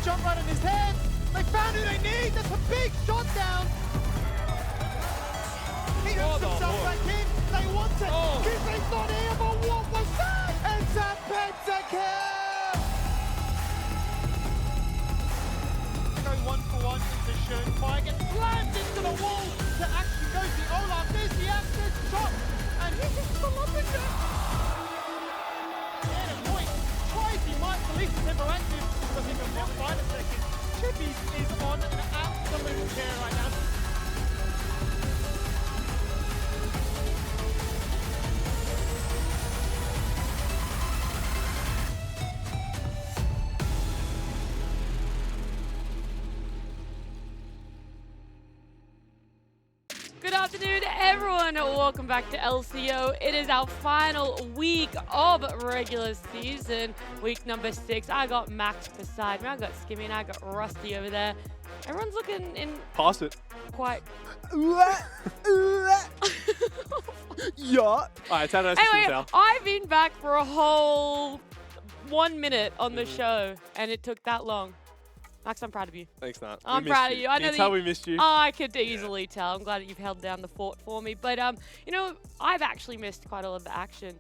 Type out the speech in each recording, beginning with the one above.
jump right on his head. They found who they need. That's a big shot down. He hooks himself back in. They want it. Kuze's not here, but what was that? It's a pentakill. Go 1-for-1 position. Fire gets slammed into the wall. To actually go to Olaf. There's the access shot. And he hits the lumberjack. Yeah, point. Tries he might release the temperactive. Doesn't even want to find a second. Chippy is on an absolute tear right now. Good afternoon, everyone. Welcome back to LCO. It is our final week of regular season, week number 6. I got Max beside me, I got Skimmy, and I got Rusty over there. Everyone's looking in Pass it. quite... Yeah. Alright, it's how nice Anyway, now. I've been back for a whole 1 minute on the show, and it took that long. Max, I'm proud of you. Thanks, Nat. I'm proud of you. I know That's how we missed you. I could easily tell. I'm glad that you've held down the fort for me. But, you know, I've actually missed quite a lot of the action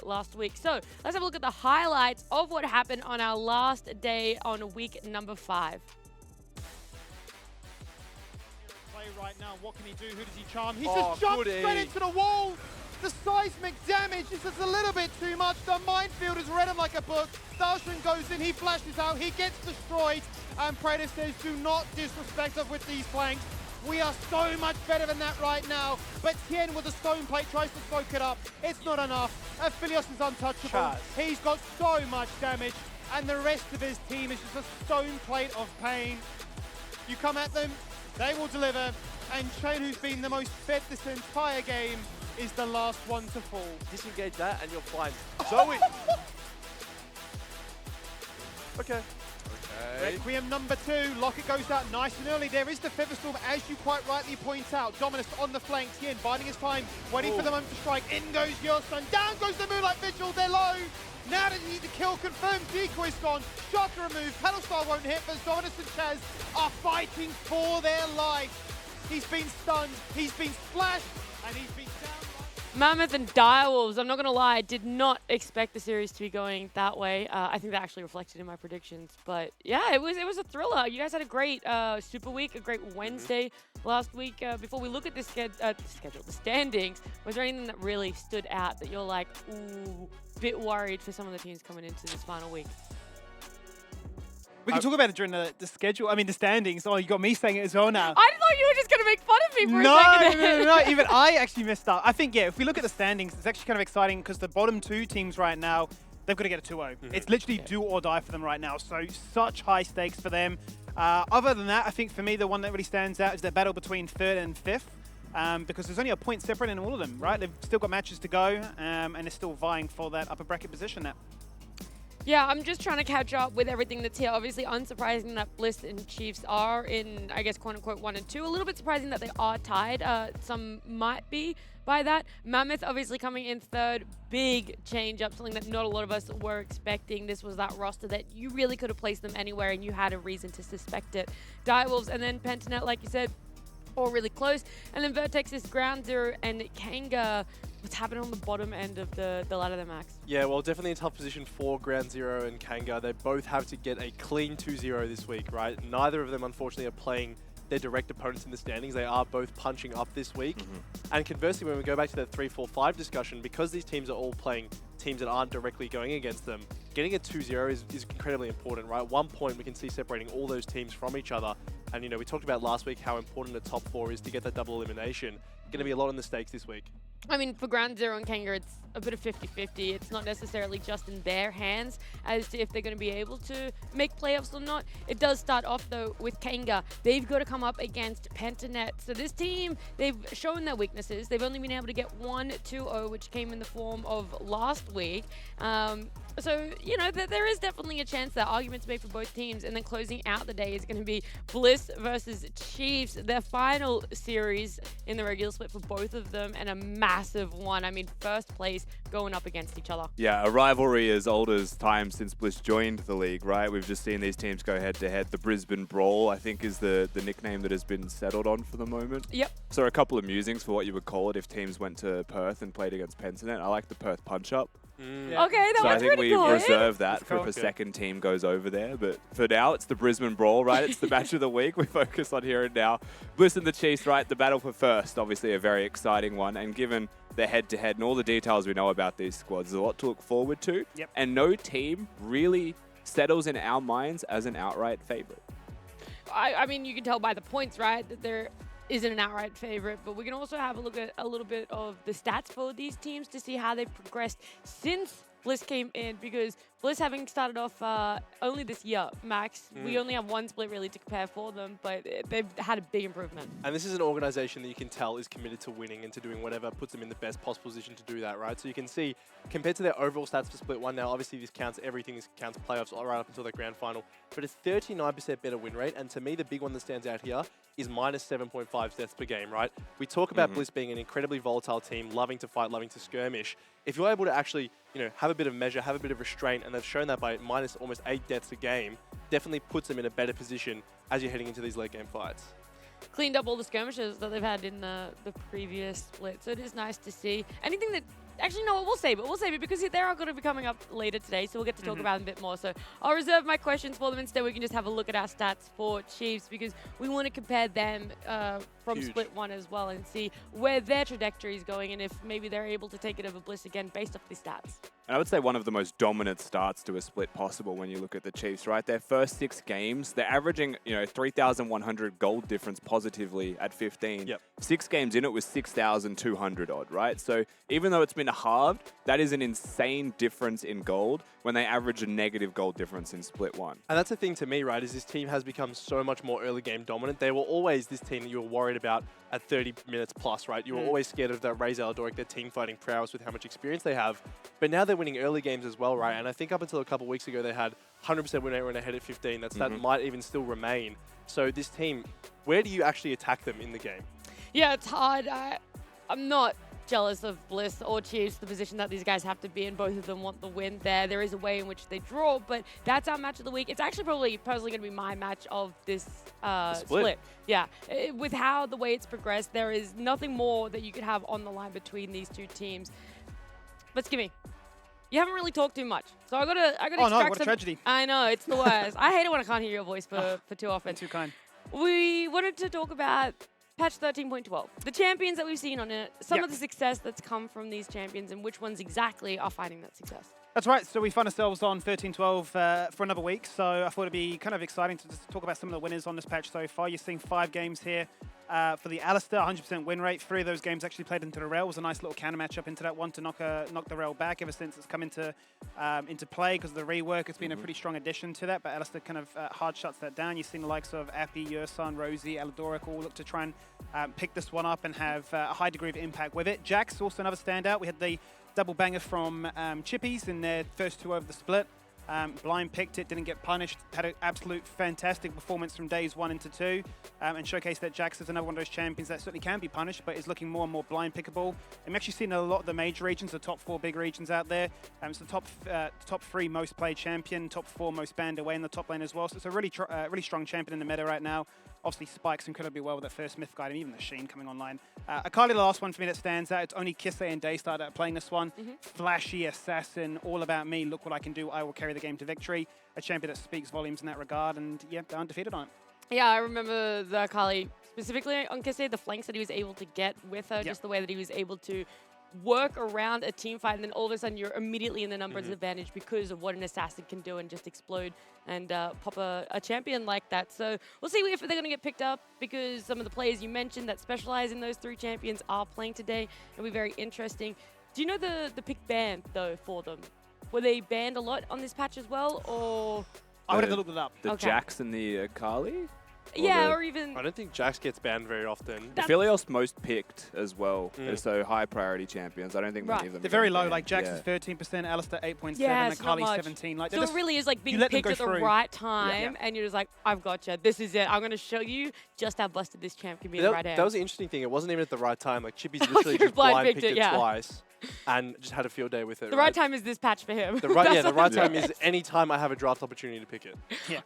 last week. So let's have a look at the highlights of what happened on our last day on week number 5. Play right now. What can he do? Who does he charm? He just jumps straight into the wall. The seismic damage is just a little bit too much. The minefield has read him like a book. Darshan goes in, he flashes out, he gets destroyed. And Predator says, do not disrespect us with these flanks. We are so much better than that right now. But Tien with a stone plate tries to soak it up. It's not enough. Aphelios is untouchable. He's got so much damage. And the rest of his team is just a stone plate of pain. You come at them, they will deliver. And Chain, who's been the most fed this entire game, is the last one to fall. Disengage that and you're fine. Zoe! Okay. Requiem number 2, Locket goes out nice and early. There is the Featherstorm, as you quite rightly point out. Dominus on the flank, Tien biding his time, waiting for the moment to strike. In goes Yosun, down goes the Moonlight Vigil, they're low. Now they need to kill, confirmed, decoy's gone. Shot removed, Paddle Star won't hit, but Dominus and Chaz are fighting for their life. He's been stunned, he's been splashed, and he's been down. Mammoth and Direwolves, I'm not going to lie, I did not expect the series to be going that way. I think that actually reflected in my predictions. But yeah, it was a thriller. You guys had a great Super Week, a great Wednesday last week. Before we look at the the standings, was there anything that really stood out that you're like, ooh, bit worried for some of the teams coming into this final week? We can talk about it during the schedule. I mean, the standings. Oh, you got me saying it as well now. I thought you were just going to make fun of me for a second. No. Even I actually messed up. I think, yeah, if we look at the standings, it's actually kind of exciting because the bottom 2 teams right now, they've got to get a 2-0. It's literally do or die for them right now. So such high stakes for them. Other than that, I think for me, the one that really stands out is that battle between 3rd and 5th. Because there's only a point separate in all of them, right? They've still got matches to go, and they're still vying for that upper bracket position now. Yeah, I'm just trying to catch up with everything that's here. Obviously, unsurprising that Bliss and Chiefs are in, I guess, quote-unquote 1 and 2. A little bit surprising that they are tied. Some might be by that. Mammoth obviously coming in 3rd. Big change up, something that not a lot of us were expecting. This was that roster that you really could have placed them anywhere and you had a reason to suspect it. Direwolves and then Pentanet, like you said, all really close. And then Vertex is Ground Zero and Kanga. What's happening on the bottom end of the ladder there, Max? Yeah, well, definitely a tough position for Ground Zero and Kanga. They both have to get a clean 2-0 this week, right? Neither of them, unfortunately, are playing their direct opponents in the standings. They are both punching up this week. And conversely, when we go back to that 3-4-5 discussion, because these teams are all playing teams that aren't directly going against them, getting a 2-0 is incredibly important, right? 1 point we can see separating all those teams from each other. And, you know, we talked about last week how important the top 4 is to get that double elimination. Going to be a lot in the stakes this week. I mean, for Ground Zero and Kanga, it's a bit of 50-50. It's not necessarily just in their hands as to if they're going to be able to make playoffs or not. It does start off, though, with Kanga. They've got to come up against Pentanet. So this team, they've shown their weaknesses. They've only been able to get 1-2-0, which came in the form of last week. So, you know, there is definitely a chance that arguments made for both teams. And then closing out the day is going to be Bliss versus Chiefs, their final series in the regular split. split for both of them and a massive one. I mean, first place going up against each other. Yeah, a rivalry as old as time since Bliss joined the league, right? We've just seen these teams go head-to-head. The Brisbane Brawl, I think, is the nickname that has been settled on for the moment. Yep. So a couple of musings for what you would call it if teams went to Perth and played against Pensnet. I like the Perth punch-up. Yeah. Okay, that So was I think pretty we good. reserve that That's for if cool. a second team goes over there. But for now, it's the Brisbane Brawl, right? It's the match of the week. We focus on here and now. Bliss and the Chiefs, right? The battle for first, obviously a very exciting one. And given the head-to-head and all the details we know about these squads, there's a lot to look forward to. Yep. And no team really settles in our minds as an outright favorite. I mean, you can tell by the points, right, that there isn't an outright favorite, but we can also have a look at a little bit of the stats for these teams to see how they've progressed since Bliss came in, because Bliss having started off only this year, Max, we only have one split really to compare for them, but they've had a big improvement. And this is an organization that you can tell is committed to winning and to doing whatever puts them in the best possible position to do that, right? So you can see, compared to their overall stats for Split 1 now, obviously this counts everything, this counts playoffs right up until the grand final, but a 39% better win rate, and to me the big one that stands out here is minus 7.5 deaths per game, right? We talk about Bliss being an incredibly volatile team, loving to fight, loving to skirmish. If you're able to actually, have a bit of measure, have a bit of restraint, and they've shown that by minus almost 8 deaths a game, definitely puts them in a better position as you're heading into these late game fights. Cleaned up all the skirmishes that they've had in the previous split, so it is nice to see. Anything that, actually no, we'll save it because they are going to be coming up later today, so we'll get to talk about them a bit more. So I'll reserve my questions for them. Instead, we can just have a look at our stats for Chiefs, because we want to compare them from Huge. Split 1 as well and see where their trajectory is going and if maybe they're able to take it over Bliss again based off these stats. And I would say one of the most dominant starts to a split possible when you look at the Chiefs, right? Their first 6 games, they're averaging, 3,100 gold difference positively at 15. Yep. 6 games in, it was 6,200 odd, right? So even though it's been halved, that is an insane difference in gold when they average a negative gold difference in split 1. And that's the thing to me, right, is this team has become so much more early game dominant. They were always this team that you were worried about at 30 minutes plus, right? You were always scared of that Raze Aladoric, their team fighting prowess with how much experience they have. But now they're winning early games as well, right? And I think up until a couple of weeks ago, they had 100% win rate when they hit at 15. That might even still remain. So this team, where do you actually attack them in the game? Yeah, it's hard. I'm not jealous of Bliss or Chiefs, the position that these guys have to be in. Both of them want the win there. There is a way in which they draw, but that's our match of the week. It's actually probably personally going to be my match of this split. Yeah, with how the way it's progressed, there is nothing more that you could have on the line between these two teams. But Skimmy, you haven't really talked too much, so I gotta Oh extract no, what a some. tragedy. I know, it's the worst. I hate it when I can't hear your voice for too often. Too kind. We wanted to talk about patch 13.12, the champions that we've seen on it, some Yep. of the success that's come from these champions, and which ones exactly are finding that success. That's right. So we find ourselves on 13-12 for another week. So I thought it'd be kind of exciting to just talk about some of the winners on this patch so far. You're seeing 5 games here for the Alistair, 100% win rate. 3 of those games actually played into the rail. It was a nice little counter matchup into that one to knock the rail back. Ever since it's come into play because of the rework, it's been a pretty strong addition to that. But Alistair kind of hard shuts that down. You've seen the likes of Appy, Yursan, Rosie, Aladoric all look to try and pick this one up and have a high degree of impact with it. Jax also another standout. We had the double banger from Chippies in their first 2 over the split. Blind picked it, didn't get punished, had an absolute fantastic performance from days 1 into 2, and showcased that Jax is another one of those champions that certainly can be punished, but is looking more and more blind pickable. I'm actually seeing a lot of the major regions, the top 4 big regions out there. It's the top 3 most played champion, top 4 most banned away in the top lane as well. So it's a really strong champion in the meta right now. Obviously spikes incredibly well with that first myth guide and even the Sheen coming online. Akali, the last one for me that stands out. It's only Kisei and Day started out playing this one. Flashy assassin, all about me. Look what I can do. I will carry the game to victory. A champion that speaks volumes in that regard, and yeah, they're undefeated on it. Yeah, I remember the Akali, specifically on Kisei, the flanks that he was able to get with her, just the way that he was able to work around a team fight, and then all of a sudden you're immediately in the numbers advantage because of what an assassin can do and just explode and pop a champion like that. So we'll see if they're going to get picked up, because some of the players you mentioned that specialize in those 3 champions are playing today. It'll be very interesting. Do you know the pick ban, though, for them? Were they banned a lot on this patch as well, or...? I would have to look it up. The Okay. Jax and the Akali? Yeah, or even I don't think Jax gets banned very often. Philios most picked as well. Mm. So high priority champions. I don't think many of them. They're are very getting low. banned. Like Jax Yeah. is 13%, Alistair 8.7, Yeah, and it's not Carly much. 17. Like, So it really is like being let them picked go at the through. right time, Yeah. and you're just like, I've got you. This is it. I'm going to show you just how busted this champ can be in the right hand. That was the interesting thing. It wasn't even at the right time. Like Chippy's literally You're just blind blind picked picked it it, yeah. twice and just had a field day with it. The right time is this patch for him. The right, That's yeah, the what right it time is. is any time I have a draft opportunity to pick it.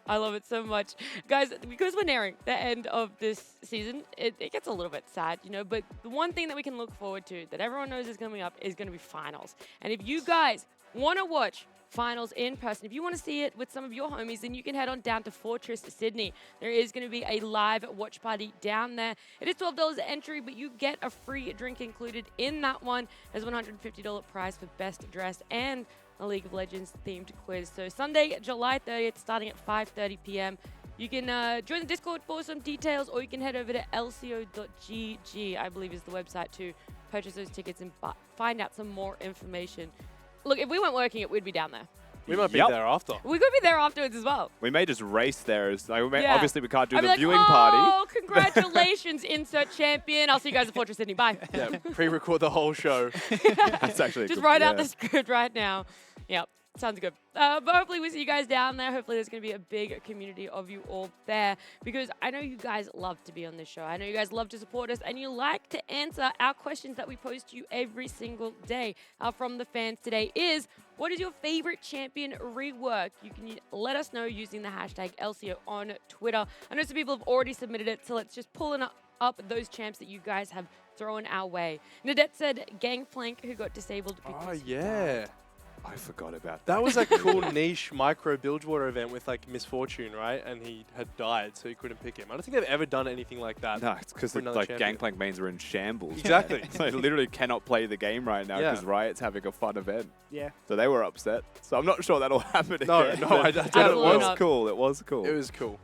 I love it so much. Guys, because we're nearing the end of this season, it gets a little bit sad, you know, but the one thing that we can look forward to that everyone knows is coming up is going to be finals. And if you guys want to watch finals in person, if you want to see it with some of your homies, then you can head on down to Fortress Sydney. There is going to be a live watch party down there. It is $12 entry, but you get a free drink included in that one. There's a $150 prize for best dressed and a League of Legends themed quiz. So Sunday, July 30th, starting at 5:30 p.m. You can join the Discord for some details, or you can head over to lco.gg, I believe is the website, to purchase those tickets and find out some more information. Look, if we weren't working it, we'd be down there. We might be Yep. there after. We could be there afterwards as well. We may just race there. Yeah. Obviously, we can't do I'd be the like, viewing oh, party. congratulations, insert champion. I'll see you guys at Fortress Sydney. Bye. Yeah, pre-record the whole show. That's actually Just good, write out yeah. the script right now. Yep, sounds good. But hopefully we see you guys down there. Hopefully there's going to be a big community of you all there, because I know you guys love to be on this show. I know you guys love to support us, and you like to answer our questions that we post to you every single day. From the fans today is, what is your favorite champion rework? You can let us know using the hashtag LCO on Twitter. I know some people have already submitted it, so let's just pull up those champs that you guys have thrown our way. Nadette said Gangplank, who got disabled because Oh, he yeah. died. I forgot about that. That was a cool niche micro Bilgewater event with like Misfortune, right? And he had died, so you couldn't pick him. I don't think they've ever done anything like that. No, it's because for another like champion. Gangplank mains are in shambles. Exactly. They literally cannot play the game right now Yeah. because Riot's having a fun event. Yeah. So they were upset. So I'm not sure that'll happen No, again. no, but I doubt it it was will. cool. It was cool. It was cool.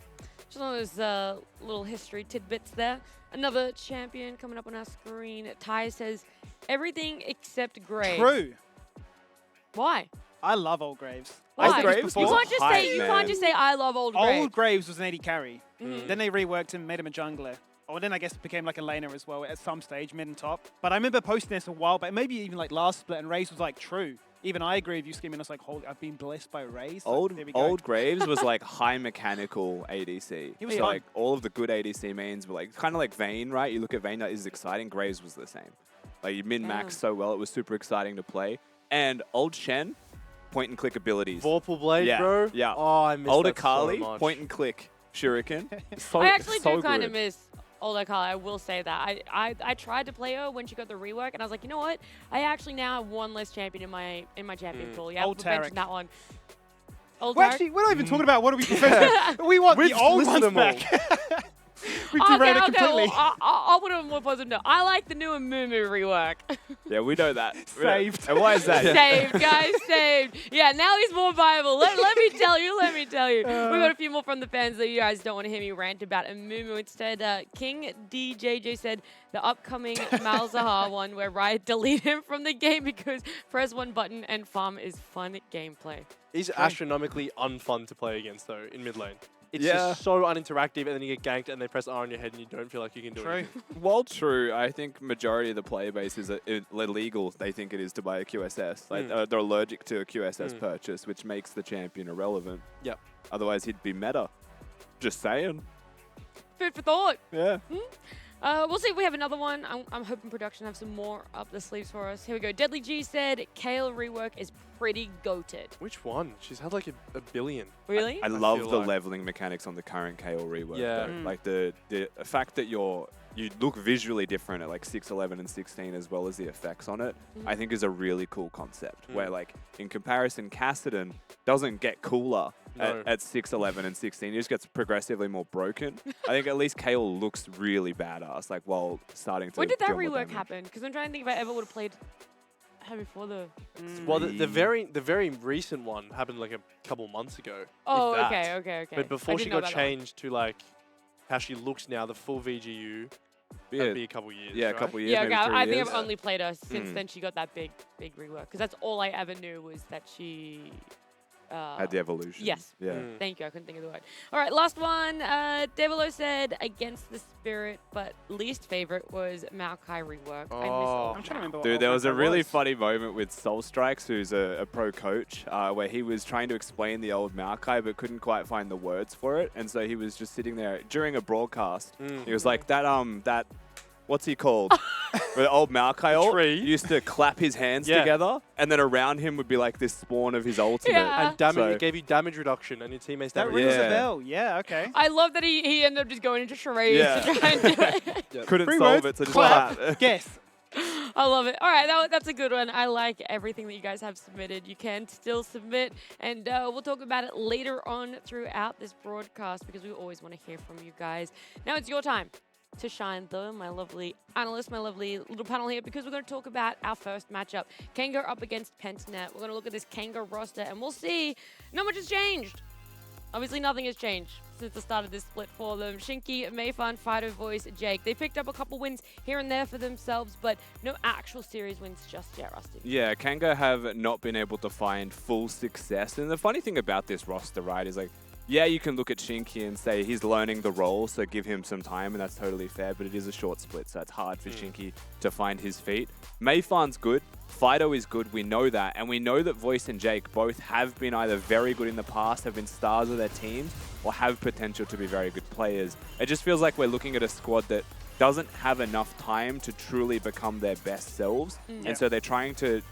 Just one of those little history tidbits there. Another champion coming up on our screen. Ty says, everything except Graves. True. Why? I love Old Graves. Why? I said this Graves You before. was can't just hype, say you man. can't just say I love old Graves. Old Graves was an AD carry. Mhm. Then they reworked him, made him a jungler. Or then I guess became like a laner as well at some stage, mid and top. But I remember posting this a while back, maybe even like last split, and Raze was like, true. Even I agree with you, Skimmy. I was like, holy, I've been blessed by Raze. Like, there we go. Old Graves was like high mechanical ADC. He was So, fun. like all of the good ADC mains were like kind of like Vayne, right? You look at Vayne, that is exciting. Graves was the same. Like you min-max so well, it was super exciting to play. And old Shen, point and click abilities. Vorpal Blade, Yeah, bro. yeah. Oh, I missed Old that Akali, so much. point and click shuriken. So, I actually so do kind of good. miss old Akali. I will say that. I tried to play her when she got the rework, and I was like, you know what? I actually now have one less champion in my champion pool. Yeah, Old we'll mention Tarek. that one. Old Well, Tarek? actually, we're not even talking about what do we prefer. We want We've the old listed ones them all. back. We derailed it completely. Well, I'll put it on more positive note. I like the new Mumu rework. Yeah, we know that. We know- Saved. And why is that? Saved, guys, saved. Yeah, now he's more viable. Let me tell you. We got a few more from the fans that you guys don't want to hear me rant about. And Mumu instead, King DJJ said the upcoming Malzahar one where Riot delete him from the game because press one button and farm is fun gameplay. He's astronomically unfun to play against, though, in mid lane. It's Yeah. just so uninteractive, and then you get ganked, and they press R on your head, and you don't feel like you can do True. anything. While true, I think majority of the player base is illegal. They think it is to buy a QSS. Like they're allergic to a QSS purchase, which makes the champion irrelevant. Yep. Otherwise, he'd be meta. Just saying. Food for thought. Yeah. We'll see if we have another one. I'm hoping production have some more up the sleeves for us. Here we go. Deadly G said Kale rework is pretty goated. Which one? She's had like a billion. Really? I love feel the like- leveling mechanics on the current KO rework. Yeah. Though. Like the fact that you look visually different at like 6, 11, and 16, as well as the effects on it, I think is a really cool concept. Where like in comparison, Kassadin doesn't get cooler No. at 6, 11, and 16. He just gets progressively more broken. I think at least Kale looks really badass. Like while starting to. When did that deal more rework damage. happen? Because I'm trying to think if I ever would have played her before the. Well, the very recent one happened like a couple months ago. if Oh, that. okay. But I before she didn't know got about that one. changed to like how she looks now, the full VGU, Yeah, that'd be a couple years. yeah, a right? couple years. Yeah, maybe okay. 3 I think years. I've only played her since Mm. then she got that big rework. Because that's all I ever knew was that she Had the evolution. Yes. Yeah. Thank you. I couldn't think of the word. All right, last one. Devilo said against the spirit, but least favorite was Maokai rework. I miss I'm trying to remember what Dude, there was a really was. funny moment with Soul Strikes, who's a pro coach, where he was trying to explain the old Maokai but couldn't quite find the words for it. And so he was just sitting there during a broadcast. He was like, that what's he called? Where the old Maokai ult used to clap his hands together, and then around him would be like this spawn of his ultimate. Yeah. And damage, So- it gave you damage reduction and your teammates That damage rings reduction. a Yeah. bell. Yeah, okay. I love that he ended up just going into charades Yeah. to try and do it. Couldn't Three solve words, it, so just clap, clap. guess. I love it. All right, that's a good one. I like everything that you guys have submitted. You can still submit, and we'll talk about it later on throughout this broadcast because we always want to hear from you guys. Now it's your time to shine, though, my lovely analyst, my lovely little panel here, because we're going to talk about our first matchup. Kanga up against Pentanet. We're going to look at this Kanga roster, and we'll see not much has changed. Obviously, nothing has changed since the start of this split for them. Shinky, Mayfan, Fido Voice, Jake. They picked up a couple wins here and there for themselves, but no actual series wins just yet, Rusty. Yeah, Kanga have not been able to find full success. And the funny thing about this roster, right, is like, yeah, you can look at Shinky and say he's learning the role, so give him some time, and that's totally fair, but it is a short split, so it's hard for Shinky to find his feet. Mayfan's good, Fido is good, we know that, and we know that Voice and Jake both have been either very good in the past, have been stars of their teams, or have potential to be very good players. It just feels like we're looking at a squad that doesn't have enough time to truly become their best selves, and so they're trying to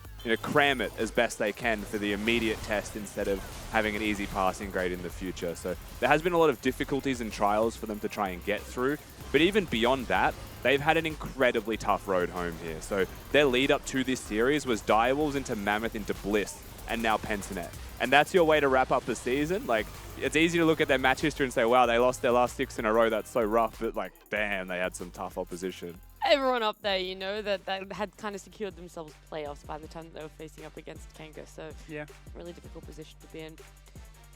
cram it as best they can for the immediate test instead of having an easy passing grade in the future. So there has been a lot of difficulties and trials for them to try and get through. But even beyond that, they've had an incredibly tough road home here. So their lead up to this series was Direwolves into Mammoth into Bliss and now Pentanet. And that's your way to wrap up the season. Like, it's easy to look at their match history and say, wow, they lost their last 6 in a row. That's so rough. But like, damn, they had some tough opposition. Everyone up there, that had kind of secured themselves playoffs by the time they were facing up against Kanga. So Yeah. really difficult position to be in.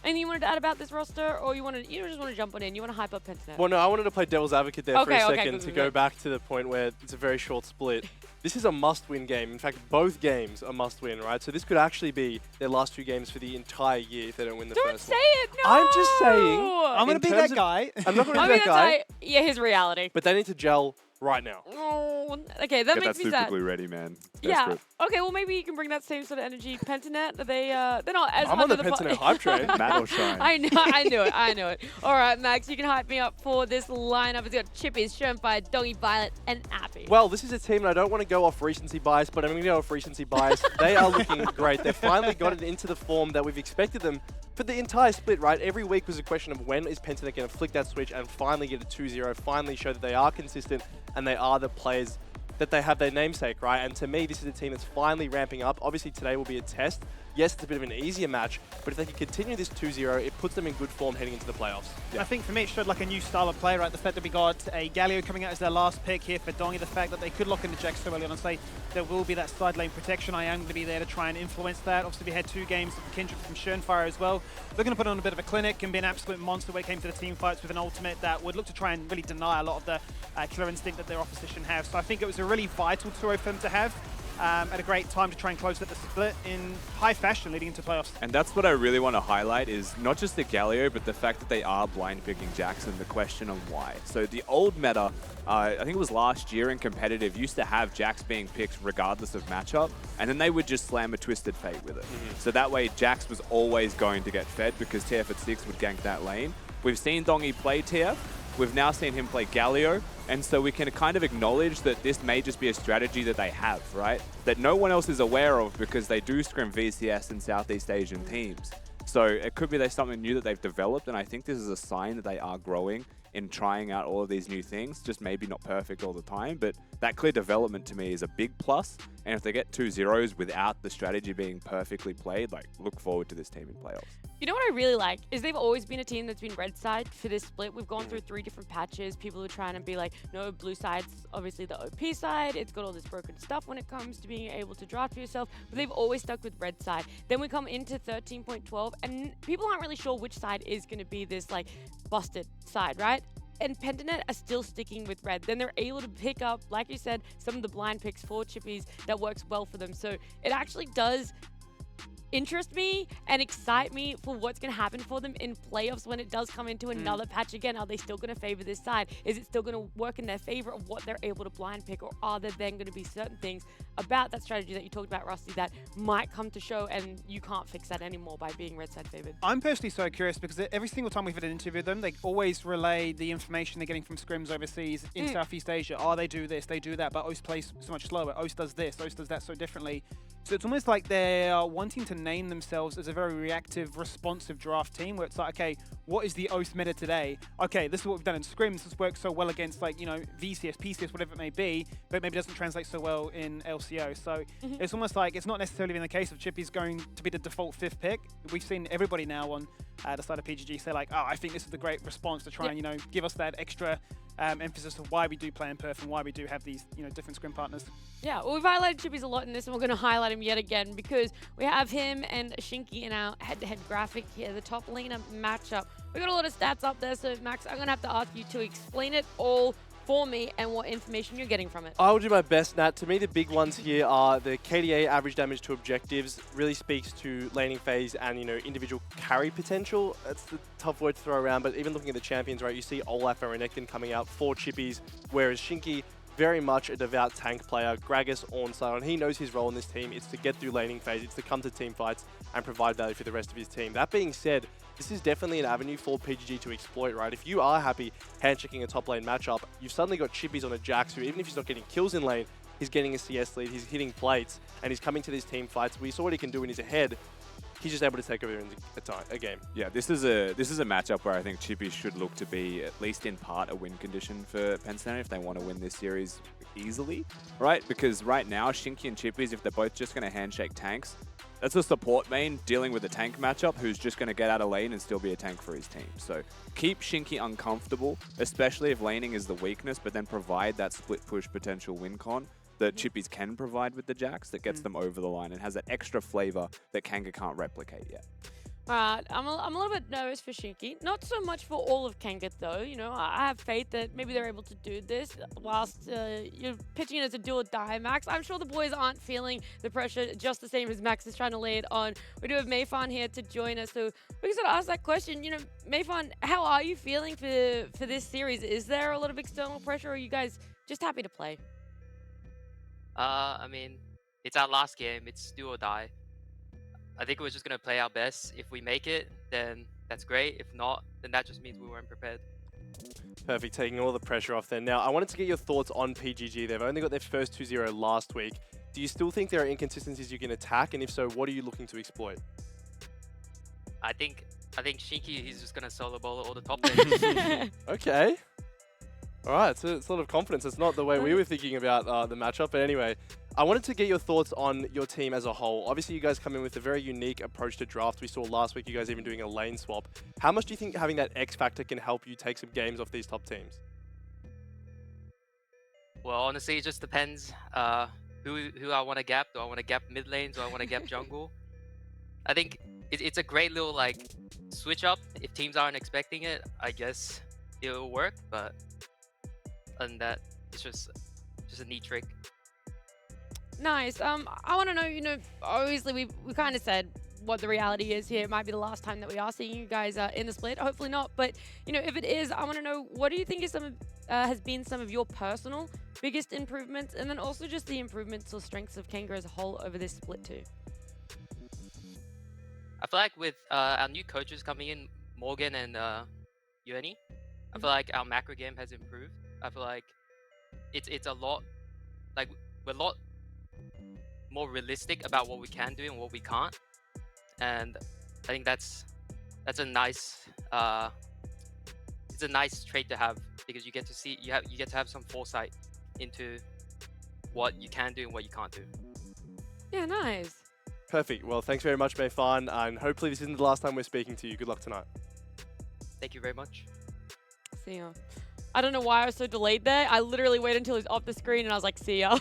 Anything you wanted to add about this roster, or you just want to jump on in? You want to hype up Pentanet? Well, no, I wanted to play devil's advocate there for a Okay, second good, to good, go good. back to the point where it's a very short split. This is a must-win game. In fact, both games are must-win, right? So this could actually be their last 2 games for the entire year if they don't win the Don't first say one. it, no! I'm just saying, I'm going In to be terms that of- guy. I'm not going to I be mean, that that's guy, yeah, his reality. but they need to gel right now. Oh, okay, that Get that makes me super sad. glue ready, man. Yeah. Desperate. Okay. Well, maybe you can bring that same sort of energy. Pentanet. They're not as I'm on under the the Pentanet hype train. Matt or Shine. I knew it. All right, Max, you can hype me up for this lineup. It's got Chippies, Shermfire, Doggy Violet, and Appy. Well, this is a team, and I don't want to go off recency bias, but I'm going to go off recency bias. They are looking great. They've finally gotten into the form that we've expected them for the entire split, right? Every week was a question of when is Pentanet going to flick that switch and finally get a 2-0, finally show that they are consistent and they are the players that they have their namesake, right? And to me, this is a team that's finally ramping up. Obviously, today will be a test. Yes, it's a bit of an easier match, but if they can continue this 2-0, it puts them in good form heading into the playoffs. I think for me it showed like a new style of play, right? The fact that we got a Galio coming out as their last pick here for Dongy, the fact that they could lock into Jack so early on and say there will be that side lane protection. I am going to be there to try and influence that. Obviously we had 2 games from Kindred from Schönfire as well. They're going to put on a bit of a clinic and be an absolute monster when it came to the team fights with an ultimate that would look to try and really deny a lot of the killer instinct that their opposition have. So I think it was a really vital 2-0 for them to have. At a great time to try and close out the split in high fashion leading into playoffs. And that's what I really want to highlight is not just the Galio, but the fact that they are blind picking Jackson, the question on why. So the old meta, I think it was last year in competitive, used to have Jax being picked regardless of matchup, and then they would just slam a Twisted Fate with it. So that way Jax was always going to get fed because TF at 6 would gank that lane. We've seen Dongy play TF, we've now seen him play Galio, and so we can kind of acknowledge that this may just be a strategy that they have, right? That no one else is aware of because they do scrim VCS in Southeast Asian teams. So it could be there's something new that they've developed, and I think this is a sign that they are growing in trying out all of these new things, just maybe not perfect all the time, but that clear development to me is a big plus. And if they get 2-0s without the strategy being perfectly played, like, look forward to this team in playoffs. You know what I really like is they've always been a team that's been red side for this split. We've gone through 3 different patches. People are trying to be like, no, blue side's obviously the OP side. It's got all this broken stuff when it comes to being able to draft for yourself. But they've always stuck with red side. Then we come into 13.12 and people aren't really sure which side is going to be this like busted side, right? And Pentanet are still sticking with red. Then they're able to pick up, like you said, some of the blind picks for Chippies that works well for them. So it actually does interest me and excite me for what's going to happen for them in playoffs when it does come into another patch again. Are they still going to favor this side? Is it still going to work in their favor of what they're able to blind pick, or are there then going to be certain things about that strategy that you talked about, Rusty, that might come to show and you can't fix that anymore by being red side favored? I'm personally so curious because every single time we've had an interview with them, they always relay the information they're getting from scrims overseas in Southeast Asia. Oh, they do this, they do that, but OS plays so much slower. OS does this, OS does that so differently. So it's almost like they're wanting to name themselves as a very reactive, responsive draft team where it's like, okay, what is the OS meta today? Okay, this is what we've done in scrims. This works so well against, like, you know, VCS, PCS, whatever it may be, but maybe doesn't translate so well in LCO. So it's almost like it's not necessarily been the case of Chippy's going to be the default 5th pick. We've seen everybody now on the side of PGG say like, oh, I think this is the great response to try and, you know, give us that extra emphasis of why we do play in Perth and why we do have these, you know, different scrim partners. Yeah, well, we've highlighted Chippy's a lot in this, and we're going to highlight him yet again because we have him and Shinky in our head-to-head graphic here, the top laner matchup. We've got a lot of stats up there, so Max, I'm going to have to ask you to explain it all for me and what information you're getting from it. I will do my best, Nat. To me, the big ones here are the KDA, average damage to objectives, really speaks to laning phase and, you know, individual carry potential. That's the tough word to throw around, but even looking at the champions, right, you see Olaf and Renekton coming out for Chippies, whereas Shinky, very much a devout tank player, Gragas, Ornstein, and he knows his role in this team. It's to get through laning phase, it's to come to team fights and provide value for the rest of his team. That being said, this is definitely an avenue for PGG to exploit, right? If you are happy hand-checking a top lane matchup, you've suddenly got Chippies on a Jax who, even if he's not getting kills in lane, he's getting a CS lead, he's hitting plates, and he's coming to these team fights. We saw what he can do when he's ahead. He's just able to take over in a game. Yeah, this is a matchup where I think Chippy should look to be at least in part a win condition for Penn if they want to win this series easily, right? Because right now, Shinky and Chippies, if they're both just going to handshake tanks, that's a support main dealing with a tank matchup who's just going to get out of lane and still be a tank for his team. So keep Shinky uncomfortable, especially if laning is the weakness, but then provide that split push potential win con that Chippies can provide with the Jax that gets them over the line and has that extra flavor that Kanga can't replicate yet. Alright, I'm a little bit nervous for Shinky. Not so much for all of Kanga though. You know, I have faith that maybe they're able to do this whilst you're pitching it as a do or die, Max. I'm sure the boys aren't feeling the pressure just the same as Max is trying to lay it on. We do have Mayfan here to join us, so we can sort of ask that question. You know, Mayfan, how are you feeling for this series? Is there a lot of external pressure, or are you guys just happy to play? I mean, it's our last game. It's do or die. I think we're just going to play our best. If we make it, then that's great. If not, then that just means we weren't prepared. Perfect, taking all the pressure off there. Now, I wanted to get your thoughts on PGG. They've only got their first 2-0 last week. Do you still think there are inconsistencies you can attack? And if so, what are you looking to exploit? I think Shinky, he's just going to solo bowl all the top lanes. Okay. All right, so it's a lot of confidence. It's not the way we were thinking about the matchup. But anyway, I wanted to get your thoughts on your team as a whole. Obviously, you guys come in with a very unique approach to draft. We saw last week you guys even doing a lane swap. How much do you think having that X factor can help you take some games off these top teams? Well, honestly, it just depends who I want to gap. Do I want to gap mid lane? Do I want to gap jungle? I think it's a great little like switch up. If teams aren't expecting it, I guess it'll work. But other than that, it's just a neat trick. Nice. I want to know, you know, obviously we kind of said what the reality is here. It might be the last time that we are seeing you guys in the split. Hopefully not. But, you know, if it is, I want to know, what do you think is has been some of your personal biggest improvements, and then also just the improvements or strengths of Kanga as a whole over this split too? I feel like with our new coaches coming in, Morgan and Yoni, I feel like our macro game has improved. I feel like it's a lot, like we're a lot more realistic about what we can do and what we can't, and I think that's a nice it's a nice trait to have, because you get to see you get to have some foresight into what you can do and what you can't do. Yeah, nice. Perfect. Well, thanks very much, Mayfan, and hopefully this isn't the last time we're speaking to you. Good luck tonight. Thank you very much. See ya. I don't know why I was so delayed there. I literally waited until he was off the screen and I was like, see ya.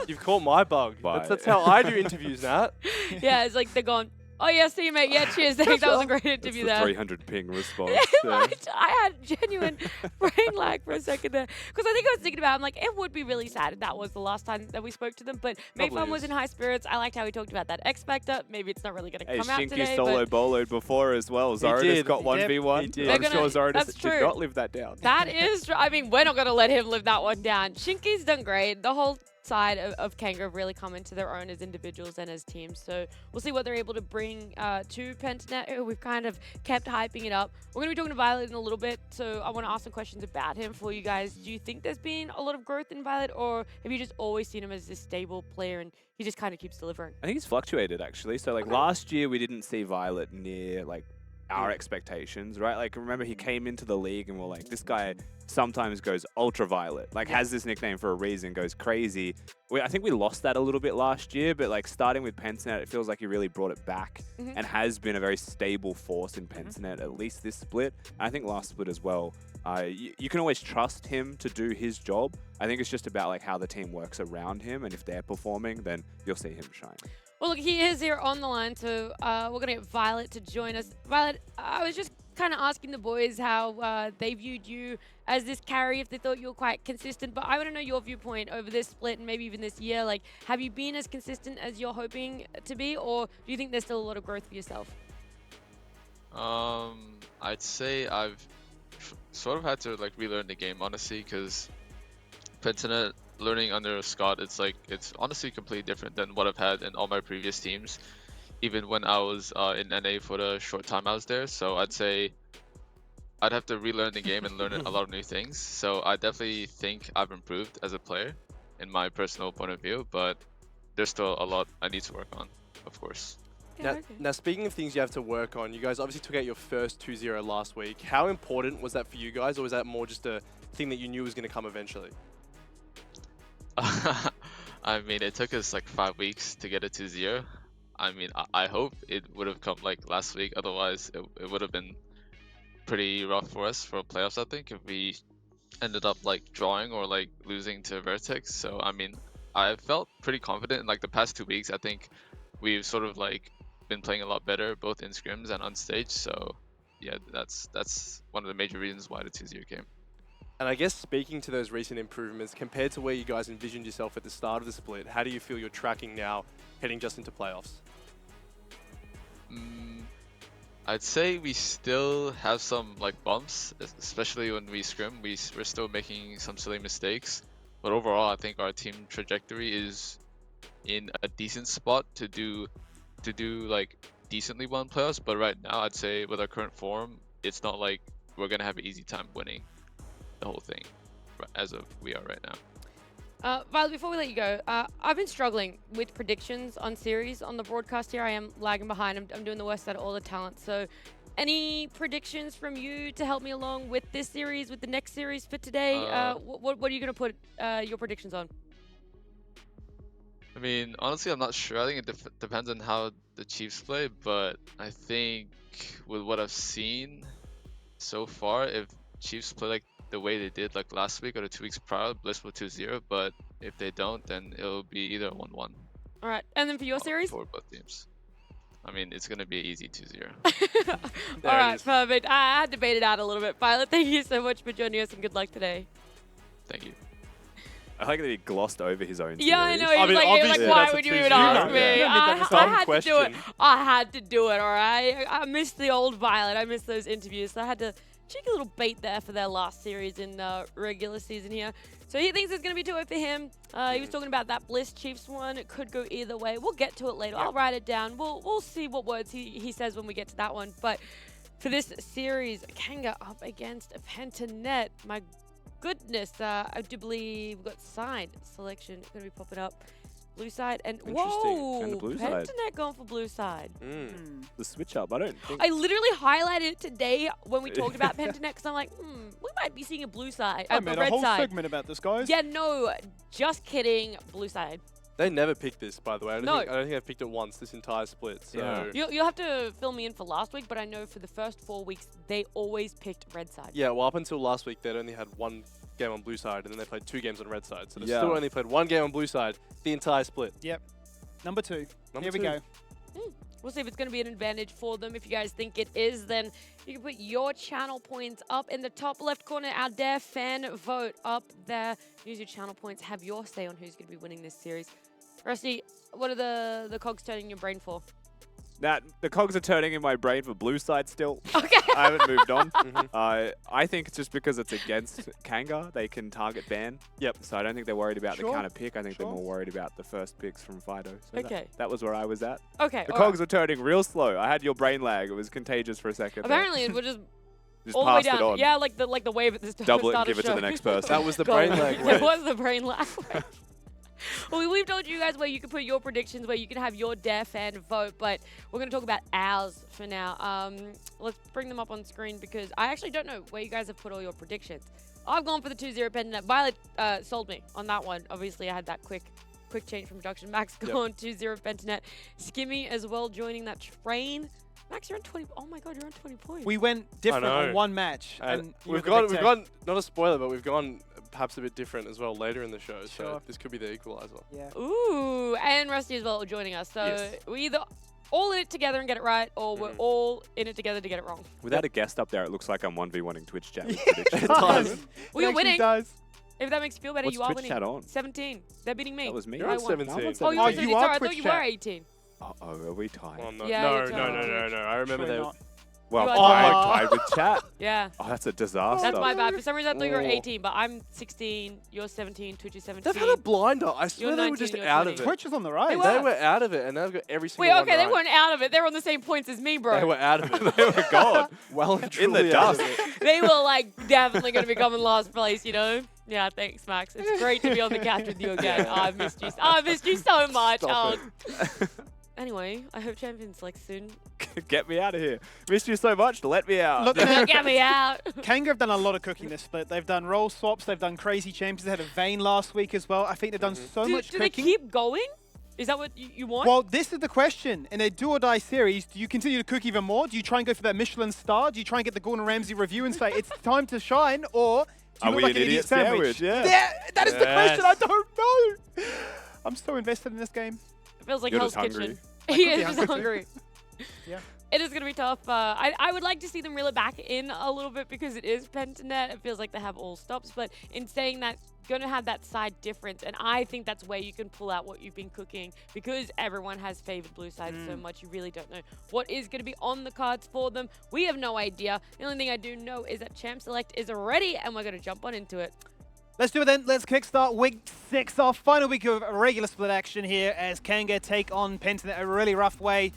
You've caught my bug. Bye. That's how I do interviews, Nat. Yeah, it's like they're gone. Oh, yeah, see you, mate. Yeah, cheers. Thanks. That was a great That's interview the there. 300 ping response. I had genuine brain lag for a second there. Because I think I was thinking about, I'm like, it would be really sad if that was the last time that we spoke to them. But Probably Mayfun was is. in high spirits. I liked how he talked about that X Factor. Maybe it's not really going to Hey, come out Shinky today. solo But boloed before as well. Zoradis did. got He 1v1. He did. I'm They're sure gonna- Zoradis that's did true. not live that down. that is, I mean, we're not going to let him live that one down. Shinky's done great. The whole side of Kanga have really come into their own as individuals and as teams. So we'll see what they're able to bring to Pentanet, who we've kind of kept hyping it up. We're going to be talking to Violet in a little bit, so I want to ask some questions about him for you guys. Do you think there's been a lot of growth in Violet, or have you just always seen him as this stable player and he just kind of keeps delivering? I think he's fluctuated actually. So like last year we didn't see Violet near like our expectations, right? Like remember he came into the league and we're like, this guy sometimes goes ultraviolet, like has this nickname for a reason, goes crazy. I think we lost that a little bit last year, but like starting with Pentanet, it feels like he really brought it back and has been a very stable force in Pentanet, at least this split. And I think last split as well. You can always trust him to do his job. I think it's just about like how the team works around him, and if they're performing, then you'll see him shine. Well, look, he is here on the line, so we're going to get Violet to join us. Violet, I was just kind of asking the boys how they viewed you as this carry, if they thought you were quite consistent, but I want to know your viewpoint over this split and maybe even this year. Like, have you been as consistent as you're hoping to be, or do you think there's still a lot of growth for yourself? I'd say I've sort of had to like relearn the game, honestly, because Pentanet learning under Scott, it's honestly completely different than what I've had in all my previous teams, even when I was in NA for the short time I was there. So I'd say I'd have to relearn the game and learn a lot of new things. So I definitely think I've improved as a player in my personal point of view, but there's still a lot I need to work on, of course. Now, speaking of things you have to work on, you guys obviously took out your first 2-0 last week. How important was that for you guys, or was that more just a thing that you knew was going to come eventually? I mean, it took us like 5 weeks to get it to 0. I mean, I hope it would have come like last week. Otherwise, it would have been pretty rough for us for playoffs, I think, if we ended up like drawing or like losing to Vertex. So, I mean, I felt pretty confident in like the past 2 weeks. I think we've sort of like been playing a lot better, both in scrims and on stage. So, yeah, that's one of the major reasons why the 2-0 came. And I guess speaking to those recent improvements, compared to where you guys envisioned yourself at the start of the split, how do you feel you're tracking now, heading just into playoffs? I'd say we still have some like bumps, especially when we scrim. We're still making some silly mistakes, but overall, I think our team trajectory is in a decent spot to do like decently well in playoffs. But right now, I'd say with our current form, it's not like we're gonna have an easy time winning the whole thing as of we are right now. Violet, before we let you go, I've been struggling with predictions on series on the broadcast here. I am lagging behind. I'm doing the worst out of all the talent. So any predictions from you to help me along with this series, with the next series for today? What are you going to put your predictions on? I mean, honestly, I'm not sure. I think it depends on how the Chiefs play, but I think with what I've seen so far, if Chiefs play like the way they did like last week or the 2 weeks prior, Bliss will 2-0, but if they don't, then it'll be either 1-1. All right, and then for your series? For both teams. I mean, it's going to be easy 2-0. All right, perfect. I had to bait it out a little bit. Violet, thank you so much for joining us and good luck today. Thank you. I like that he glossed over his own Yeah, I series. know. He was like, obviously why that's a would you 2-0. even ask me? Yeah. I had to do it. Question. I had to do it, all right? I missed the old Violet. I missed those interviews. So I had to cheeky little bait there for their last series in regular season here. So he thinks it's going to be 2-0 for him. He was talking about that Bliss Chiefs one. It could go either way. We'll get to it later. I'll write it down. We'll see what words he says when we get to that one. But for this series, Kanga up against Pentanet. My goodness, I do believe we've got side selection going to be popping up. Blue side and whoa, And the blue side. Pentanet going for blue side. The switch up, I don't think. I literally highlighted it today when we talked about Pentanet because I'm like, we might be seeing a blue side, I a made a red whole side. segment about this, guys. Yeah, no, just kidding, blue side. They never picked this, by the way. I No. don't think I've picked it once this entire split. So. Yeah. You'll have to fill me in for last week, but I know for the first 4 weeks, they always picked red side. Yeah, well, up until last week, they'd only had one game on blue side, and then they played 2 games on red side. So they Yeah. still only played 1 game on blue side the entire split. Yep. Number 2. Number Here we 2. go. We'll see if it's going to be an advantage for them. If you guys think it is, then you can put your channel points up in the top left corner. Our Dare fan vote up there. Use your channel points. Have your say on who's going to be winning this series. Rusty, what are the cogs turning your brain for? The cogs are turning in my brain for blue side still. Okay. I haven't moved on. I think it's just because it's against Kanga. They can target ban. Yep. So I don't think they're worried about the Sure. counter pick. I think Sure. they're more worried about the first picks from Fido. So Okay. that was where I was at. Okay. The all cogs right. are turning real slow. I had your brain lag. It was contagious for a second. there. Apparently, we're just Just all the way passed it down. on. Yeah, like the wave at the start. Double it and start of give it to the show. next person. That was the God, brain lag It wave. was the brain lag wave. Well, we've told you guys where you can put your predictions, where you can have your Dare fan vote, but we're going to talk about ours for now. Let's bring them up on screen because I actually don't know where you guys have put all your predictions. I've gone for the 2-0 Pentanet. Violet sold me on that one. Obviously, I had that quick change from production. Max gone 2-0 Pentanet. Skimmy as well joining that train. Max, you're on 20. Oh my God, you're on 20 points. We went different know. on one match. And you we've were the big gone, tech. not a spoiler, but we've gone perhaps a bit different as well later in the show. So Sure. this could be the equalizer. Yeah. Ooh, and Rusty as well joining us. So Yes. we're either all in it together and get it right, or we're Mhm. all in it together to get it wrong. Without a guest up there, it looks like I'm 1v1ing Twitch chat with It predictions. does. Well, It you're actually winning. does. If that makes you feel better, What's you are Twitch winning. chat on? 17. They're beating me. That was me. You're I on won. 17. Oh, you're Oh, 17. you are Sorry, I thought Twitch you chat. were 18. Uh-oh, are we tied? Oh, no, Yeah, no, you're no, totally no, no, Twitch. no. I remember Surely they. not. Well, You I'm are tied with chat. Yeah. Oh, that's a disaster. That's my bad. For some reason, I thought you were Oh. 18, but I'm 16. You're 17. Twitch is 17. They've had a blinder. I swear You're they were 19, just you're out 20. of it. Twitch is on the rise. They They were. were out of it, and they've got every single Wait, one okay, they right. weren't out of it. They're on the same points as me, bro. They were out of it. they were gone. Well and In the truly out of dust. it. They were like definitely going to become in last place, you know? Yeah, thanks, Max. It's great to be on the couch with you again. Oh, I missed you. I missed you so much. Stop Oh. Anyway, I hope Champions like soon. Get me out of here. Missed you so much. Let me out. Look, Get me out. Kanga have done a lot of cooking this split. They've done role swaps. They've done crazy champions. They had a Vayne last week as well. I think they've done so do much do they cooking. keep going? Is that what you want? Well, this is the question. In a do or die series, do you continue to cook even more? Do you try and go for that Michelin star? Do you try and get the Gordon Ramsay review and say it's time to shine? Or do you Are look we like an idiot sandwich? Yeah. That is the question. Yes. I don't know. I'm so invested in this game. It feels like You're Hell's just hungry. Kitchen. I He could be is just hungry hungry. Yeah. It is going to be tough. I would like to see them reel it back in a little bit because it is Pentanet. It feels like they have all stops. But in saying that, going to have that side difference. And I think that's where you can pull out what you've been cooking because everyone has favored blue side so much. You really don't know what is going to be on the cards for them. We have no idea. The only thing I do know is that Champ Select is ready and we're going to jump on into it. Let's do it then. Let's kickstart week 6, our final week of regular split action here as Kanga take on Pentanet a really rough way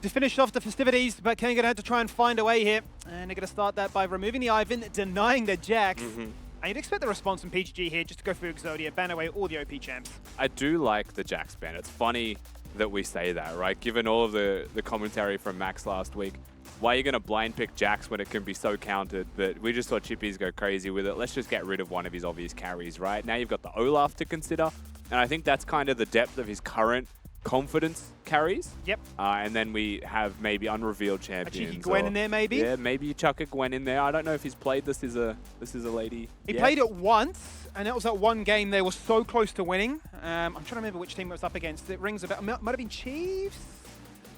to finish off the festivities, but Kanga had to try and find a way here. And they're going to start that by removing the Ivan, denying the Jax. And you'd expect the response from PGG here just to go through Exodia, ban away all the OP champs. I do like the Jax ban. It's funny that we say that, right? Given all of the commentary from Max last week, why are you going to blind pick Jax when it can be so countered? But we just saw Chippies go crazy with it. Let's just get rid of one of his obvious carries, right? Now you've got the Olaf to consider. And I think that's kind of the depth of his current confidence carries. Yep. And then we have maybe unrevealed A champions. cheeky Gwen or- in there, maybe? Yeah, maybe you chuck a Gwen in there. I don't know if he's played this is a lady. He yet. played it once, and that was that one game they were so close to winning. I'm trying to remember which team it was up against. It rings about, might have been Chiefs,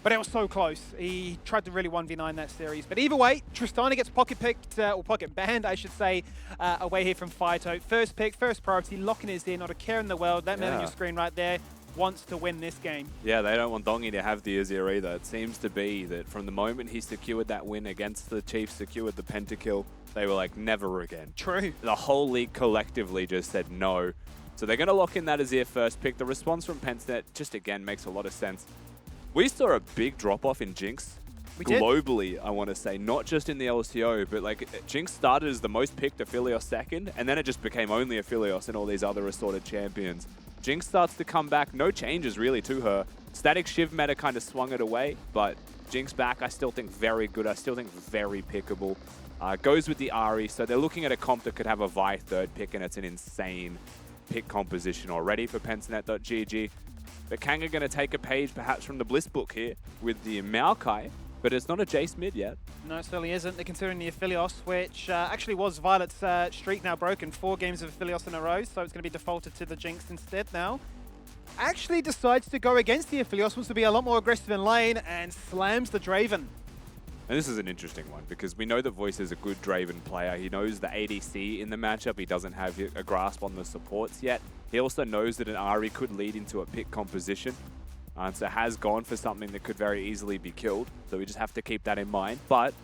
but it was so close. He tried to really 1v9 that series. But either way, Tristana gets pocket picked, or pocket banned, I should say, away here from Fido. First pick, first priority, locking his ear, not a care in the world. That man on Yeah. your screen right there wants to win this game. Yeah, they don't want Dongy to have the Azir either. It seems to be that from the moment he secured that win against the Chiefs, secured the pentakill, they were like, never again. True. The whole league collectively just said no. So they're going to lock in that Azir first pick. The response from Pentanet just, again, makes a lot of sense. We saw a big drop-off in Jinx. We did. Globally, I want to say, not just in the LCO, but like Jinx started as the most picked Aphelios second, and then it just became only Aphelios and all these other assorted champions. Jinx starts to come back, no changes really to her. Static Shiv meta kind of swung it away, but Jinx back, I still think very good. I still think very pickable. Goes with the Ahri, so they're looking at a comp that could have a Vi third pick, and it's an insane pick composition already for Pentanet.gg. But Kanga going to take a page perhaps from the Bliss book here with the Maokai, but it's not a Jace mid yet. No, it certainly isn't. They're considering the Aphelios, which actually was Violet's streak now broken. 4 games of Aphelios in a row, so it's going to be defaulted to the Jinx instead now. actually decides to go against the Aphelios, wants to be a lot more aggressive in lane, and slams the Draven. And this is an interesting one because we know that Voice is a good Draven player. He knows the ADC in the matchup. He doesn't have a grasp on the supports yet. He also knows that an Ahri could lead into a pick composition. So has gone for something that could very easily be killed. So we just have to keep that in mind. But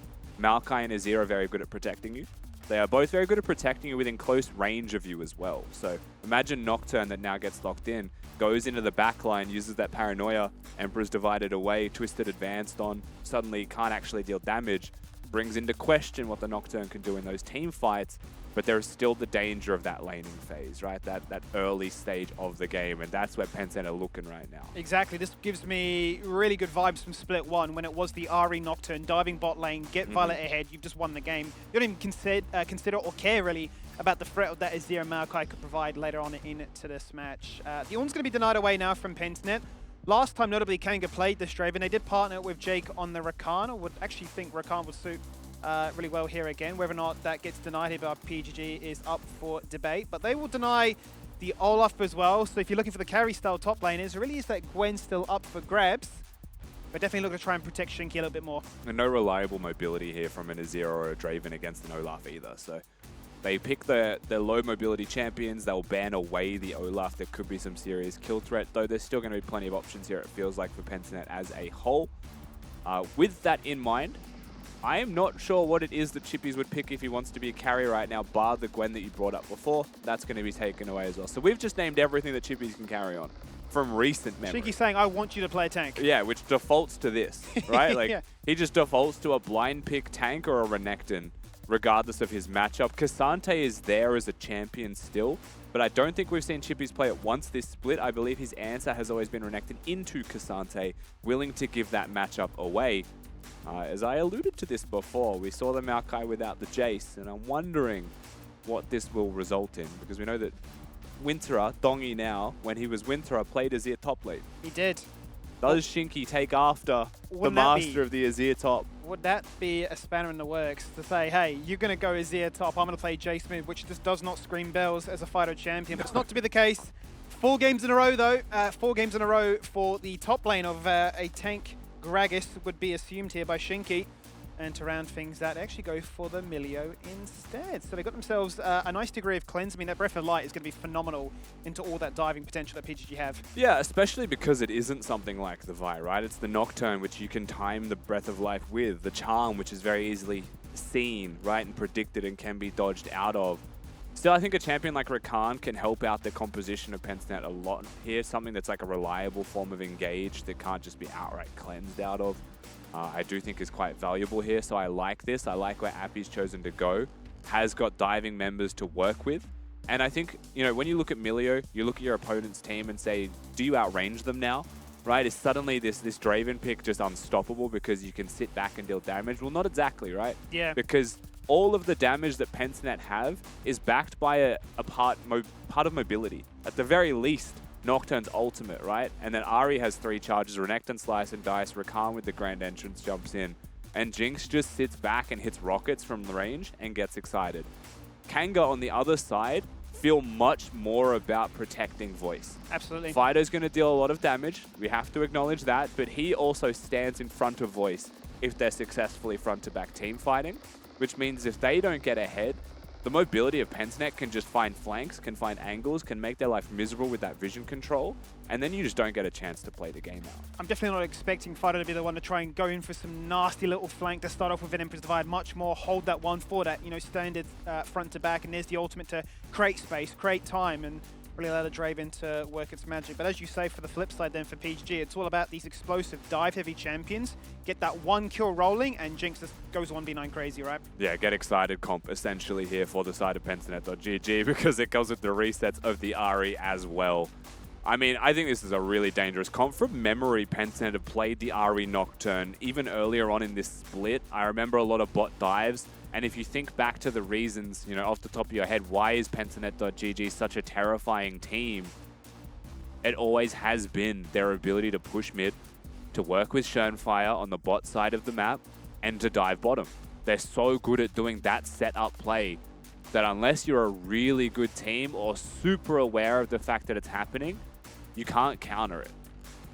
Maokai and Azir are very good at protecting you. They are both very good at protecting you within close range of you as well. So imagine Nocturne that now gets locked in, goes into the back line, uses that paranoia, Emperor's divided away, Twisted advanced on, suddenly can't actually deal damage, brings into question what the Nocturne can do in those team fights, but there is still the danger of that laning phase, right? That early stage of the game, and that's where Tencent are looking right now. Exactly. This gives me really good vibes from Split 1 when it was the Ahri Nocturne diving bot lane, get Violet ahead, you've just won the game. You don't even consider or care really about the threat that Azir and Maokai could provide later on into this match. The Ornn's going to be denied away now from Pentnet. Last time, notably, Kanga played this Draven. They did partner with Jake on the Rakan. I would actually think Rakan would suit really well here again. Whether or not that gets denied here by PGG is up for debate. But they will deny the Olaf as well. So if you're looking for the carry style top laners, it really is that Gwen still up for grabs. But definitely looking to try and protect Shinky a little bit more. And no reliable mobility here from an Azir or a Draven against an Olaf either. So they pick their low mobility champions. They'll ban away the Olaf. There could be some serious kill threat, though there's still going to be plenty of options here, it feels like, for Pentnet as a whole. With that in mind, I am not sure what it is that Chippies would pick if he wants to be a carry right now, bar the Gwen that you brought up before. That's going to be taken away as well. So we've just named everything that Chippies can carry on from recent memory. Shinky's saying, I want you to play a tank. Yeah, which defaults to this, right? Like, Yeah. he just defaults to a blind pick tank or a Renekton, regardless of his matchup. Cassante is there as a champion still, but I don't think we've seen Chippies play it once this split. I believe his answer has always been Renekton into Cassante, willing to give that matchup away. As I alluded to this before, we saw the Maokai without the Jace, and I'm wondering what this will result in, because we know that Winterer, Dongi now, when he was Winterer, played Azir top lane. He did. Does Shinky take after the master of the Azir top? Would that be a spanner in the works to say, hey, you're going to go Azir top, I'm going to play Jace mid, which just does not scream bells as a fighter champion. But it's not to be the case. 4 games in a row, though. 4 games in a row for the top lane of a tank. Gragas would be assumed here by Shinky. And to round things out, they actually go for the Milio instead. So they got themselves a nice degree of cleanse. I mean, that Breath of Light is going to be phenomenal into all that diving potential that PGG have. Yeah, especially because it isn't something like the Vi, right? It's the Nocturne, which you can time the Breath of Life with. The Charm, which is very easily seen, right, and predicted and can be dodged out of. Still, I think a champion like Rakan can help out the composition of Pentnet a lot here. Something that's like a reliable form of engage that can't just be outright cleansed out of. I do think is quite valuable here, so I like this. I like where Appy's chosen to go. Has got diving members to work with. And I think, you know, when you look at Milio, you look at your opponent's team and say, do you outrange them now? Right? Is suddenly this Draven pick just unstoppable because you can sit back and deal damage? Well, not exactly, right? Yeah. Because all of the damage that Pentnet have is backed by a part of mobility. At the very least, Nocturne's ultimate, right? And then Ahri has 3 charges, Renekton Slice and Dice, Rakan with the Grand Entrance jumps in, and Jinx just sits back and hits rockets from the range and gets excited. Kanga on the other side feel much more about protecting Voice. Absolutely. Fido's going to deal a lot of damage, we have to acknowledge that, but he also stands in front of Voice if they're successfully front-to-back team fighting, which means if they don't get ahead, the mobility of Pentnet can just find flanks, can find angles, can make their life miserable with that vision control, and then you just don't get a chance to play the game out. I'm definitely not expecting Fido to be the one to try and go in for some nasty little flank to start off with an Emperor's Divide. Much more hold that one for that, you know, standard front to back, and there's the ultimate to create space, create time, and really allow the Draven to work its magic. But as you say, for the flip side then for PGG, it's all about these explosive dive-heavy champions. Get that 1 kill rolling, and Jinx just goes 1v9 crazy, right? Yeah, get excited comp essentially here for the side of Pentnet.gg because it comes with the resets of the Ahri as well. I mean, I think this is a really dangerous comp. From memory, Pentnet have played the Ahri Nocturne even earlier on in this split. I remember a lot of bot dives. And if you think back to the reasons, you know, off the top of your head, why is Pentnet.gg such a terrifying team? It always has been their ability to push mid, to work with Schernfire on the bot side of the map, and to dive bottom. They're so good at doing that setup play that unless you're a really good team or super aware of the fact that it's happening, you can't counter it.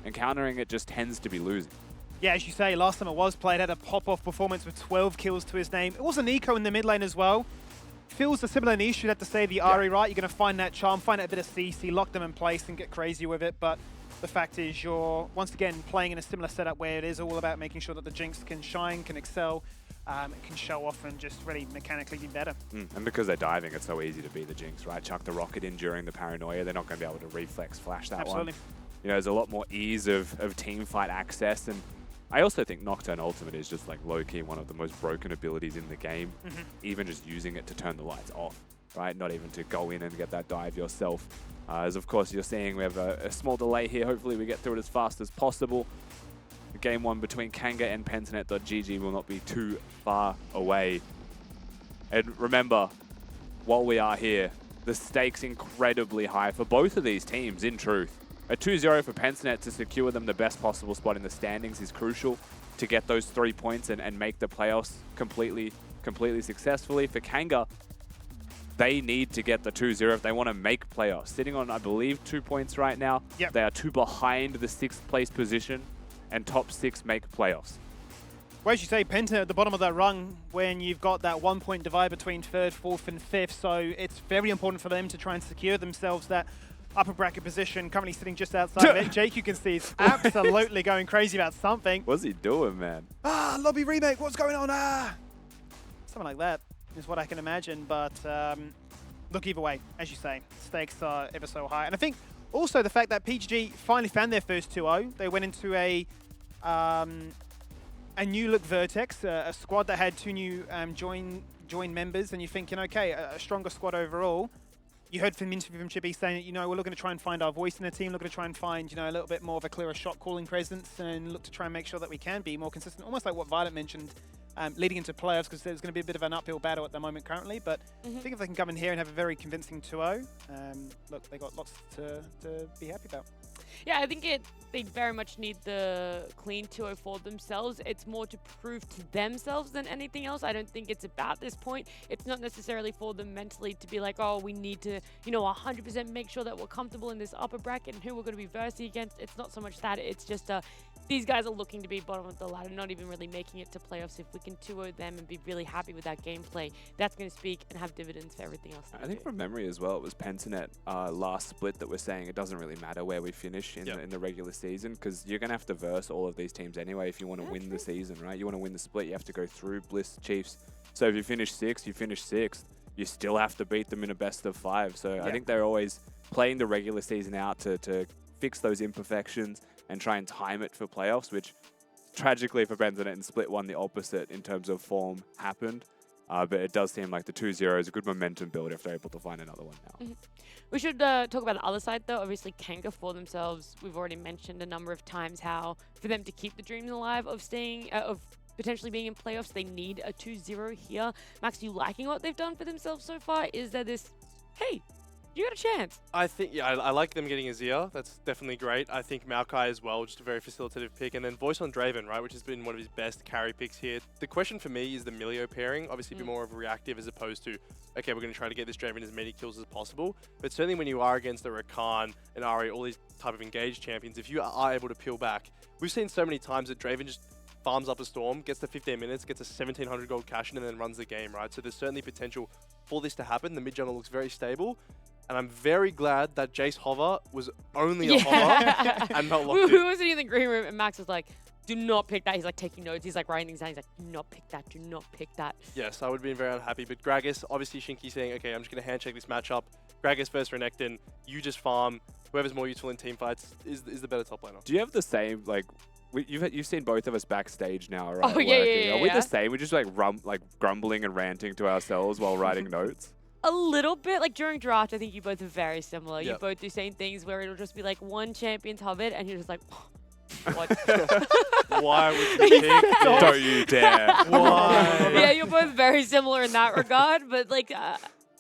And countering it just tends to be losing. Yeah, as you say, last time it was played, had a pop-off performance with 12 kills to his name. It was an eco in the mid lane as well. Feels a similar niche, you'd have to say, the Ari, right? You're going to find that charm, find that bit of CC, lock them in place and get crazy with it. But the fact is you're, once again, playing in a similar setup where it is all about making sure that the Jinx can shine, can excel, can show off and just really mechanically be better. And because they're diving, it's so easy to be the Jinx, right? Chuck the rocket in during the paranoia. They're not going to be able to reflex flash that Absolutely. one. You know, there's a lot more ease of team fight access, and I also think Nocturne Ultimate is just like low-key one of the most broken abilities in the game, even just using it to turn the lights off, right? Not even to go in and get that dive yourself. As of course you're seeing, we have a small delay here. Hopefully we get through it as fast as possible. Game 1 between Kanga and Pentanet.gg will not be too far away. And remember, while we are here, the stakes incredibly high for both of these teams, in truth. A 2-0 for Pentanet to secure them the best possible spot in the standings is crucial to get those 3 points and make the playoffs completely successfully. For Kanga, they need to get the 2-0 if they want to make playoffs. Sitting on, I believe, 2 points right now. Yep. They are 2 behind the 6th place position, and top 6 make playoffs. Well, as you say, Penta at the bottom of that rung when you've got that 1 point divide between 3rd, 4th and 5th. So it's very important for them to try and secure themselves that upper bracket position, currently sitting just outside of it. Jake, you can see, is absolutely going crazy about something. What's he doing, man? Lobby remake, what's going on? Something like that is what I can imagine. But look, either way, as you say, stakes are ever so high. And I think also the fact that PGG finally found their first 2-0. They went into a new look Vertex, a squad that had 2 new join members, and you're thinking, okay, a stronger squad overall. You heard from the interview from Chippy saying, you know, we're looking to try and find our voice in the team, looking to try and find, you know, a little bit more of a clearer shot calling presence and look to try and make sure that we can be more consistent, almost like what Violet mentioned leading into playoffs, because there's going to be a bit of an uphill battle at the moment currently. But I think if they can come in here and have a very convincing 2-0, look, they got lots to be happy about. Yeah, I think they very much need the clean 2-0 for themselves. It's more to prove to themselves than anything else. I don't think it's about this point. It's not necessarily for them mentally to be like, oh, we need to, you know, 100% make sure that we're comfortable in this upper bracket and who we're going to be versing against. It's not so much that. It's just these guys are looking to be bottom of the ladder, not even really making it to playoffs. If we can 2-0 them and be really happy with that gameplay, that's going to speak and have dividends for everything else. I think from memory as well, it was Pentanet last split that we're saying it doesn't really matter where we finish in the regular season, because you're going to have to verse all of these teams anyway if you want to win the season, right? You want to win the split, you have to go through Bliss, Chiefs. So if you finish 6th, you finish 6th. You still have to beat them in a best of 5. So I think they're always playing the regular season out to fix those imperfections and try and time it for playoffs, which tragically for Pentanet in Split 1, the opposite in terms of form happened. But it does seem like the 2-0 is a good momentum build if they're able to find another one now. We should talk about the other side, though. Obviously, Kanga for themselves, we've already mentioned a number of times how for them to keep the dreams alive of staying, of potentially being in playoffs, they need a 2-0 here. Max, you liking what they've done for themselves so far? Is there this, hey, you got a chance? I think, yeah, I like them getting Azir. That's definitely great. I think Maokai as well, just a very facilitative pick. And then Voice on Draven, right, which has been one of his best carry picks here. The question for me is the Milio pairing. Obviously, be more of a reactive as opposed to, okay, we're going to try to get this Draven as many kills as possible. But certainly when you are against a Rakan, an Ahri, all these type of engaged champions, if you are able to peel back, we've seen so many times that Draven just farms up a Storm, gets to 15 minutes, gets a 1700 gold cash in, and then runs the game, right? So there's certainly potential for this to happen. The mid jungle looks very stable. And I'm very glad that Jace Hover was only a Hover and not locked in. We were sitting in the green room and Max was like, do not pick that. He's like taking notes. He's like writing things down. He's like, do not pick that. Do not pick that. Yes, I would have been very unhappy. But Gragas, obviously Shinky saying, okay, I'm just going to handshake this matchup. Gragas versus Renekton. You just farm. Whoever's more useful in team fights is the better top laner. Do you have the same, like, you've seen both of us backstage now, right? Oh, yeah. Are we the same? We're just like grumbling and ranting to ourselves while writing notes? A little bit. Like during draft, I think you both are very similar. Yep. You both do same things where it'll just be like one champion's hovered and you're just like, what? Why would you pick this? Don't you dare. Why? Yeah, you're both very similar in that regard. But like,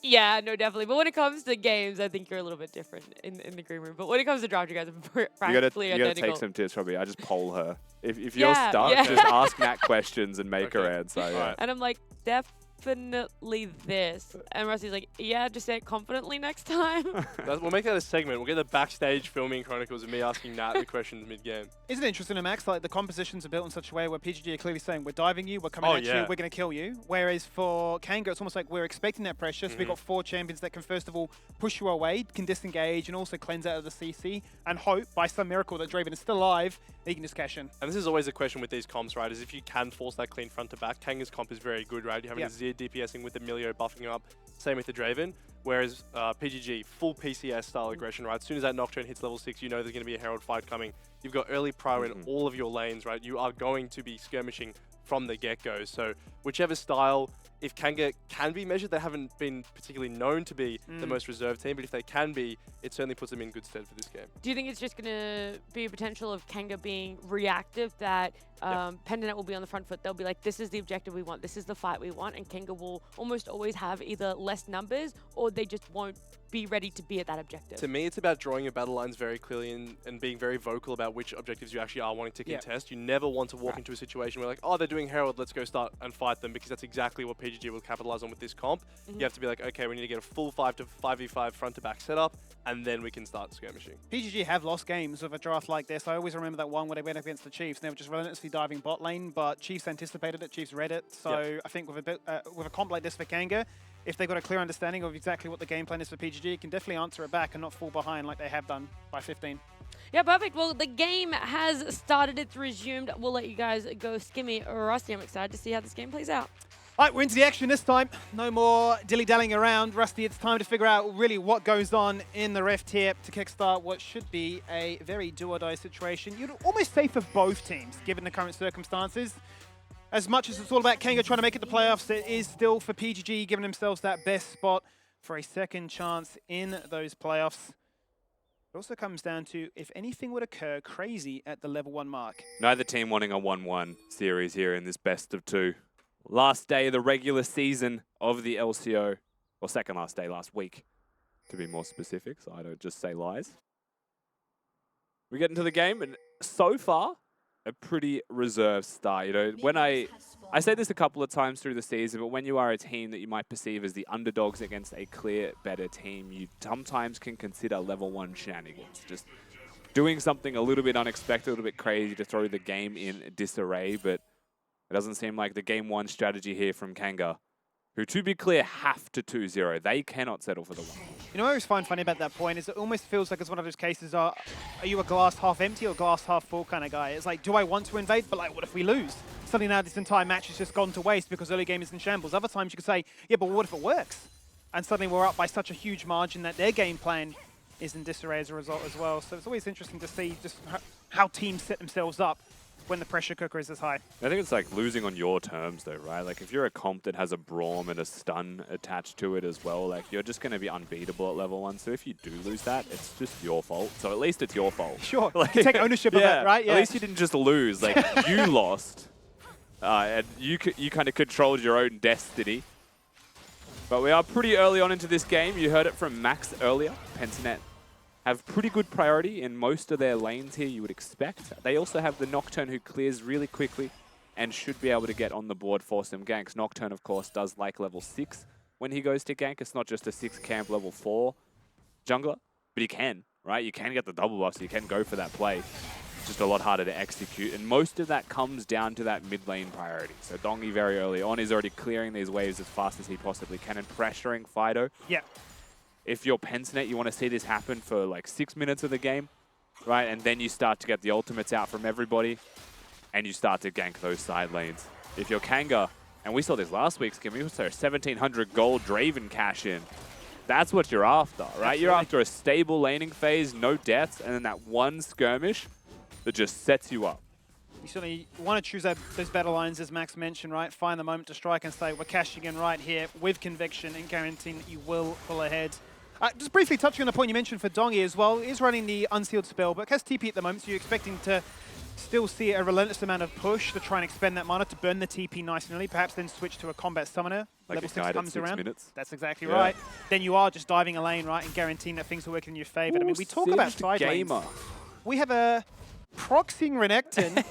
yeah, no, definitely. But when it comes to games, I think you're a little bit different in the green room. But when it comes to draft, you guys are practically You gotta identical. take some tips from me. I just poll her. If you're stuck, just ask Nat questions and make her answer. Yeah. And I'm like, Def, definitely this. And Rusty's like, yeah, just say it confidently next time. We'll make that a segment. We'll get the backstage filming chronicles of me asking Nat the questions mid-game. Isn't it interesting, Max? Like the compositions are built in such a way where PGG are clearly saying, we're diving you, we're coming at you, we're going to kill you. Whereas for Kanga, it's almost like we're expecting that pressure. So we've got 4 champions that can first of all push you away, can disengage, and also cleanse out of the CC, and hope by some miracle that Draven is still alive, that you can just cash in. And this is always a question with these comps, right? Is if you can force that clean front to back, Kanga's comp is very good, right? You're having a Zed DPSing with Emilio buffing him up. Same with the Draven. Whereas PGG, full PCS style aggression, right? As soon as that Nocturne hits level 6, you know there's going to be a Herald fight coming. You've got early prior in all of your lanes, right? You are going to be skirmishing from the get-go. So whichever style, if Kanga can be measured, they haven't been particularly known to be the most reserved team, but if they can be, it certainly puts them in good stead for this game. Do you think it's just going to be a potential of Kanga being reactive, that Pendanet will be on the front foot? They'll be like, this is the objective we want, this is the fight we want, and Kanga will almost always have either less numbers or they just won't be ready to be at that objective? To me, it's about drawing your battle lines very clearly and being very vocal about which objectives you actually are wanting to contest. You never want to walk into a situation where like, oh, they're doing Herald, let's go start and fight them, because that's exactly what PGG will capitalize on with this comp. You have to be like, okay, we need to get a full 5v5 front to back setup, and then we can start skirmishing. PGG have lost games with a draft like this. I always remember that one where they went against the Chiefs, and they were just relentlessly diving bot lane, but Chiefs anticipated it, Chiefs read it. So I think with a comp like this for Kanga, if they've got a clear understanding of exactly what the game plan is for PGG, it can definitely answer it back and not fall behind like they have done by 15. Yeah, perfect. Well, the game has started. It's resumed. We'll let you guys go skimmy. Rusty, I'm excited to see how this game plays out. All right, we're into the action this time. No more dilly-dallying around. Rusty, it's time to figure out really what goes on in the Rift here to kickstart what should be a very do-or-die situation. You'd almost say for both teams, given the current circumstances. As much as it's all about Kanga trying to make it to playoffs, it is still for PGG giving themselves that best spot for a second chance in those playoffs. It also comes down to if anything would occur crazy at the level 1 mark. Neither team wanting a 1-1 series here in this best of 2. Last day of the regular season of the LCO, or second last day last week, to be more specific, so I don't just say lies. We get into the game, and so far, a pretty reserved start. You know, when I say this a couple of times through the season, but when you are a team that you might perceive as the underdogs against a clear, better team, you sometimes can consider level 1 shenanigans. Just doing something a little bit unexpected, a little bit crazy to throw the game in disarray, but it doesn't seem like the game 1 strategy here from Kanga, who, to be clear, have to 2-0. They cannot settle for the 1. You know what I always find funny about that point is it almost feels like it's one of those cases are you a glass half empty or glass half full kind of guy? It's like, do I want to invade? But like, what if we lose? Suddenly now this entire match has just gone to waste because early game is in shambles. Other times you could say, yeah, but what if it works? And suddenly we're up by such a huge margin that their game plan is in disarray as a result as well. So it's always interesting to see just how teams set themselves up when the pressure cooker is this high. I think it's like losing on your terms though, right? Like if you're a comp that has a Braum and a stun attached to it as well, like you're just going to be unbeatable at level 1. So if you do lose that, it's just your fault. So at least it's your fault. Sure, like, you take ownership of it, right? Yeah. At least you didn't just lose, like you lost. And you kind of controlled your own destiny. But we are pretty early on into this game. You heard it from Max earlier. Pentanet have pretty good priority in most of their lanes here, you would expect. They also have the Nocturne who clears really quickly and should be able to get on the board for some ganks. Nocturne, of course, does like level 6 when he goes to gank. It's not just a 6 camp level 4 jungler, but he can, right? You can get the double buff, so you can go for that play. It's just a lot harder to execute, and most of that comes down to that mid lane priority. So Dongi very early on is already clearing these waves as fast as he possibly can and pressuring Fido. Yeah. If you're Pentanet, you want to see this happen for like 6 minutes of the game, right? And then you start to get the ultimates out from everybody, and you start to gank those side lanes. If you're Kanga, and we saw this last week's game, we saw a 1,700 gold Draven cash in. That's what you're after, right? Absolutely. You're after a stable laning phase, no deaths, and then that one skirmish that just sets you up. You certainly want to choose those battle lines, as Max mentioned, right? Find the moment to strike and say, we're cashing in right here with conviction and guaranteeing that you will pull ahead. Just briefly touching on the point you mentioned for Dongi as well, he is running the unsealed spell, but has TP at the moment, so you're expecting to still see a relentless amount of push to try and expend that mana to burn the TP nice and early, perhaps then switch to a combat summoner. Like level 6 comes around. Minutes. That's exactly right. Then you are just diving a lane, right, and guaranteeing that things will work in your favor. I mean, we talk about side lanes. We have a proxying Renekton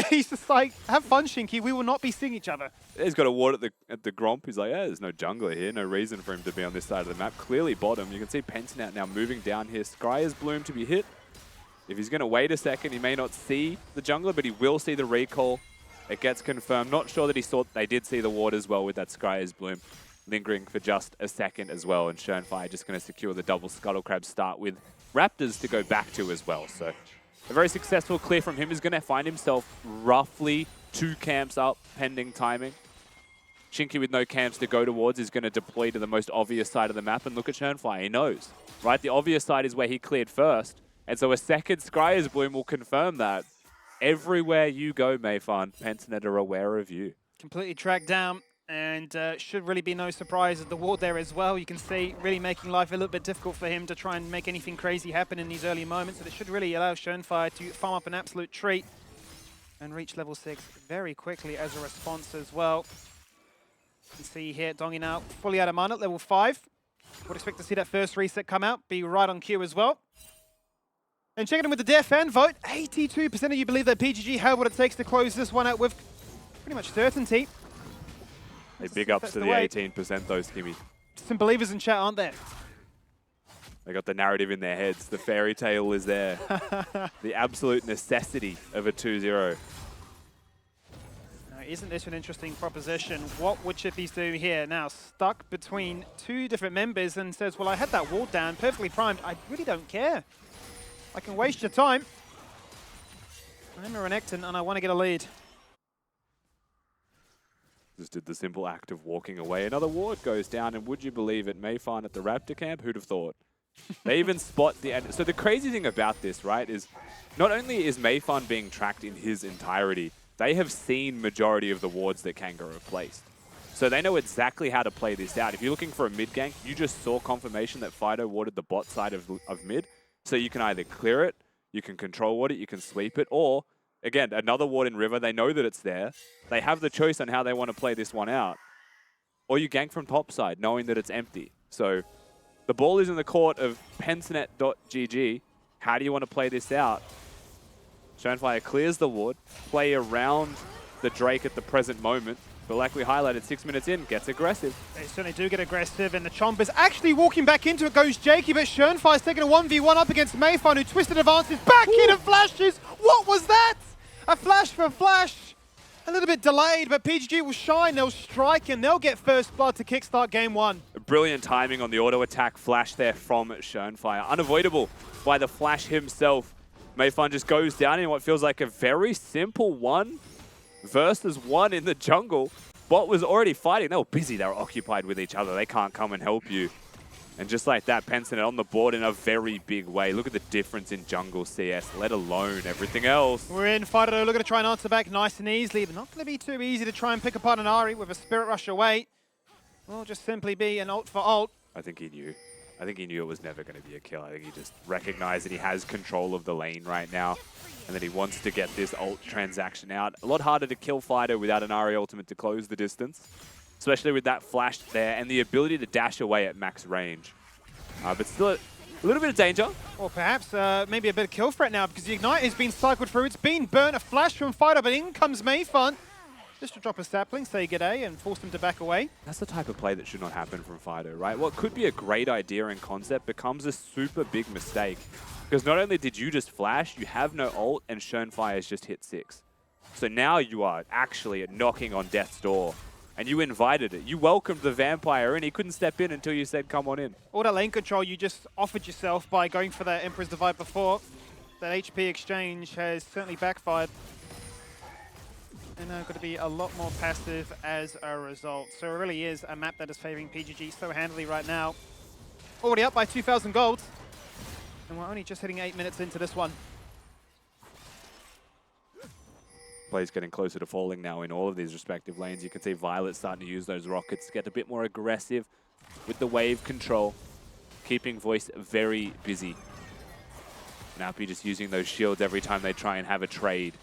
He's just like, have fun, Shinky. We will not be seeing each other. He's got a ward at the Gromp. He's like, yeah, there's no jungler here. No reason for him to be on this side of the map. Clearly bottom. You can see Pentinat now moving down here. Scryer's Bloom to be hit. If he's going to wait a second, he may not see the jungler, but he will see the recall. It gets confirmed. Not sure that he saw. They did see the ward as well with that Scryer's Bloom lingering for just a second as well. And Schönfire just going to secure the double Scuttle Crab start with Raptors to go back to as well. So a very successful clear from him. Is going to find himself roughly 2 camps up, pending timing. Shinky with no camps to go towards is going to deploy to the most obvious side of the map. And look at Schönfire. He knows, right? The obvious side is where he cleared first. And so a second Scryer's Bloom will confirm that. Everywhere you go, Mayfan, Pentinat are aware of you. Completely tracked down, and should really be no surprise at the ward there as well. You can see really making life a little bit difficult for him to try and make anything crazy happen in these early moments. And it should really allow Schönfire to farm up an absolute treat and reach level 6 very quickly as a response as well. You can see here, Dongi now fully out of mana at level 5. Would expect to see that first reset come out, be right on cue as well. And checking in with the Dare fan vote, 82% of you believe that PGG have what it takes to close this one out with pretty much certainty. Hey, big ups to the 18% though, Skimmy. Some believers in chat, aren't there? They got the narrative in their heads. The fairy tale is there. The absolute necessity of a 2-0. Now, isn't this an interesting proposition? What would Chippies do here? Now, stuck between 2 different members and says, well, I had that wall down, perfectly primed. I really don't care. I can waste your time. I'm a Renekton and I want to get a lead. Just did the simple act of walking away. Another ward goes down, and would you believe it, Mayfan at the Raptor camp? Who'd have thought? They even spot the end. So the crazy thing about this, right, is not only is Mayfan being tracked in his entirety, they have seen majority of the wards that Kanga have placed. So they know exactly how to play this out. If you're looking for a mid gank, you just saw confirmation that Fido warded the bot side of mid. So you can either clear it, you can control ward it, you can sweep it, or, again, another ward in River, they know that it's there. They have the choice on how they want to play this one out. Or you gank from top side, knowing that it's empty. So the ball is in the court of Pentinat.gg. How do you want to play this out? Schönfire clears the ward, play around the Drake at the present moment. But like we highlighted, 6 minutes in, gets aggressive. They certainly do get aggressive, and the Chomp is actually walking back into it, goes Jakey, but Schönfire's taking a 1v1 up against Mayfan, who twisted advances back in and flashes. What was that? A flash for flash. A little bit delayed, but PGG will shine, they'll strike, and they'll get first blood to kickstart game 1. Brilliant timing on the auto attack flash there from Schönfire. Unavoidable by the flash himself. Mayfan just goes down in what feels like a very simple 1 versus 1 in the jungle. Bot was already fighting. They were busy. They were occupied with each other. They can't come and help you. And just like that, Pentinat on the board in a very big way. Look at the difference in jungle CS, let alone everything else. We're in. Fido looking to try and answer back nice and easily, but not going to be too easy to try and pick apart an Ahri with a Spirit Rush away. Will just simply be an ult for ult. I think he knew. I think he knew it was never going to be a kill. I think he just recognized that he has control of the lane right now, and that he wants to get this ult transaction out. A lot harder to kill Fido without an Ahri ultimate to close the distance, especially with that flash there and the ability to dash away at max range. But still a little bit of danger. Or perhaps maybe a bit of kill threat now, because the Ignite has been cycled through. It's been burnt. A flash from Fido, but in comes Mayfan. Just to drop a sapling, say g'day, and force them to back away. That's the type of play that should not happen from Fido, right? What could be a great idea in concept becomes a super big mistake. Because not only did you just flash, you have no ult, and Schönfire has just hit 6. So now you are actually knocking on death's door. And you invited it. You welcomed the vampire in. He couldn't step in until you said, come on in. All that lane control you just offered yourself by going for that Emperor's Divide before. That HP exchange has certainly backfired. And going to be a lot more passive as a result. So it really is a map that is favoring PGG so handily right now. Already up by 2,000 gold. And we're only just hitting 8 minutes into this one. Play's getting closer to falling now in all of these respective lanes. You can see Violet starting to use those rockets, get a bit more aggressive with the wave control, keeping Voice very busy. Nappy just using those shields every time they try and have a trade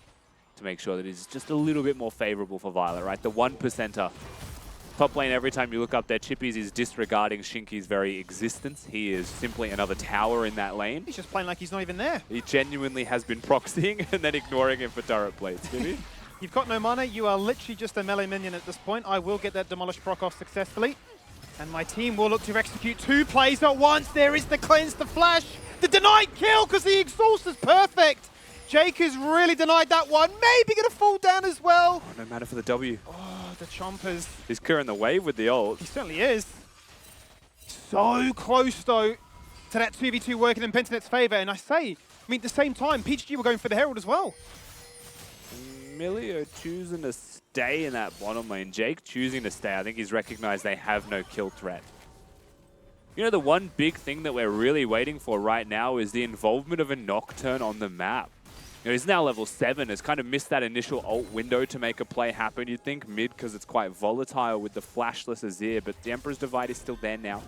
to make sure that it's just a little bit more favorable for Violet, right? The 1%er Top lane, every time you look up there, Chippies is disregarding Shinky's very existence. He is simply another tower in that lane. He's just playing like he's not even there. He genuinely has been proxying and then ignoring him for turret plates, Gibby. You've got no mana. You are literally just a melee minion at this point. I will get that Demolish proc off successfully. And my team will look to execute 2 plays at once. There is the cleanse, the flash, the denied kill because the exhaust is perfect. Jake has really denied that one. Maybe going to fall down as well. Oh, no matter for the W. Oh, the Chompers. He's clearing the wave with the ult. He certainly is. So close, though, to that 2v2 working in Pentinet's favor. And I mean, at the same time, PGG were going for the Herald as well. Milio choosing to stay in that bottom lane. Jake choosing to stay. I think he's recognized they have no kill threat. You know, the one big thing that we're really waiting for right now is the involvement of a Nocturne on the map. You know, he's now level 7, has kind of missed that initial ult window to make a play happen. You'd think mid because it's quite volatile with the flashless Azir, but the Emperor's Divide is still there now.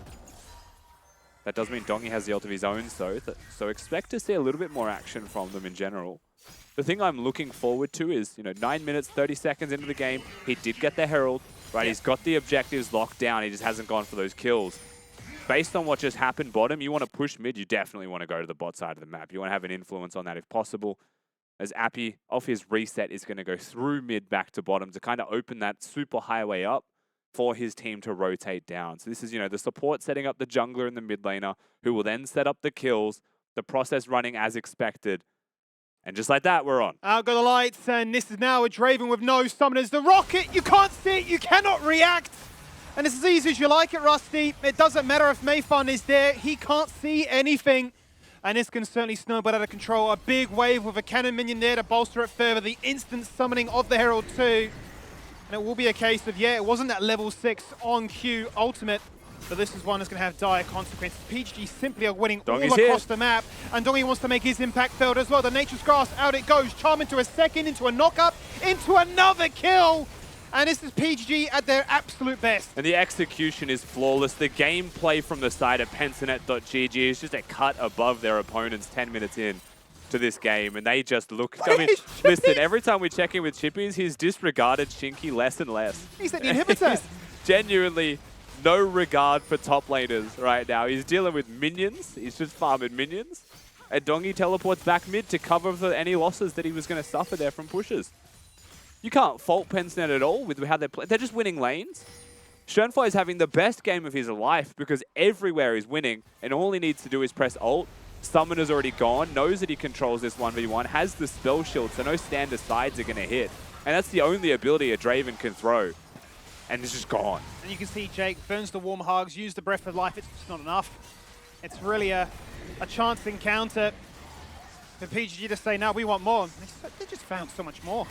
That does mean Dongy has the ult of his own, so expect to see a little bit more action from them in general. The thing I'm looking forward to is, you know, 9 minutes, 30 seconds into the game, he did get the Herald, right? Yeah. He's got the objectives locked down, he just hasn't gone for those kills. Based on what just happened bottom, you want to push mid, you definitely want to go to the bot side of the map. You want to have an influence on that if possible. As Appy, off his reset, is going to go through mid back to bottom to kind of open that super highway up for his team to rotate down. So this is, you know, the support setting up the jungler and the mid laner, who will then set up the kills, the process running as expected. And just like that, we're on. Out go the lights, and this is now a Draven with no summoners. The rocket, you can't see it, you cannot react. And it's as easy as you like it, Rusty. It doesn't matter if Mayfun is there, he can't see anything. And this can certainly snowball out of control. A big wave with a cannon minion there to bolster it further. The instant summoning of the Herald too. And it will be a case of, yeah, it wasn't that level 6 on cue ultimate, but this is one that's going to have dire consequences. PGG simply are winning Dongy's all across the map, and Dongy wants to make his impact felt as well. The Nature's Grasp, out it goes. Charm into a second, into a knock-up, into another kill. And this is PGG at their absolute best. And the execution is flawless. The gameplay from the side of Pensinet.gg is just a cut above their opponents 10 minutes in to this game. And they just look... I mean, listen, every time we check in with Chippies, he's disregarded Shinky less and less. He's the inhibitor. He's genuinely no regard for top laners right now. He's dealing with minions. He's just farming minions. And Dongy teleports back mid to cover for any losses that he was going to suffer there from pushes. You can't fault Pensinet at all with how they're playing. They're just winning lanes. Schönfly is having the best game of his life because everywhere he's winning, and all he needs to do is press ult. Summoner's already gone, knows that he controls this 1v1, has the spell shield, so no stand asides are going to hit. And that's the only ability a Draven can throw. And it's just gone. And you can see Jake burns the warm hugs, use the breath of life. It's just not enough. It's really a chance encounter for PGG to say, no, we want more. They just found so much more.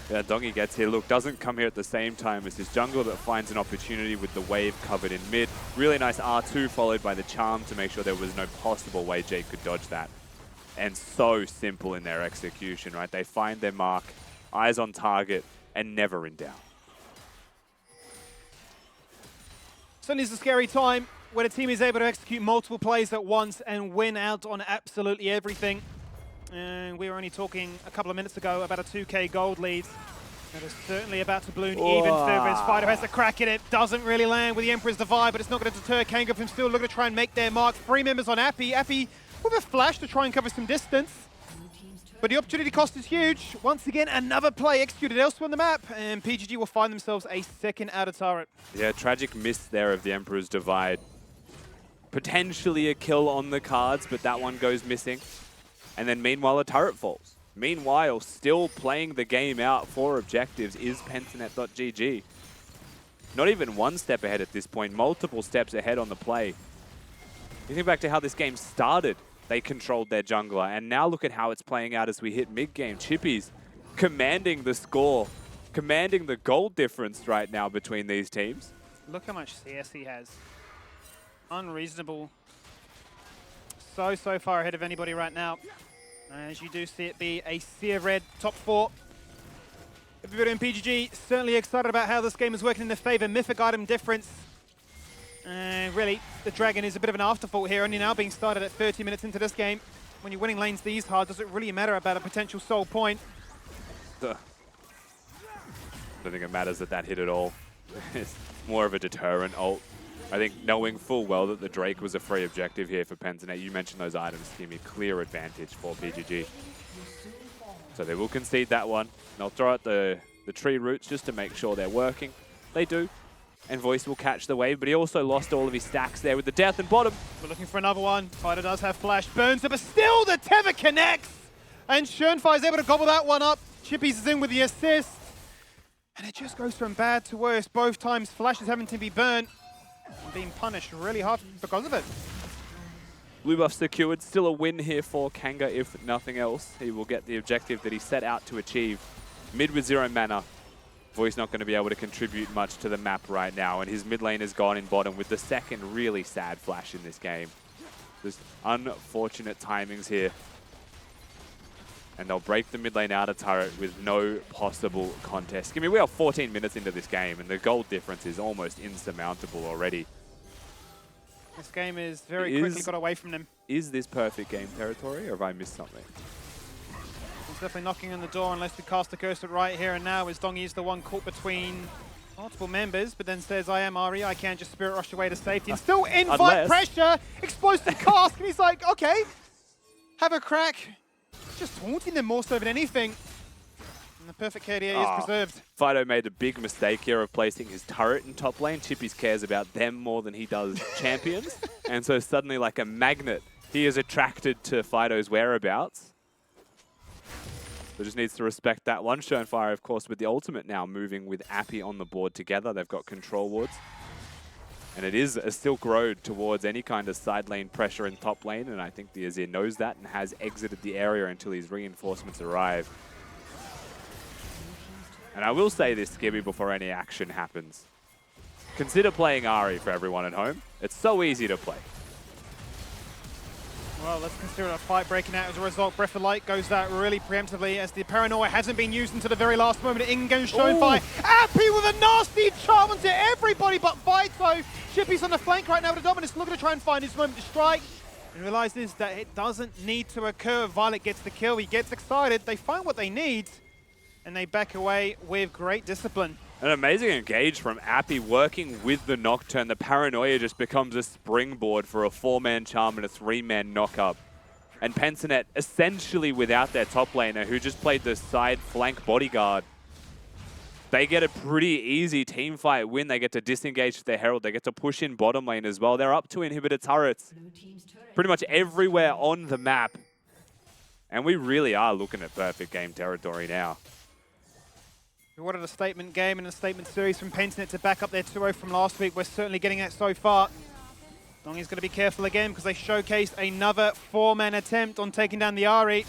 Yeah, Dongy gets here. Look, doesn't come here at the same time as his jungler, but finds an opportunity with the wave covered in mid. Really nice R2 followed by the charm to make sure there was no possible way Jake could dodge that. And so simple in their execution, right? They find their mark, eyes on target, and never in doubt. Certainly is a scary time when a team is able to execute multiple plays at once and win out on absolutely everything. And we were only talking a couple of minutes ago about a 2k gold lead. That is certainly about to balloon even further as Fido has a crack at it. Doesn't really land with the Emperor's Divide, but it's not going to deter Kanga from still looking to try and make their mark. 3 members on Appy. Appy with a flash to try and cover some distance. But the opportunity cost is huge. Once again, another play executed elsewhere on the map, and PGG will find themselves a second outer turret. Yeah, tragic miss there of the Emperor's Divide. Potentially a kill on the cards, but that one goes missing. And then meanwhile, a turret falls. Meanwhile, still playing the game out for objectives is Pensinet.gg. Not even one step ahead at this point, multiple steps ahead on the play. You think back to how this game started, they controlled their jungler, and now look at how it's playing out as we hit mid-game. Chippies commanding the score, commanding the gold difference right now between these teams. Look how much CS he has. Unreasonable. So far ahead of anybody right now. As you do see it be a Seer Red top 4. Everybody in PGG certainly excited about how this game is working in their favor. Mythic item difference. And really, the Dragon is a bit of an afterthought here, only now being started at 30 minutes into this game. When you're winning lanes these hard, does it really matter about a potential soul point? I don't think it matters that hit at all. It's more of a deterrent ult. I think knowing full well that the Drake was a free objective here for Pentanet, you mentioned those items give me clear advantage for PGG. So they will concede that one. They'll throw out the tree roots just to make sure they're working. They do. And Voice will catch the wave, but he also lost all of his stacks there with the death and bottom. We're looking for another one. Fighter does have flash, burns it, but still the tether connects! And Schönfire is able to gobble that one up. Chippies is in with the assist. And it just goes from bad to worse. Both times Flash is having to be burnt and being punished really hard because of it. Blue buff secured. Still a win here for Kanga, if nothing else. He will get the objective that he set out to achieve. Mid with 0 mana. Voice not going to be able to contribute much to the map right now, and his mid lane is gone in bottom with the second really sad flash in this game. Just unfortunate timings here. And they'll break the mid lane out of turret with no possible contest. I mean, we are 14 minutes into this game, and the goal difference is almost insurmountable already. This game is very quickly got away from them. Is this perfect game territory, or have I missed something? He's definitely knocking on the door unless we cast the curse right here and now, as Dongi is the one caught between multiple members, but then says, I am Ari, I can't just spirit rush away to safety. And still invite pressure, explosive cast, and he's like, okay, have a crack. Just taunting them more so than anything. And the perfect KDA is preserved. Fido made a big mistake here of placing his turret in top lane. Chippies cares about them more than he does champions. And so suddenly, like a magnet, he is attracted to Fido's whereabouts. So just needs to respect that one. Schönfire, of course, with the ultimate now moving with Appy on the board together. They've got control wards. And it is a Silk Road towards any kind of side lane pressure in top lane, and I think the Azir knows that and has exited the area until his reinforcements arrive. And I will say this, Skibby, before any action happens. Consider playing Ari for everyone at home. It's so easy to play. Well, let's consider a fight breaking out as a result. Breath of Light goes out really preemptively as the Paranoia hasn't been used until the very last moment. In goes Schönfire. Appy with a nasty charm onto everybody but Vito. Chippy's on the flank right now with a Dominus looking to try and find his moment to strike. And realizes that it doesn't need to occur. Violet gets the kill. He gets excited. They find what they need. And they back away with great discipline. An amazing engage from Appy working with the Nocturne. The Paranoia just becomes a springboard for a 4-man charm and a 3-man knock-up. And Pentanet essentially without their top laner who just played the side flank bodyguard. They get a pretty easy team fight win. They get to disengage their Herald. They get to push in bottom lane as well. They're up to inhibitor turrets pretty much everywhere on the map. And we really are looking at perfect game territory now. We wanted a statement game and a statement series from Pentanet to back up their 2-0 from last week. We're certainly getting that so far. Dongi's going to be careful again because they showcased another 4-man attempt on taking down the Ari.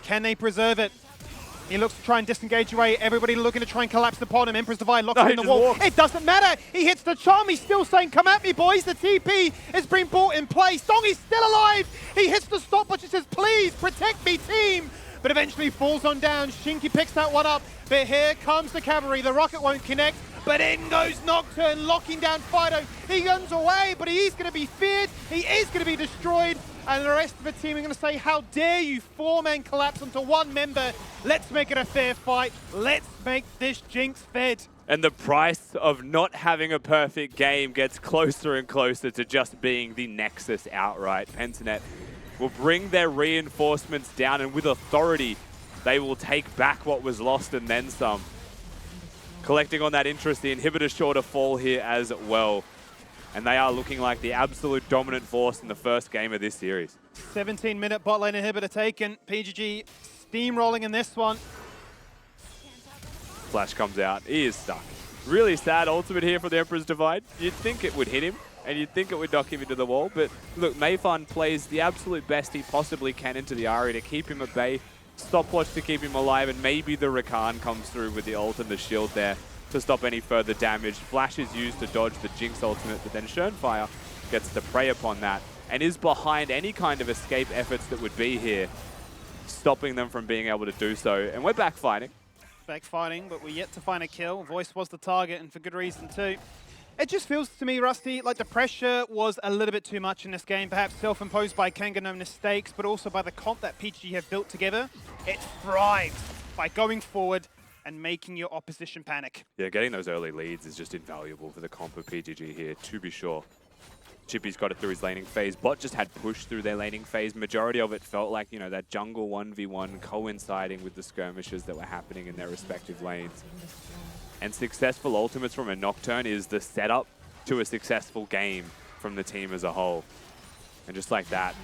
Can they preserve it? He looks to try and disengage away. Everybody looking to try and collapse upon him. Emperor's Divide locking in the wall. It doesn't matter. He hits the charm. He's still saying, come at me, boys. The TP has been brought in place. Dongi's still alive. He hits the stopwatch and says, please protect me, team. But eventually falls on down. Shinky picks that one up. But here comes the cavalry. The rocket won't connect. But in goes Nocturne, locking down Fido. He runs away, but he is going to be feared. He is going to be destroyed. And the rest of the team are going to say, how dare you 4-man collapse onto one member. Let's make it a fair fight. Let's make this Jinx fed. And the price of not having a perfect game gets closer and closer to just being the Nexus outright. Pentanet will bring their reinforcements down, and with authority, they will take back what was lost and then some. Collecting on that interest, the inhibitor's sure to fall here as well. And they are looking like the absolute dominant force in the first game of this series. 17-minute bot lane inhibitor taken. PGG steamrolling in this one. Flash comes out. He is stuck. Really sad ultimate here for the Emperor's Divide. You'd think it would hit him, and you'd think it would knock him into the wall. But look, Mayfun plays the absolute best he possibly can into the Ari to keep him at bay. Stopwatch to keep him alive, and maybe the Rakan comes through with the ult and the shield there to stop any further damage. Flash is used to dodge the Jinx ultimate, but then Schönfire gets to prey upon that and is behind any kind of escape efforts that would be here, stopping them from being able to do so. And we're back fighting. Back fighting, but we're yet to find a kill. Voice was the target, and for good reason too. It just feels to me, Rusty, like the pressure was a little bit too much in this game, perhaps self-imposed by Kanga, no mistakes, but also by the comp that PGG have built together. It thrives by going forward and making your opposition panic. Yeah, getting those early leads is just invaluable for the comp of PGG here, to be sure. Chippy's got it through his laning phase. Bot just had push through their laning phase. Majority of it felt like, you know, that jungle 1v1 coinciding with the skirmishes that were happening in their respective lanes. And successful ultimates from a Nocturne is the setup to a successful game from the team as a whole. And just like that,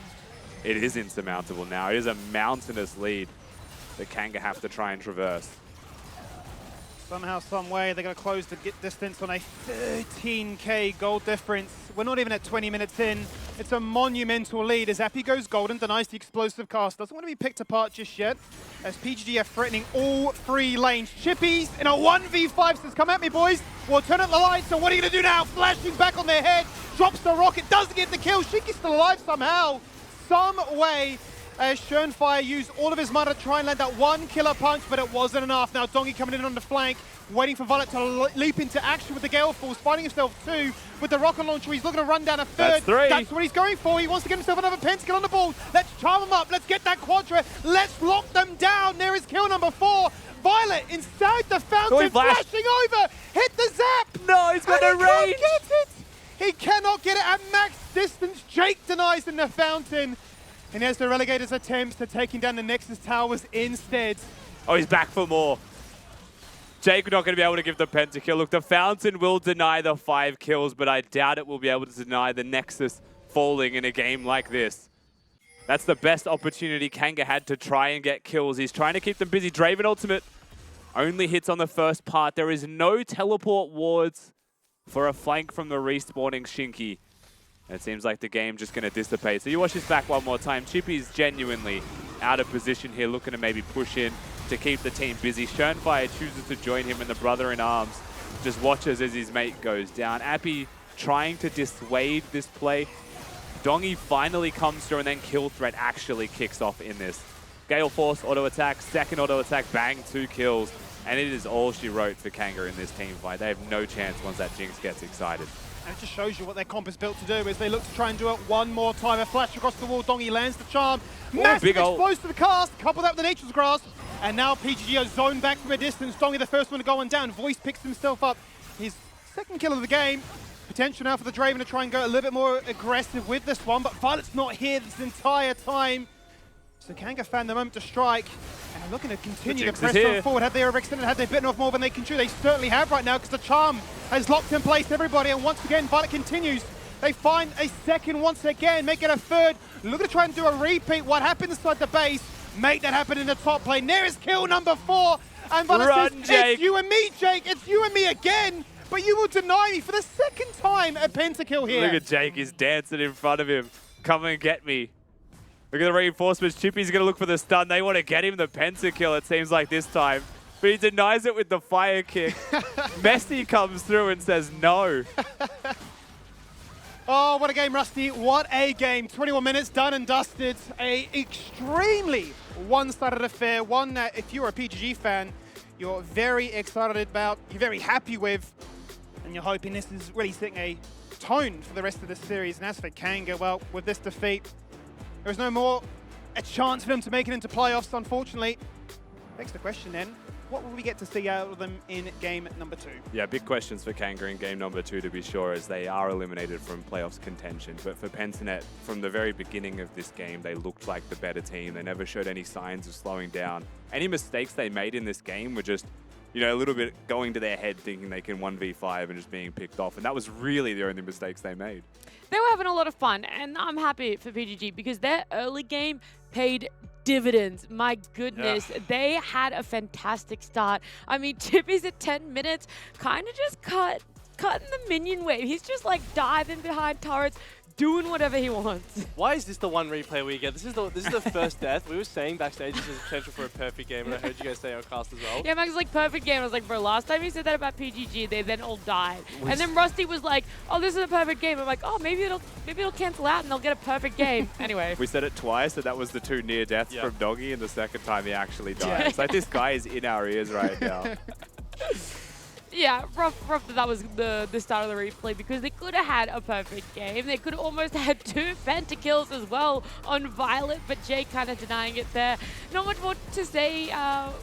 it is insurmountable now. It is a mountainous lead that Kanga have to try and traverse. Somehow, some way, they're going to close the distance on a 13k gold difference. We're not even at 20 minutes in. It's a monumental lead as Appy goes golden, denies the explosive cast. Doesn't want to be picked apart just yet, as PGG are threatening all 3 lanes. Chippy's in a 1v5 says, come at me, boys. We'll turn up the lights, so what are you going to do now? Flashing back on their head, drops the rocket, doesn't get the kill. Shinky's still alive somehow. Some way. As Schönfire used all of his mana to try and land that 1 killer punch, but it wasn't enough. Now Dongi coming in on the flank, waiting for Violet to leap into action with the Gale Force, finding himself 2 with the rocket launcher. He's looking to run down a 3rd. That's 3. That's what he's going for. He wants to get himself another pentakill on the board. Let's charm him up. Let's get that quadra. Let's lock them down. There is kill number 4. Violet inside the fountain, flashing over. Hit the zap. No, he's got no range. He can't get it. He cannot get it at max distance. Jake denies in the fountain. And here's the Relegator's attempts to taking down the Nexus Towers instead. Oh, he's back for more. Jake not going to be able to give the pentakill. Look, the Fountain will deny the 5 kills, but I doubt it will be able to deny the Nexus falling in a game like this. That's the best opportunity Kanga had to try and get kills. He's trying to keep them busy. Draven ultimate only hits on the first part. There is no teleport wards for a flank from the respawning Shinky. It seems like the game just going to dissipate. So you watch this back one more time. Chippy's genuinely out of position here, looking to maybe push in to keep the team busy. Schönfire chooses to join him, and the brother-in-arms just watches as his mate goes down. Appy trying to dissuade this play. Dongi finally comes through, and then kill threat actually kicks off in this. Gale Force auto attack, second auto attack, bang, 2 kills. And it is all she wrote for Kanga in this team fight. They have no chance once that Jinx gets excited. And it just shows you what their comp is built to do as they look to try and do it one more time. A flash across the wall, Dongi lands the charm. Massive explosive cast, couple that with the Nature's Grasp. And now PGG are zoned back from a distance. Dongi the first one to go on down. Voice picks himself up. His 2nd kill of the game. Potential now for the Draven to try and go a little bit more aggressive with this one, but Violet's not here this entire time. So Kanga found the moment to strike, and are looking to continue to press on forward. Had they overextended, had they bitten off more than they can chew? They certainly have right now, because the charm has locked in place everybody, and once again, Violet continues. They find a 2nd once again, make it a 3rd. Looking to try and do a repeat. What happened inside the base, make that happen in the top lane. There is kill number 4, and Violet says, Jake. It's you and me, Jake, it's you and me again. But you will deny me for the 2nd time a pentakill here. Look at Jake, he's dancing in front of him. Come and get me. Look at the reinforcements. Chippy's going to look for the stun. They want to get him the pentakill, it seems like this time. But he denies it with the fire kick. Messi comes through and says no. Oh, what a game, Rusty. What a game. 21 minutes, done and dusted. A extremely one-sided affair. One that, if you're a PGG fan, you're very excited about, you're very happy with, and you're hoping this is really setting a tone for the rest of the series. And as for Kanga, well, with this defeat, there's no more a chance for them to make it into playoffs, unfortunately. Begs the question then, what will we get to see out of them in game number 2? Yeah, big questions for Kanga in game number 2, to be sure, as they are eliminated from playoffs contention. But for Pentanet, from the very beginning of this game, they looked like the better team. They never showed any signs of slowing down. Any mistakes they made in this game were just, you know, a little bit going to their head, thinking they can 1v5 and just being picked off. And that was really the only mistakes they made. They were having a lot of fun, and I'm happy for PGG because their early game paid dividends. My goodness, they had a fantastic start. I mean, Chippy's at 10 minutes, kind of just cutting the minion wave. He's just like diving behind turrets, doing whatever he wants. Why is this the one replay we get? This is the first death. We were saying backstage this is potential for a perfect game, and I heard you guys say on cast as well. Yeah, Max was like, perfect game. I was like, bro, last time you said that about PGG, they then all died. And then Rusty was like, oh, this is a perfect game. I'm like, oh, maybe it'll cancel out and they'll get a perfect game. Anyway. We said it twice, and that was the 2 near deaths from Doggy, and the 2nd time he actually died. It's like this guy is in our ears right now. Yeah, rough that was the start of the replay because they could have had a perfect game. They could have almost had 2 pentakills as well on Violet, but Jay kind of denying it there. Not much more to say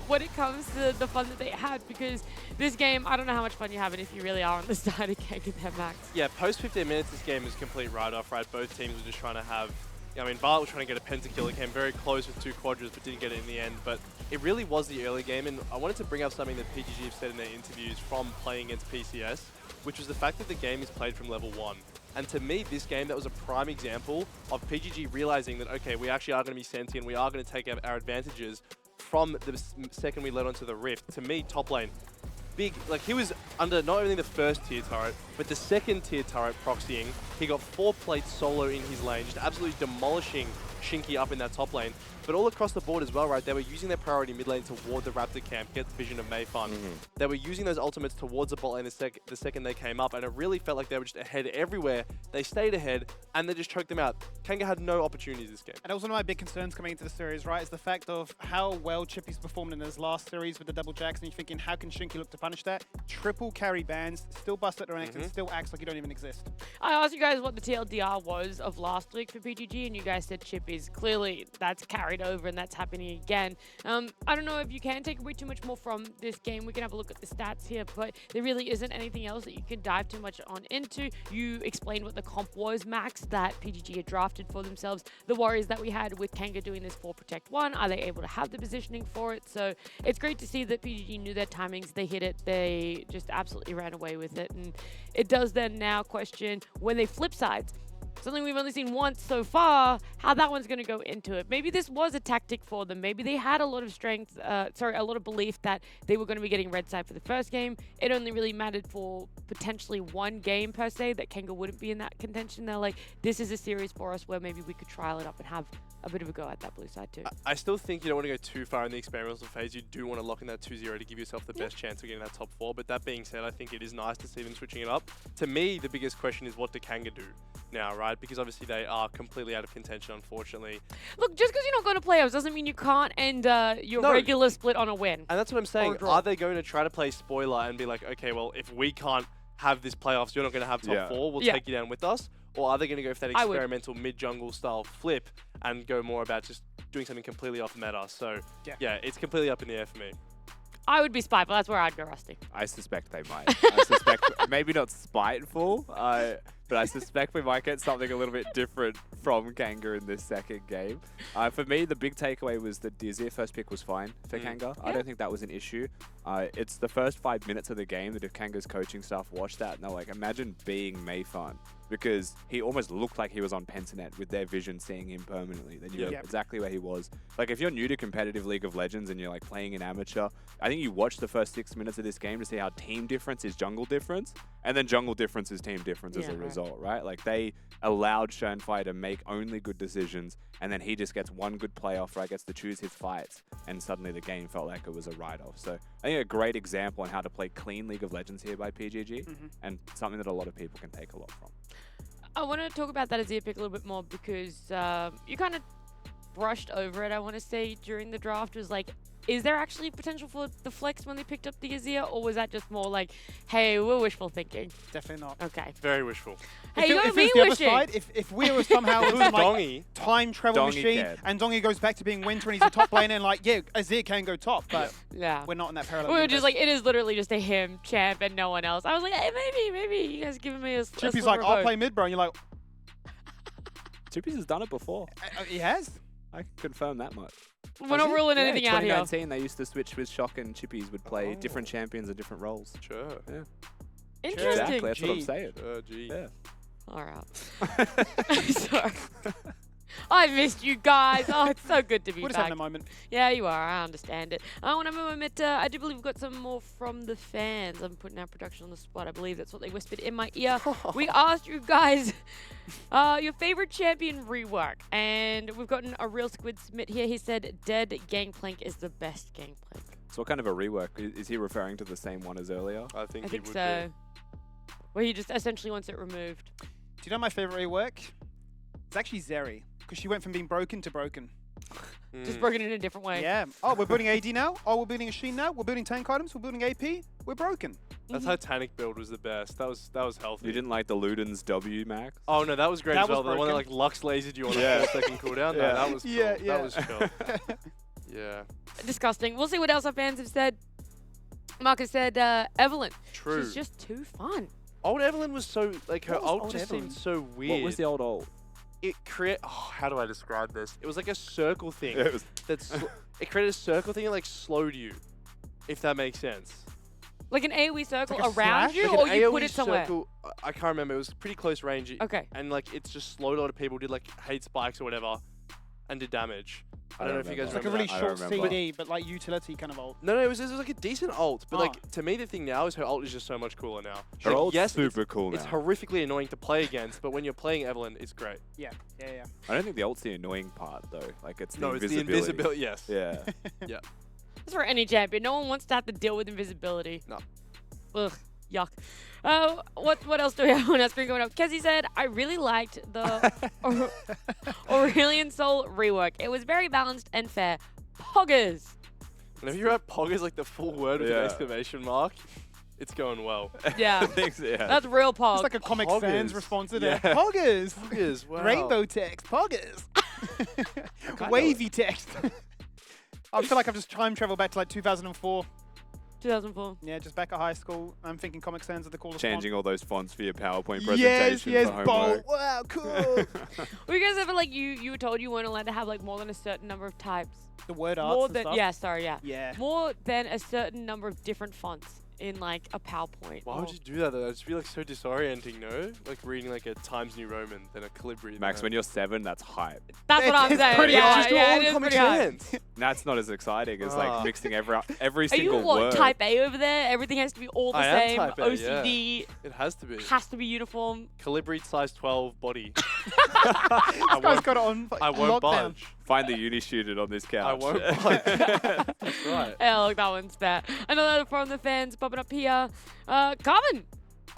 when it comes to the fun that they had because this game, I don't know how much fun you're having if you really are on the side of Kanga there, Max. Yeah, post 15 minutes, this game was a complete write-off, right? Both teams were just trying to have... I mean, Violet was trying to get a pentakill. It came very close with 2 quadras, but didn't get it in the end. But it really was the early game, and I wanted to bring up something that PGG have said in their interviews from playing against PCS, which was the fact that the game is played from level 1. And to me, this game, that was a prime example of PGG realizing that, okay, we actually are going to be sentient, we are going to take our advantages from the second we led onto the Rift. To me, top lane, big, like he was under not only the first tier turret, but the second tier turret proxying. He got 4 plates solo in his lane, just absolutely demolishing Shinky up in that top lane. But all across the board as well, right, they were using their priority mid lane toward the Raptor camp, get the vision of Mayfun. They were using those ultimates towards the bot lane the second they came up, and it really felt like they were just ahead everywhere. They stayed ahead, and they just choked them out. Kanga had no opportunities this game. And that was one of my big concerns coming into the series, right, is the fact of how well Chippy's performed in his last series with the double jacks, and you're thinking, how can Shinky look to punish that? Triple carry bans, still bust at the ranks, and still acts like you don't even exist. I asked you guys what the TLDR was of last week for PGG, and you guys said Chippies. Clearly, that's carried over, and that's happening again. I don't know if you can take away too much more from this game. We can have a look at the stats here, but there really isn't anything else that you can dive too much on into. You explained what the comp was, Max, that PGG had drafted for themselves. The worries that we had with Kanga doing this 4 Protect 1, are they able to have the positioning for it? So it's great to see that PGG knew their timings, they hit it, they just absolutely ran away with it. And it does then now question when they flip sides, something we've only seen once so far, how that one's going to go into it. Maybe this was a tactic for them. Maybe they had a lot of strength, a lot of belief that they were going to be getting red side for the first game. It only really mattered for potentially 1 game per se that Kanga wouldn't be in that contention. They're like, this is a series for us where maybe we could trial it up and have a bit of a go at that blue side too. I still think you don't want to go too far in the experimental phase. You do want to lock in that 2-0 to give yourself the best chance of getting that top 4. But that being said, I think it is nice to see them switching it up. To me, the biggest question is what do Kanga do now, right? Because obviously they are completely out of contention, unfortunately. Look, just because you're not going to playoffs doesn't mean you can't end your regular split on a win. And that's what I'm saying. Are they going to try to play spoiler and be like, okay, well, if we can't have this playoffs, you're not going to have top 4, we'll take you down with us? Or are they going to go for that experimental mid-jungle style flip and go more about just doing something completely off meta? So, yeah, it's completely up in the air for me. I would be spiteful. That's where I'd go Rusty. I suspect they might. I suspect maybe not spiteful, but I suspect we might get something a little bit different from Kanga in this second game. For me, the big takeaway was that the Azir first pick was fine for Kanga. I don't think that was an issue. It's the first 5 minutes of the game that if Kanga's coaching staff watched that and they're like, imagine being Mayfun, because he almost looked like he was on Pentanet with their vision seeing him permanently. Then you know exactly where he was. Like if you're new to competitive League of Legends and you're like playing an amateur, I think you watch the first 6 minutes of this game to see how team difference is jungle difference, and then jungle difference is team difference as a result, right? Like they allowed Shernfire to make only good decisions, and then he just gets one good playoff, right? Gets to choose his fights, and suddenly the game felt like it was a write-off. So I think a great example on how to play clean League of Legends here by PGG, and something that a lot of people can take a lot from. I want to talk about that Azir pick a little bit more because you kind of brushed over it, I want to say, during the draft. Was like, is there actually potential for the flex when they picked up the Azir, or was that just more like, hey, we're wishful thinking? Definitely not. Okay. Very wishful. Hey, you got me the wishing. other side, if we were somehow some, like, time travel machine can. and Dongy goes back to being Winter and he's a top laner and like, yeah, Azir can go top, but we're not in that parallel. We were just like, it is literally just a him, champ, and no one else. I was like, hey, maybe you guys giving me a Chippy's like, I'll play mid, bro, and you're like, Chippies has done it before. He has? I can confirm that much. We're not ruling anything out here. 2019, they used to switch with Shock and Chippies would play different champions and different roles. Sure. Yeah. Interesting. Exactly, that's what I'm saying. Yeah. All right. Sorry. I missed you guys. Oh, it's so good to be We're just back. having a moment. Yeah, you are. I understand it. I want to moment. I do believe we've got some more from the fans. I'm putting our production on the spot. I believe that's what they whispered in my ear. We asked you guys your favorite champion rework, and we've gotten a real squid submit here. He said Dead Gangplank is the best Gangplank. So what kind of a rework? Is he referring to the same one as earlier? I think I think so. Where he just essentially wants it removed. Do you know my favorite rework? It's actually Zeri, because she went from being broken to broken. Just broken in a different way. Yeah. Oh, we're building AD now. Oh, we're building a Sheen now. We're building tank items. We're building AP. We're broken. That Titanic build was the best. That was healthy. You didn't like the Luden's W, Max? Oh no, that was great That as well. was The one that like broken. Lux lasered you on a 4-second cooldown. Yeah. No, that was cool. Yeah, yeah. That was chill. Yeah. Disgusting. We'll see what else our fans have said. Marcus said Evelyn. True. She's just too fun. Old Evelyn was so like her What was ult old just Evelyn? seemed so weird. What was the old ult? It how do I describe this? It was like a circle thing. It was It created a circle thing that like slowed you, if that makes sense. Like an AoE circle Like a around flash? you, Like or an you AoE put it somewhere? circle, I can't remember. It was pretty close range. Okay. And like it's just slowed a lot of people. Did like hate spikes or whatever, and did damage. I don't know if you guys It's like remember a really that. I short don't remember. CD, but like utility kind of ult. No, it was like a decent ult, but Oh. like to me the thing now is her ult is just so much cooler now. Her Like, ult's yes, super cool It's now. horrifically annoying to play against, but when you're playing Evelyn, it's great. Yeah. I don't think the ult's the annoying part though. Like it's the No, it's the invisibility. invisibility. Yes. Yeah. That's for any champion. No one wants to have to deal with invisibility. No. Ugh, yuck. What else do we have on our screen going up? Kezzy said, I really liked the Aurelion Soul rework. It was very balanced and fair. Poggers. Whenever you're at Pog is like the full word with an Yeah. exclamation mark, it's going well. Yeah. Thanks, yeah. That's real Pog. It's like a Comic Poggers. Sans response to Yeah. that. Poggers. Poggers, wow. Rainbow text. Poggers. Wavy text. I feel like I've just time traveled back to like 2004. 2004. Yeah, just back at high school. I'm thinking Comic Sans are the coolest Changing all those fonts for your PowerPoint font. presentation Yes, for bold. homework. Wow, cool. Were you guys ever like you were told you weren't allowed to have like more than a certain number of types? The word arts More and than stuff. yeah. Yeah. More than a certain number of different fonts in like a PowerPoint. Why would you do that though? That'd just be like so disorienting, no? Like reading like a Times New Roman, then a Calibri. Max, when you're 7, that's hype. That's what I'm It's saying. pretty Yeah, hard. yeah, it is pretty hard. That's not as exciting as Ah. like mixing every Are you single what, word. type A over there? Everything has to be all the I am same. type A, OCD It has to be. has to be uniform. Calibri size 12 body. This guy's got it on I won't lockdown. budge. Find the uni student on this couch. I won't budge. That's right. Oh, look, that one's bad. Another from the fans popping up here. Carmen.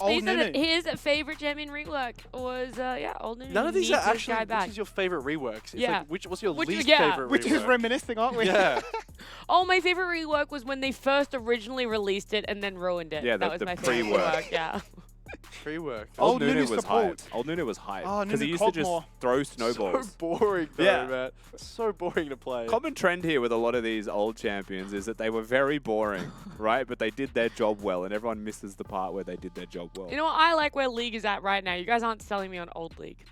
He Old said that Nunu. his favorite champion rework was old Nunu. None of these are needs this guy actually. back. Which is your favorite reworks? It's Yeah. like, what's your Which is- least yeah. favorite Which rework? is reminiscing, aren't we? Yeah. Oh, my favorite rework was when they first originally released it and then ruined it. Yeah, that the was my favorite pre-work. rework. Yeah. Rework. Old Nunu Nunu's was hype. support. Old Nunu was hype. Oh, Because he Nunu used to just Cogmore. throw snowballs. So boring though, Yeah. man. So boring to play. Common trend here with a lot of these old champions is that they were very boring, right? But they did their job well, and everyone misses the part where they did their job well. You know what? I like where League is at right now. You guys aren't selling me on old League.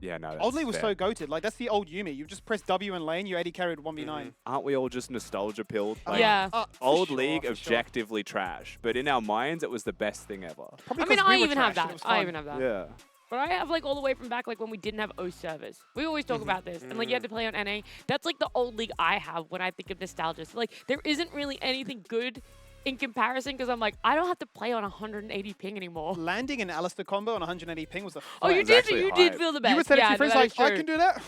Yeah, no, that's Old Lee was fair. so goated. Like, that's the old Yumi. You just press W in lane, you 80 carried 1v9. Mm-hmm. Aren't we all just nostalgia pilled? Like, Yeah. For Old sure, League, for sure. objectively trash, but in our minds, it was the best thing ever. Probably I mean, 'cause we I were even have trash and it that. was I fun. even have that. Yeah. But I have like all the way from back like when we didn't have O servers. We always talk about this. And like you had to play on NA. That's like the old League I have when I think of nostalgia. So like there isn't really anything good in comparison because I'm like, I don't have to play on 180 ping anymore. Landing an Alistair combo on 180 ping was the Oh, you was did actually you did hype. feel the best. You would say yeah, to your friends, no, that like, is I true. can do that.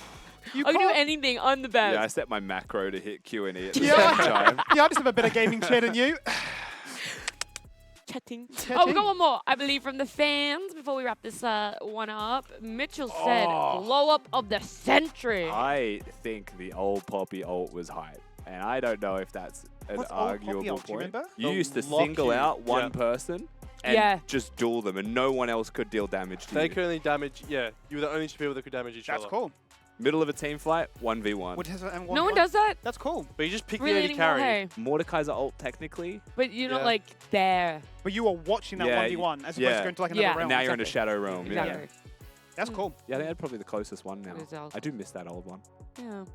You I can do can't. anything. I'm the best. Yeah, I set my macro to hit Q and E at the Yeah. same time. Yeah, I just have a better gaming chair than you. Chatting. Chatting. Oh, we got one more, I believe, from the fans before we wrap this one up. Mitchell said, Oh. blow up of the century. I think the old Poppy ult was hype, and I don't know if that's an What's old Poppy arguable ult? Do you point. remember? You The used to lock single you. out one Yeah. person and Yeah. just duel them, and no one else could deal damage to They you. could only damage. Yeah, you were the only two people that could damage each That's other. cool. Middle of a team fight, 1v1. No one does that? That's cool. But you just pick Really the AD anymore, carry. hey. Mordekaiser ult technically. But you're not Yeah. like there. But you are watching that Yeah, 1v1 as opposed yeah. to going to like another Yeah. realm. And now you're in a Exactly. Shadow Realm. Yeah. Exactly. That's cool. Yeah, I think that's probably the closest one now. It is old. I do miss that old one. Yeah.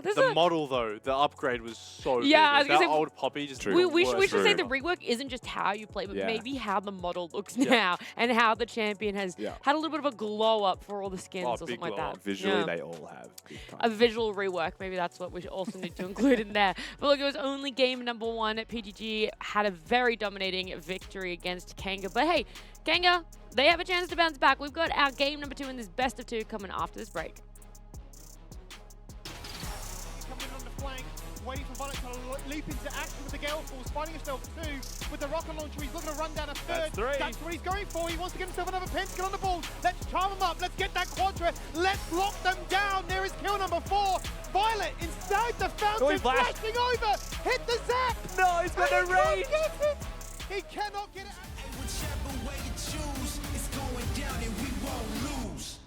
There's The a, model though, the upgrade was so Yeah, I good. was gonna That say, old Poppy just True. the we worst should say ever. the rework isn't just how you play, but Yeah. maybe how the model looks Yeah. now and how the champion has Yeah. had a little bit of a glow up for all the skins Oh, or something big like glow that. up. Visually, Yeah. they all have. big time. A visual rework. Maybe that's what we should also need to include in there. But look, it was only game number 1 at PGG. Had a very dominating victory against Kanga. But hey, Kanga, they have a chance to bounce back. We've got our game number 2 in this best of 2 coming after this break. Coming in on the flank, waiting for Violet to leap into action with the Gale Force, finding himself 2 with the rocket launcher. He's looking to run down a third. That's 3. That's what he's going for. He wants to get himself another pentacle on the ball. Let's charm him up. Let's get that quadra. Let's lock them down. There is kill number 4. Violet inside the fountain, he flashed. flashing over, hit the zap! No, he's got no And he can't range. get it! He cannot get it. Whichever way you choose, it's going down and we won't lose.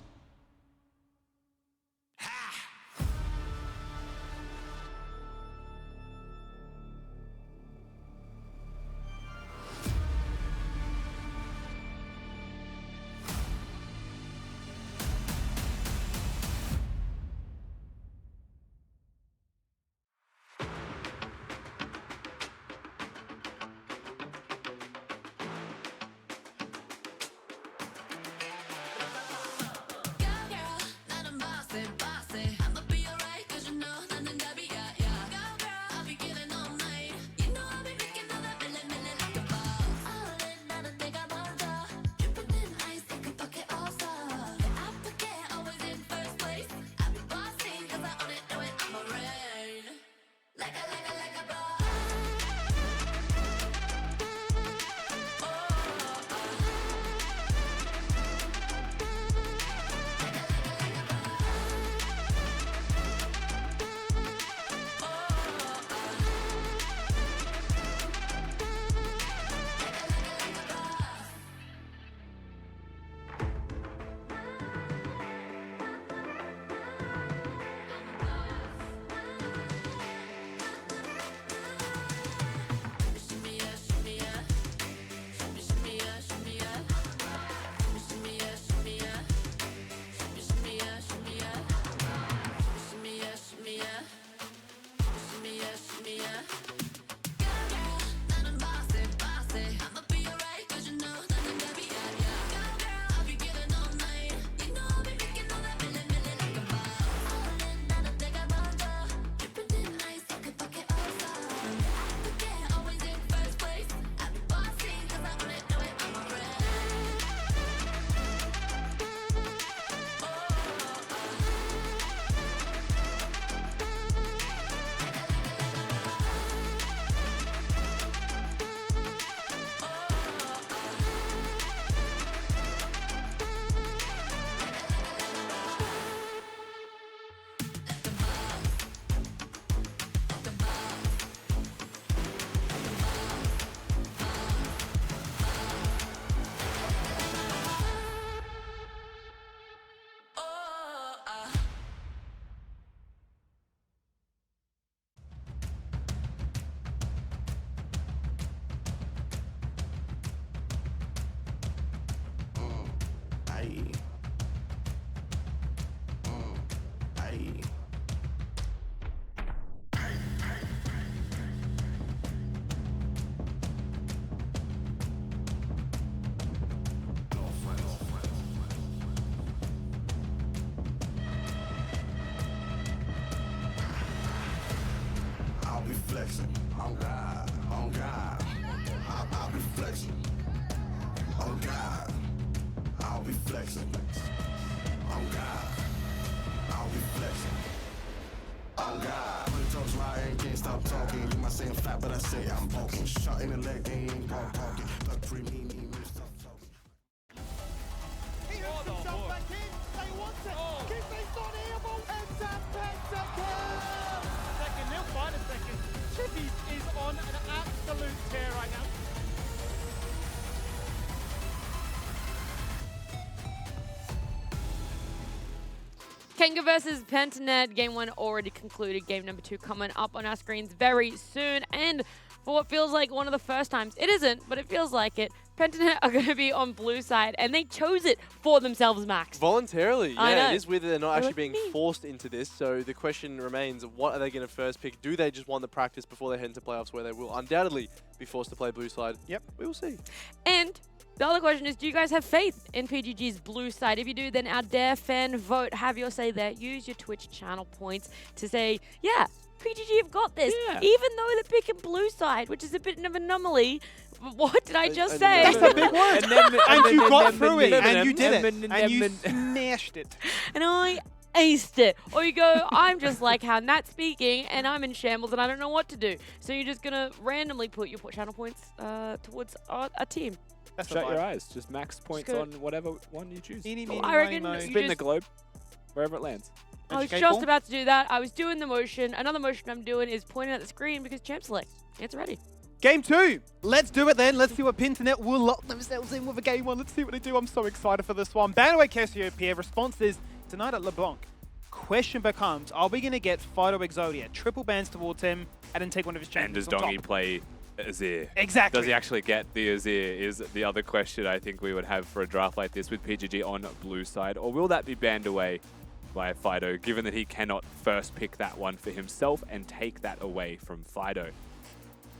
flexing. Oh God, oh God. I'll be flexing. Oh God, I'll be flexing. Oh God, I'll be flexing. Oh God, when it talks right, can't stop talking. You might say I'm fat, but I say I'm bulking. Shot in the leg, they ain't talking. But free me, stop talking. He hooks himself back in. They want it. Kiffy's not able. It's a pentakill. Second, they'll find a second. Chippy is on an absolute tear right now. Kanga versus Pentanet. Game 1 already concluded. Game number 2 coming up on our screens very soon. And for what feels like one of the first times, it isn't, but it feels like it, Pentanet are going to be on blue side, and they chose it for themselves, Max. Voluntarily, I know. yeah. It is weird that they're not actually like being me. forced into this. So the question remains, what are they going to first pick? Do they just want the practice before they head into playoffs where they will undoubtedly be forced to play blue side? Yep. We will see. And the other question is, do you guys have faith in PGG's blue side? If you do, then our Dare fan vote. Have your say there. Use your Twitch channel points to say, yeah, PGG have got this. Yeah. Even though they're picking blue side, which is a bit of an anomaly. What did I just say? That's a big word. And you got through it, and you did it, and and you smashed it. And I aced it. Or you go, I'm just like how Nat's speaking, and I'm in shambles, and I don't know what to do. So you're just going to randomly put your channel points towards a team. That's Shut your eyes. Just max points go. on whatever one you choose. Eeny, meeny, I reckon miny, you Spin the just- globe, wherever it lands. I was Educate just ball. about to do that. I was doing the motion. Another motion I'm doing is pointing at the screen because champ select. It's ready. Game 2. Let's do it then. Let's see what Pinternet will lock themselves in with a game 1. Let's see what they do. I'm so excited for this one. Ban away Cassiopeia. Response is denied at LeBlanc. Question becomes, are we going to get Fido Exodia? Triple bans towards him and then take one of his And champions does on Dongy top. play Azir? Exactly. Does he actually get the Azir is the other question I think we would have for a draft like this with PGG on blue side. Or will that be banned away by Fido, given that he cannot first pick that one for himself and take that away from Fido?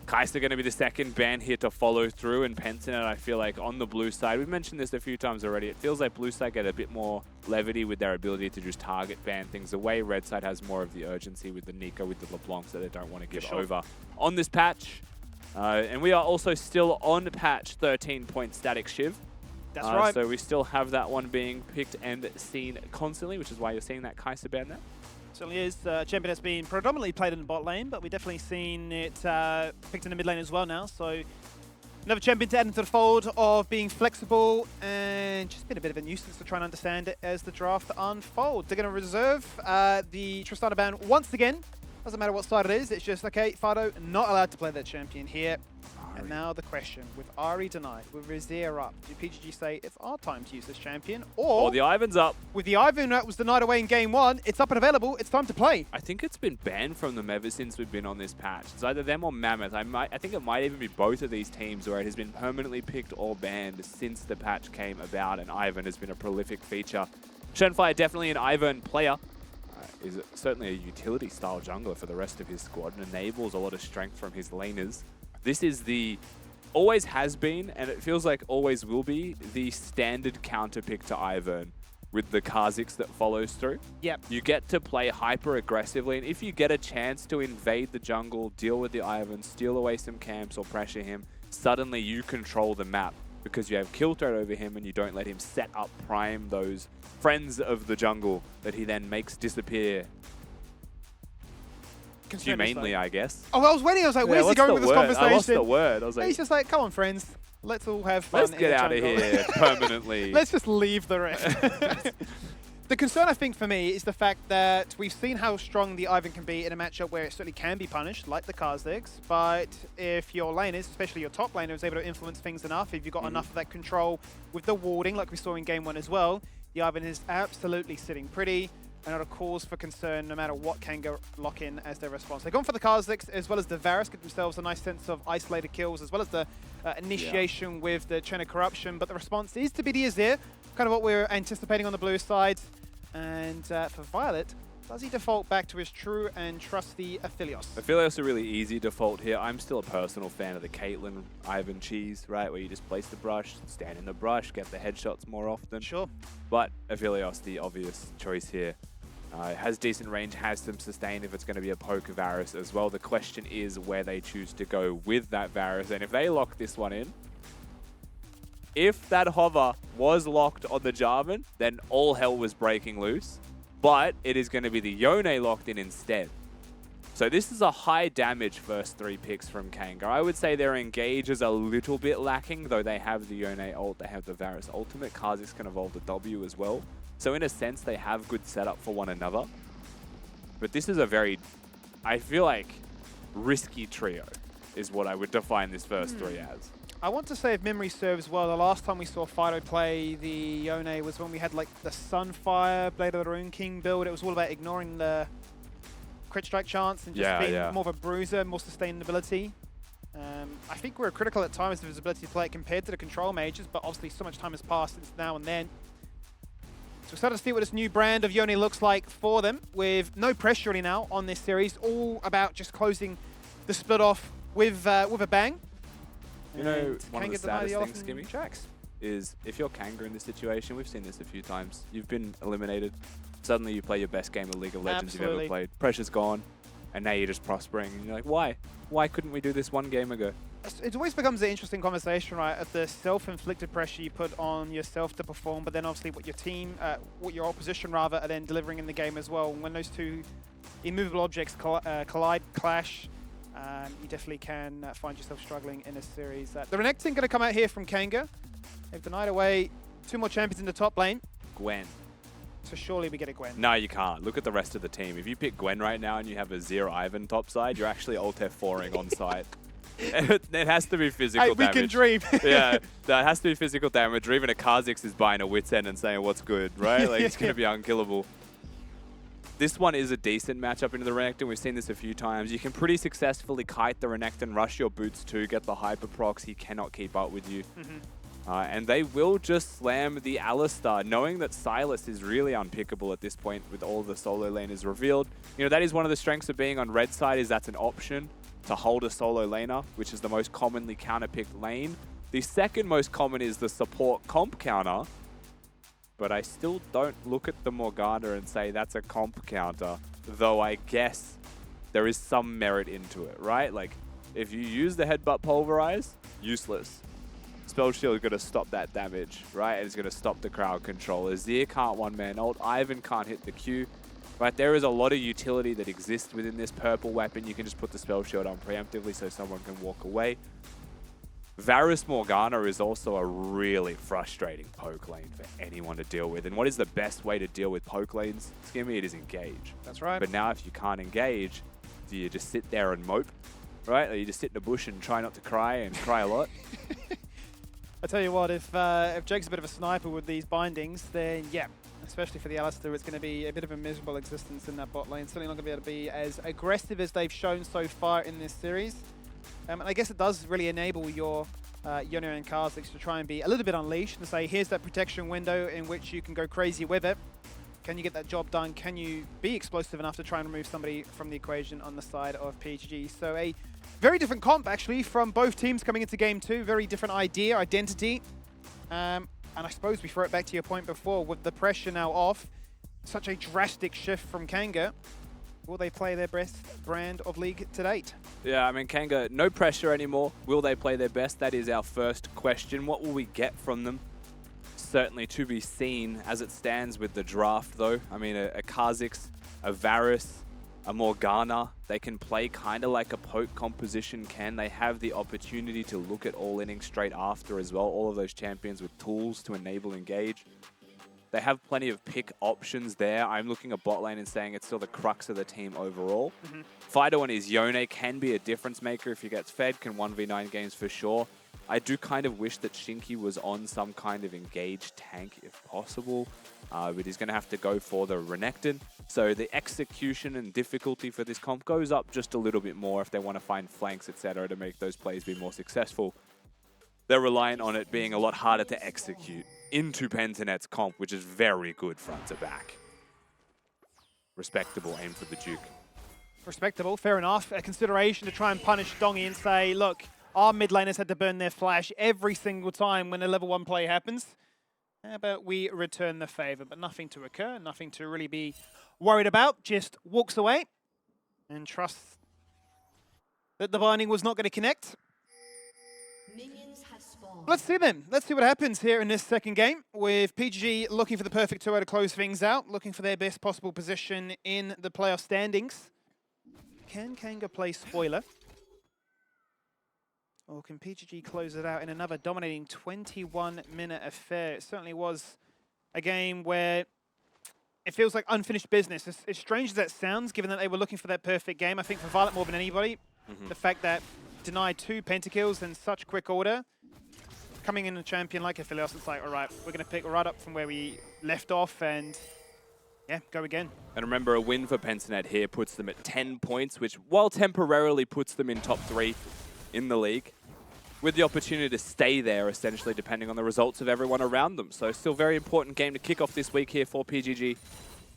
Kai'Sa going to be the second ban here to follow through, and Pentanet, I feel like on the blue side, we've mentioned this a few times already, it feels like blue side get a bit more levity with their ability to just target ban things away. Red side has more of the urgency with the Nico, with the LeBlancs that they don't want to give over on this patch. And we are also still on patch 13 Static Shiv. That's right. So we still have that one being picked and seen constantly, which is why you're seeing that Kai'Sa ban there. Certainly is. Champion has been predominantly played in the bot lane, but we've definitely seen it picked in the mid lane as well now. So another champion to add into the fold of being flexible and just been a bit of a nuisance to try and understand it as the draft unfolds. They're going to reserve the Tristana ban once again. Doesn't matter what side it is. It's just, okay, Fido not allowed to play that champion here. And now the question, with Ari denied, with Razir up, do PGG say it's our time to use this champion? Or the Ivan's up. with the Ivan that was denied away in game 1, it's up and available, it's time to play. I think it's been banned from them ever since we've been on this patch. It's either them or Mammoth. I think it might even be both of these teams where it has been permanently picked or banned since the patch came about, and Ivan has been a prolific feature. Shenfire definitely an Ivan player. Is certainly a utility style jungler for the rest of his squad and enables a lot of strength from his laners. This is always has been, and it feels like always will be, the standard counter pick to Ivern with the Kha'Zix that follows through. Yep. You get to play hyper aggressively, and if you get a chance to invade the jungle, deal with the Ivern, steal away some camps or pressure him, suddenly you control the map because you have kill threat over him and you don't let him set up prime those friends of the jungle that he then makes disappear. Humanely, I guess. Oh, I was waiting. I was like, where's he going with this conversation? I lost the word. I was like, he's just like, come on, friends. Let's all have fun. Let's get out of here permanently. Let's just leave the rest. The concern, I think, for me is the fact that we've seen how strong the Ivern can be in a matchup where it certainly can be punished, like the Kha'Zix. But if your laners, especially your top laner, is able to influence things enough, if you've got enough of that control with the warding, like we saw in game 1 as well, the Ivern is absolutely sitting pretty. And not a cause for concern no matter what Kanga lock in as their response. They've gone for the Kha'Zix as well as the Varus, get themselves a nice sense of isolated kills as well as the initiation with the Chain of Corruption. But the response is to be the Azir, kind of what we're anticipating on the blue side. And for Violet, does he default back to his true and trusty Aphelios? Aphelios a really easy default here. I'm still a personal fan of the Caitlyn Ivan cheese, right? Where you just place the brush, stand in the brush, get the headshots more often. Sure. But Aphelios, the obvious choice here. Has decent range, has some sustain if it's going to be a poke Varus as well. The question is where they choose to go with that Varus. And if they lock this one in, if that hover was locked on the Jarvan, then all hell was breaking loose. But it is going to be the Yone locked in instead. So this is a high damage first 3 picks from Kanga. I would say their engage is a little bit lacking, though they have the Yone ult, they have the Varus ultimate. Kha'Zix can evolve the W as well. So in a sense, they have good setup for one another. But this is a very, I feel like, risky trio is what I would define this first 3 as. I want to say, if memory serves well, the last time we saw Fido play the Yone was when we had like the Sunfire, Blade of the Rune King build. It was all about ignoring the crit strike chance and just being more of a bruiser, more sustainability. I think we were critical at times of his ability to play it compared to the control mages, but obviously so much time has passed since now and then. So we're starting to see what this new brand of Yone looks like for them, with no pressure really now on this series, all about just closing the split off with a bang. You know, And one of Kanga the deny saddest Olsen things, Skimmy, Jax. is if you're Kanga in this situation, we've seen this a few times, you've been eliminated, suddenly you play your best game of League of Legends you've ever played, pressure's gone, and now you're just prospering, and you're like, why? Why couldn't we do this 1 game ago? It always becomes an interesting conversation, right? Of the self-inflicted pressure you put on yourself to perform, but then obviously what your team, what your opposition rather, are then delivering in the game as well. When those two immovable objects collide, clash, you definitely can find yourself struggling in a series. The Renekton going to come out here from Kanga. They've denied away 2 more champions in the top lane. Gwen. So surely we get a Gwen. No, you can't. Look at the rest of the team. If you pick Gwen right now and you have a Zero Ivan topside, you're actually Alt F4ing on site. It has to be physical Hey, we damage. can dream. Yeah, that has to be physical damage. Or even a Kha'Zix is buying a Wit's End and saying what's good, right? Like it's going to be unkillable. This one is a decent matchup into the Renekton. We've seen this a few times. You can pretty successfully kite the Renekton, rush your boots too, get the hyper procs. He cannot keep up with you. And they will just slam the Alistar, knowing that Sylas is really unpickable at this point with all the solo laners revealed. You know, that is one of the strengths of being on red side, is that's an option to hold a solo laner, which is the most commonly counter-picked lane. The second most common is the support comp counter, but I still don't look at the Morgana and say that's a comp counter, though I guess there is some merit into it, right? Like, if you use the Headbutt Pulverize, useless. Spell Shield is going to stop that damage, right? And it's going to stop the crowd control. Azir can't one-man ult. Ivan can't hit the Q. Right, there is a lot of utility that exists within this purple weapon. You can just put the Spell Shield on preemptively so someone can walk away. Varus Morgana is also a really frustrating poke lane for anyone to deal with. And what is the best way to deal with poke lanes, Skimmy? It is engage. That's right. But now if you can't engage, do you just sit there and mope, right? Or you just sit in a bush and try not to cry and cry a lot? I tell you what, if Jake's a bit of a sniper with these bindings, then yeah, especially for the Alistar, it's going to be a bit of a miserable existence in that bot lane. Certainly not going to be able to be as aggressive as they've shown so far in this series. And I guess it does really enable your Yone and Kha'Zix to try and be a little bit unleashed and say, here's that protection window in which you can go crazy with it. Can you get that job done? Can you be explosive enough to try and remove somebody from the equation on the side of PGG? So a very different comp, actually, from both teams coming into Game 2. Very different idea, identity. And I suppose we throw it back to your point before, with the pressure now off, such a drastic shift from Kanga. Will they play their best brand of League to date? Yeah, I mean, Kanga, no pressure anymore. Will they play their best? That is our first question. What will we get from them? Certainly to be seen as it stands with the draft, though. I mean, a Kha'Zix, a Varus, a Morgana, they can play kind of like a poke composition can. They have the opportunity to look at all innings straight after as well. All of those champions with tools to enable engage. They have plenty of pick options there. I'm looking at bot lane and saying it's still the crux of the team overall. Fido and his Yone can be a difference maker if he gets fed, can 1v9 games for sure. I do kind of wish that Shinky was on some kind of engaged tank if possible, but he's going to have to go for the Renekton. So the execution and difficulty for this comp goes up just a little bit more if they want to find flanks, etc., to make those plays be more successful. They're reliant on it being a lot harder to execute into Pentinet's comp, which is very good front to back. Respectable aim for the Duke. Respectable, fair enough. A consideration to try and punish Dongy and say, look, our mid laners had to burn their flash every single time when a level 1 play happens. How about we return the favor? But nothing to occur, nothing to really be worried about. Just walks away and trusts that the binding was not going to connect. Let's see then. Let's see what happens here in this second game with PGG looking for the perfect 2-0 to close things out, looking for their best possible position in the playoff standings. Can Kanga play spoiler? Or can PGG close it out in another dominating 21-minute affair? It certainly was a game where it feels like unfinished business. As strange as that sounds, given that they were looking for that perfect game, I think for Violet more than anybody, the fact that denied 2 pentakills in such quick order, coming in a champion like Aphelios, it's like, all right, we're going to pick right up from where we left off and, yeah, go again. And remember, a win for Pentinet here puts them at 10 points, which, while temporarily puts them in top 3 in the league, with the opportunity to stay there, essentially, depending on the results of everyone around them. So still very important game to kick off this week here for PGG.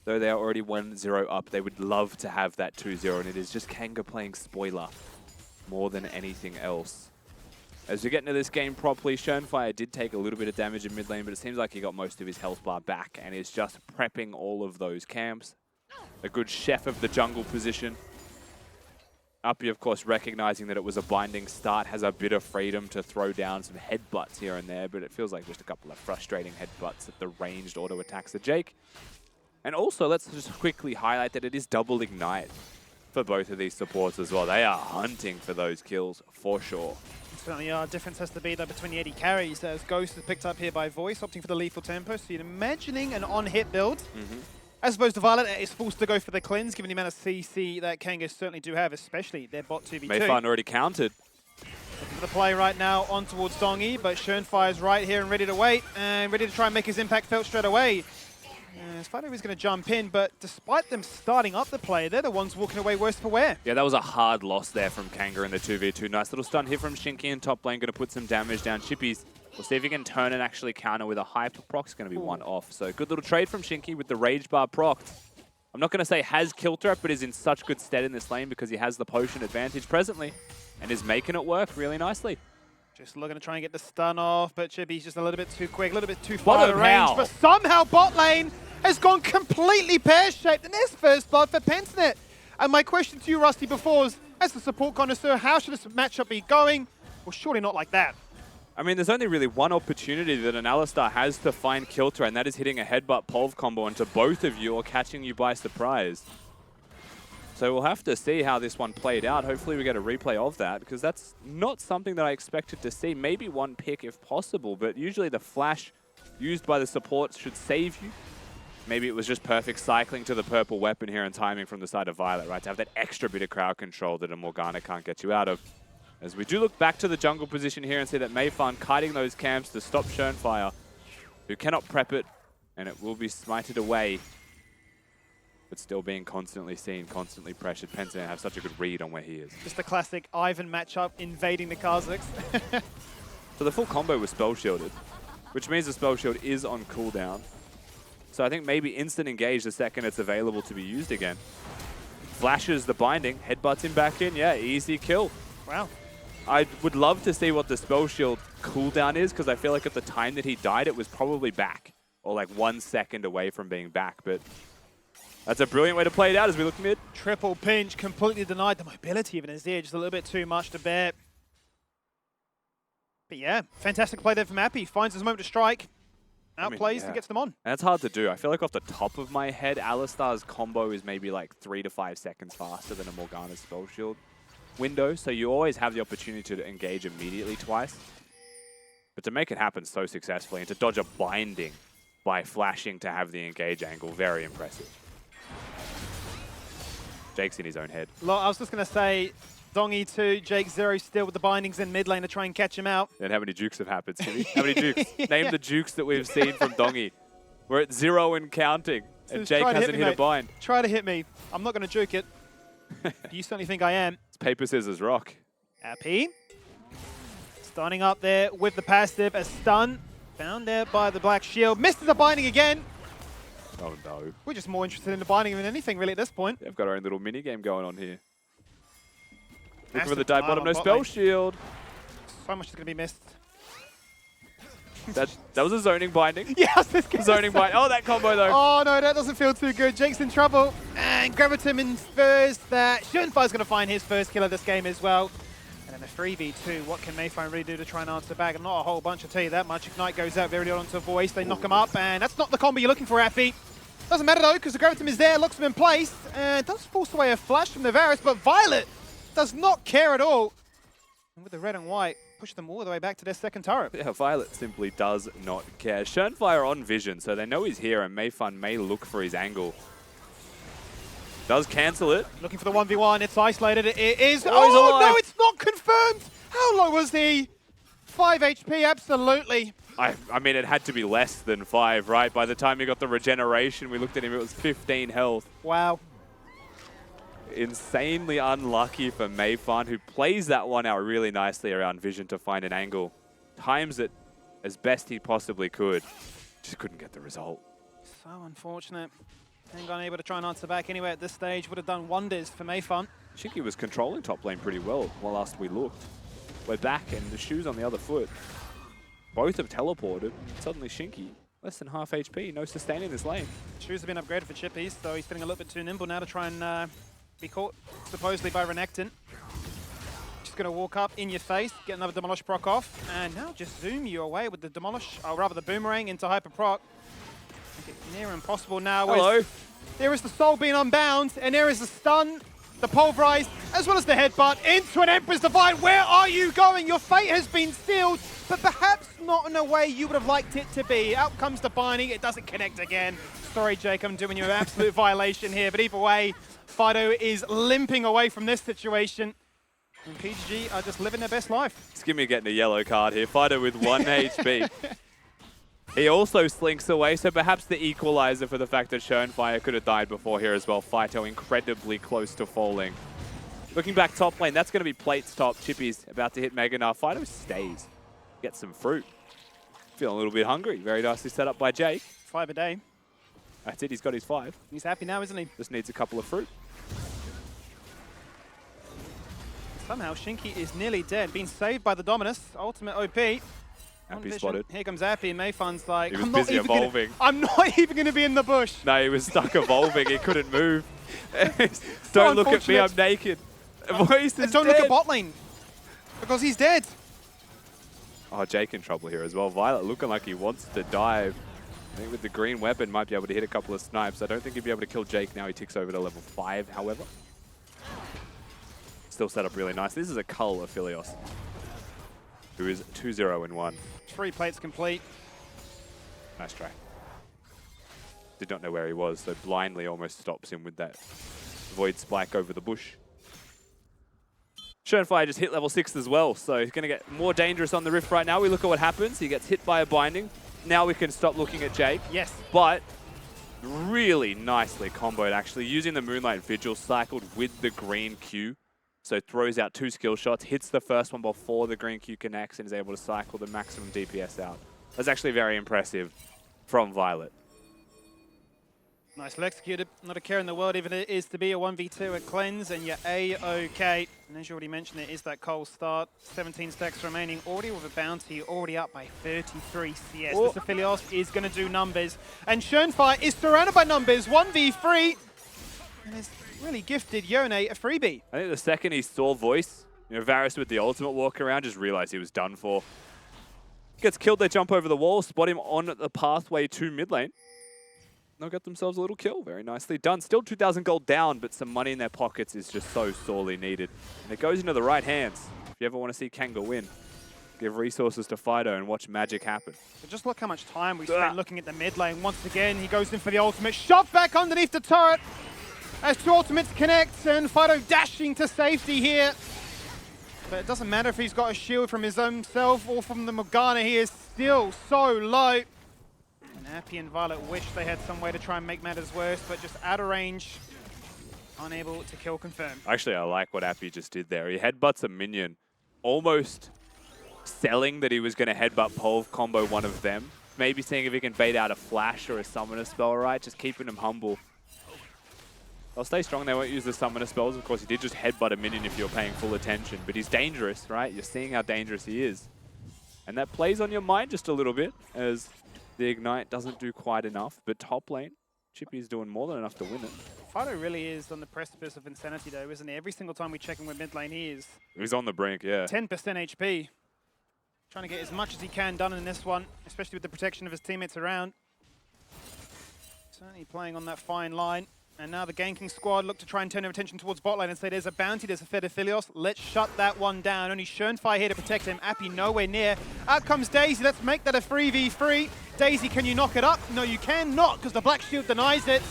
Though they are already 1-0 up, they would love to have that 2-0, and it is just Kanga playing spoiler more than anything else. As we get into this game properly, Schönfire did take a little bit of damage in mid lane, but it seems like he got most of his health bar back and is just prepping all of those camps. A good chef of the jungle position. Uppy, of course, recognizing that it was a blinding start, has a bit of freedom to throw down some headbutts here and there, but it feels like just a couple of frustrating headbutts at the ranged auto attacks of Jake. And also, let's just quickly highlight that it is double ignite. for both of these supports as well. They are hunting for those kills for sure. Certainly our difference has to be though between the AD carries, as Ghost is picked up here by Voice, opting for the lethal tempo. So you're imagining an on-hit build. As opposed to Violet is forced to go for the cleanse, given the amount of CC that Kanga certainly do have, especially their bot 2v2. Mayfan already countered. Looking for the play right now on towards Dongi, but Schönfire's right here and ready to wait, and ready to try and make his impact felt straight away. Spider is going to jump in, but despite them starting up the play, they're the ones walking away worse for wear. Yeah, that was a hard loss there from Kanga in the 2v2. Nice little stun here from Shinky in top lane, going to put some damage down Chippies. We'll see if he can turn and actually counter with a hyper proc. It's going to be one off. So good little trade from Shinky with the Rage Bar procced. I'm not going to say has kill threat, but is in such good stead in this lane because he has the potion advantage presently and is making it work really nicely. Just looking to try and get the stun off, but Chippy's just a little bit too quick, a little bit too far out of range. How? But somehow bot lane has gone completely pear-shaped, and there's first blood for Pentanet. And my question to you, Rusty, before was, as the support connoisseur, how should this matchup be going? Well, surely not like that. I mean, there's only really one opportunity that an Alistar has to find kill threat, and that is hitting a headbutt Polv combo onto both of you or catching you by surprise. So we'll have to see how this one played out. Hopefully we get a replay of that, because that's not something that I expected to see. Maybe one pick if possible, but usually the flash used by the support should save you. Maybe it was just perfect cycling to the purple weapon here and timing from the side of Violet, right? To have that extra bit of crowd control that a Morgana can't get you out of. As we do look back to the jungle position here and see that Mayfan kiting those camps to stop Schönfire, who cannot prep it, and it will be smited away. But still being constantly seen, constantly pressured. Pentanet have such a good read on where he is. Just the classic Ivan matchup, invading the Kazakhs. So the full combo was spell shielded, which means the spell shield is on cooldown. So I think maybe instant engage the second it's available to be used again. Flashes the binding, headbutts him back in. Yeah, easy kill. Wow. I would love to see what the spell shield cooldown is, because I feel like at the time that he died, it was probably back, or like 1 second away from being back. But that's a brilliant way to play it out as we look mid. Triple pinch, completely denied. The mobility even is there, just a little bit too much to bear. But yeah, fantastic play there from Appy. Finds his moment to strike. Outplays and gets them on. And that's hard to do. I feel like off the top of my head, Alistar's combo is maybe like 3 to 5 seconds faster than a Morgana's spell shield window. So you always have the opportunity to engage immediately twice. But to make it happen so successfully and to dodge a binding by flashing to have the engage angle, very impressive. Jake's in his own head. I was just going to say, Dongi 2, Jake 0 still with the bindings in mid lane to try and catch him out. And how many jukes have happened, Timmy? How many jukes? Name the jukes that we've seen from Dongi. We're at 0 and counting, and Jake hasn't hit a bind. Try to hit me. I'm not going to juke it. You certainly think I am. It's paper, scissors, rock. Appy. Stunning up there with the passive. A stun. Found there by the Black Shield. Misses the binding again. Oh no. We're just more interested in the binding than anything really at this point. They've got our own little mini game going on here. Looking for the dive bottom, no spell shield. So much is going to be missed. That was a zoning binding. Yes, this game. Zoning binding. Oh, that combo though. Oh no, that doesn't feel too good. Jake's in trouble. And Gravitum infers that Schönfire's going to find his first kill of this game as well. And then a 3v2. What can Mayfan really do to try and answer back? Not a whole bunch, I'll tell you that much. Ignite goes out very early onto Voice. They knock him up, and that's not the combo you're looking for, Appy. Doesn't matter though, because the Gravitum is there, locks him in place, and does force away a flash from the Varus, but Violet does not care at all. And with the red and white, push them all the way back to their second turret. Yeah, Violet simply does not care. Schönfire on vision, so they know he's here, and Mayfan may look for his angle. Does cancel it. Looking for the 1v1, it's isolated, it is. Oh no, it's not confirmed! How low was he? 5 HP, absolutely. I mean, it had to be less than 5, right? By the time he got the regeneration, we looked at him, it was 15 health. Wow. Insanely unlucky for Mayfan, who plays that one out really nicely around vision to find an angle. Times it as best he possibly could. Just couldn't get the result. So unfortunate. Kanga unable to try and answer back anyway at this stage. Would have done wonders for Mayfan. Shinky was controlling top lane pretty well while last we looked. We're back and the shoe's on the other foot. Both have teleported. Suddenly Shinky, less than half HP, no sustaining this lane. Shoes have been upgraded for Chippies, so he's feeling a little bit too nimble now to try and be caught supposedly by Renekton. Just going to walk up in your face, get another Demolish proc off, and now just zoom you away with the Demolish, or rather the Boomerang into Hyper proc. Make it near impossible now. Hello. There is the Soul being unbound, and there is the stun. the pulverized, as well as the headbutt into an Emperor's Divide. Where are you going? Your fate has been sealed, but perhaps not in a way you would have liked it to be. Out comes the binding, it doesn't connect again. Sorry, Jake, I'm doing you an absolute violation here, but either way, Fido is limping away from this situation. And PGG are just living their best life. Skimmy getting a yellow card here. Fido with 1 HP. He also slinks away, so perhaps the equalizer for the fact that Schönfire could have died before here as well. Fido incredibly close to falling. Looking back top lane, that's going to be Plate's top. Chippy's about to hit Mega now. Fido stays. Get some fruit. Feeling a little bit hungry. Very nicely set up by Jake. 5 a day. That's it, he's got his 5. He's happy now, isn't he? Just needs a couple of fruit. Somehow Shinky is nearly dead, being saved by the Dominus. Ultimate OP. Happy spotted. Here comes Appy, and Mayfun's like, He was busy evolving. I'm not even going to be in the bush. No, he was stuck evolving. He couldn't move. Don't look at me, I'm naked. Voice is Don't dead. look at bot lane, because he's dead. Oh, Jake in trouble here as well. Violet looking like he wants to dive. I think with the green weapon, might be able to hit a couple of snipes. I don't think he'd be able to kill Jake now. He ticks over to level 5, however. Still set up really nice. This is a cull of Philios, who is 2-0-1. 3 plates complete. Nice try. Did not know where he was, so blindly almost stops him with that Void Spike over the bush. Schönfire just hit level 6 as well, so he's going to get more dangerous on the Rift right now. We look at what happens. He gets hit by a binding. Now we can stop looking at Jake. Yes. But really nicely comboed, actually. Using the Moonlight Vigil, cycled with the green Q. So throws out 2 skill shots, hits the first one before the green Q connects, and is able to cycle the maximum DPS out. That's actually very impressive from Violet. Nicely executed. Not a care in the world, even it is to be a 1v2 at Cleanse, and you're A-OK. And as you already mentioned, it is that cold start. 17 stacks remaining, already with a bounty, already up by 33 CS. Oh. This Aphelios is going to do numbers. And Schönfire is surrounded by numbers, 1v3. And has really gifted Yone a freebie. I think the second he saw Voice, Varus with the ultimate walk around, just realized he was done for. Gets killed, they jump over the wall, spot him on the pathway to mid lane. They'll get themselves a little kill. Very nicely done. Still 2,000 gold down, but some money in their pockets is just so sorely needed. And it goes into the right hands. If you ever want to see Kanga win, give resources to Fido and watch magic happen. But just look how much time we spent looking at the mid lane. Once again, he goes in for the ultimate. Shot back underneath the turret as 2 ultimates connect, and Fido dashing to safety here. But it doesn't matter if he's got a shield from his own self or from the Morgana. He is still so low. And Appy and Violet wish they had some way to try and make matters worse, but just out of range, unable to kill confirm. Actually, I like what Appy just did there. He headbutts a minion, almost selling that he was going to headbutt Polv combo one of them. Maybe seeing if he can bait out a flash or a summoner spell, right? Just keeping him humble. They'll stay strong, they won't use the summoner spells. Of course, he did just headbutt a minion if you're paying full attention, but he's dangerous, right? You're seeing how dangerous he is. And that plays on your mind just a little bit, as the Ignite doesn't do quite enough, but top lane, Chippy's doing more than enough to win it. Fido really is on the precipice of insanity though, isn't he? Every single time we check in with mid lane, he is He's on the brink, yeah. 10% HP. Trying to get as much as he can done in this one, especially with the protection of his teammates around. Certainly playing on that fine line. And now the ganking squad look to try and turn their attention towards bot lane and say there's a bounty, there's a Fed Aphelios. Let's shut that one down. Only Schönfire here to protect him. Appy nowhere near. Out comes Daisy. Let's make that a 3v3. Daisy, can you knock it up? No, you cannot, because the Black Shield denies it.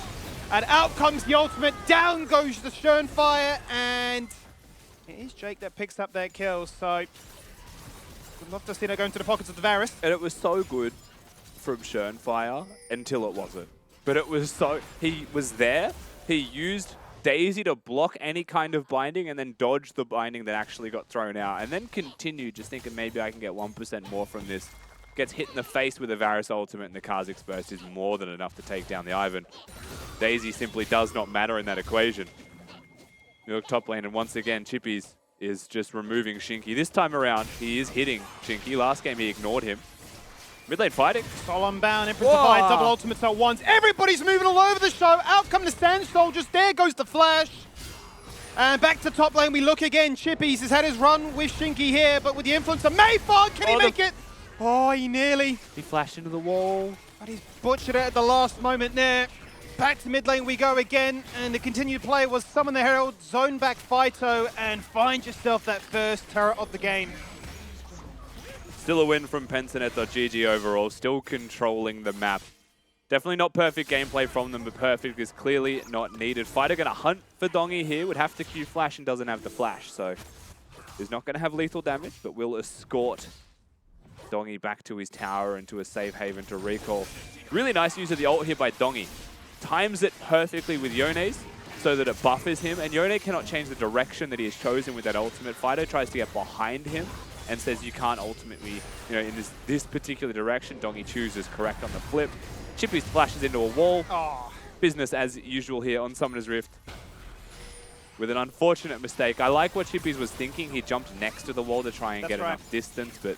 And out comes the ultimate. Down goes the Schönfire. And it is Jake that picks up that kill. So would love to see that go into the pockets of the Varus. And it was so good from Schönfire until it wasn't. But it was so, he was there, he used Daisy to block any kind of binding and then dodged the binding that actually got thrown out. And then continued just thinking maybe I can get 1% more from this. Gets hit in the face with a Varus ultimate and the Kha'Zix burst is more than enough to take down the Ivan. Daisy simply does not matter in that equation. You look top lane and once again Chippies is just removing Shinky. This time around he is hitting Shinky. Last game he ignored him. Mid lane fighting. Soul unbound, Empress Divide, double ultimates at once. Everybody's moving all over the show. Out come the Sand Soldiers. There goes the flash. And back to top lane we look again. Chippies has had his run with Shinky here, but with the influence of Mayfog, can he make it? Oh, he nearly. He flashed into the wall. But he's butchered it at the last moment there. Back to mid lane we go again, and the continued play was summon the Herald, zone back Phyto, and find yourself that first turret of the game. Still a win from Pensanet.gg overall, still controlling the map. Definitely not perfect gameplay from them, but perfect is clearly not needed. Fighter going to hunt for Dongy here, would have to Q flash and doesn't have the flash, so he's not going to have lethal damage, but will escort Dongy back to his tower and to a safe haven to recall. Really nice use of the ult here by Dongy. Times it perfectly with Yone's so that it buffers him, and Yone cannot change the direction that he has chosen with that ultimate. Fighter tries to get behind him and says you can't ultimately, in this particular direction. Dongy chooses correct on the flip. Chippy splashes into a wall. Oh. Business as usual here on Summoner's Rift. With an unfortunate mistake. I like what Chippy's was thinking. He jumped next to the wall to try and get enough distance, but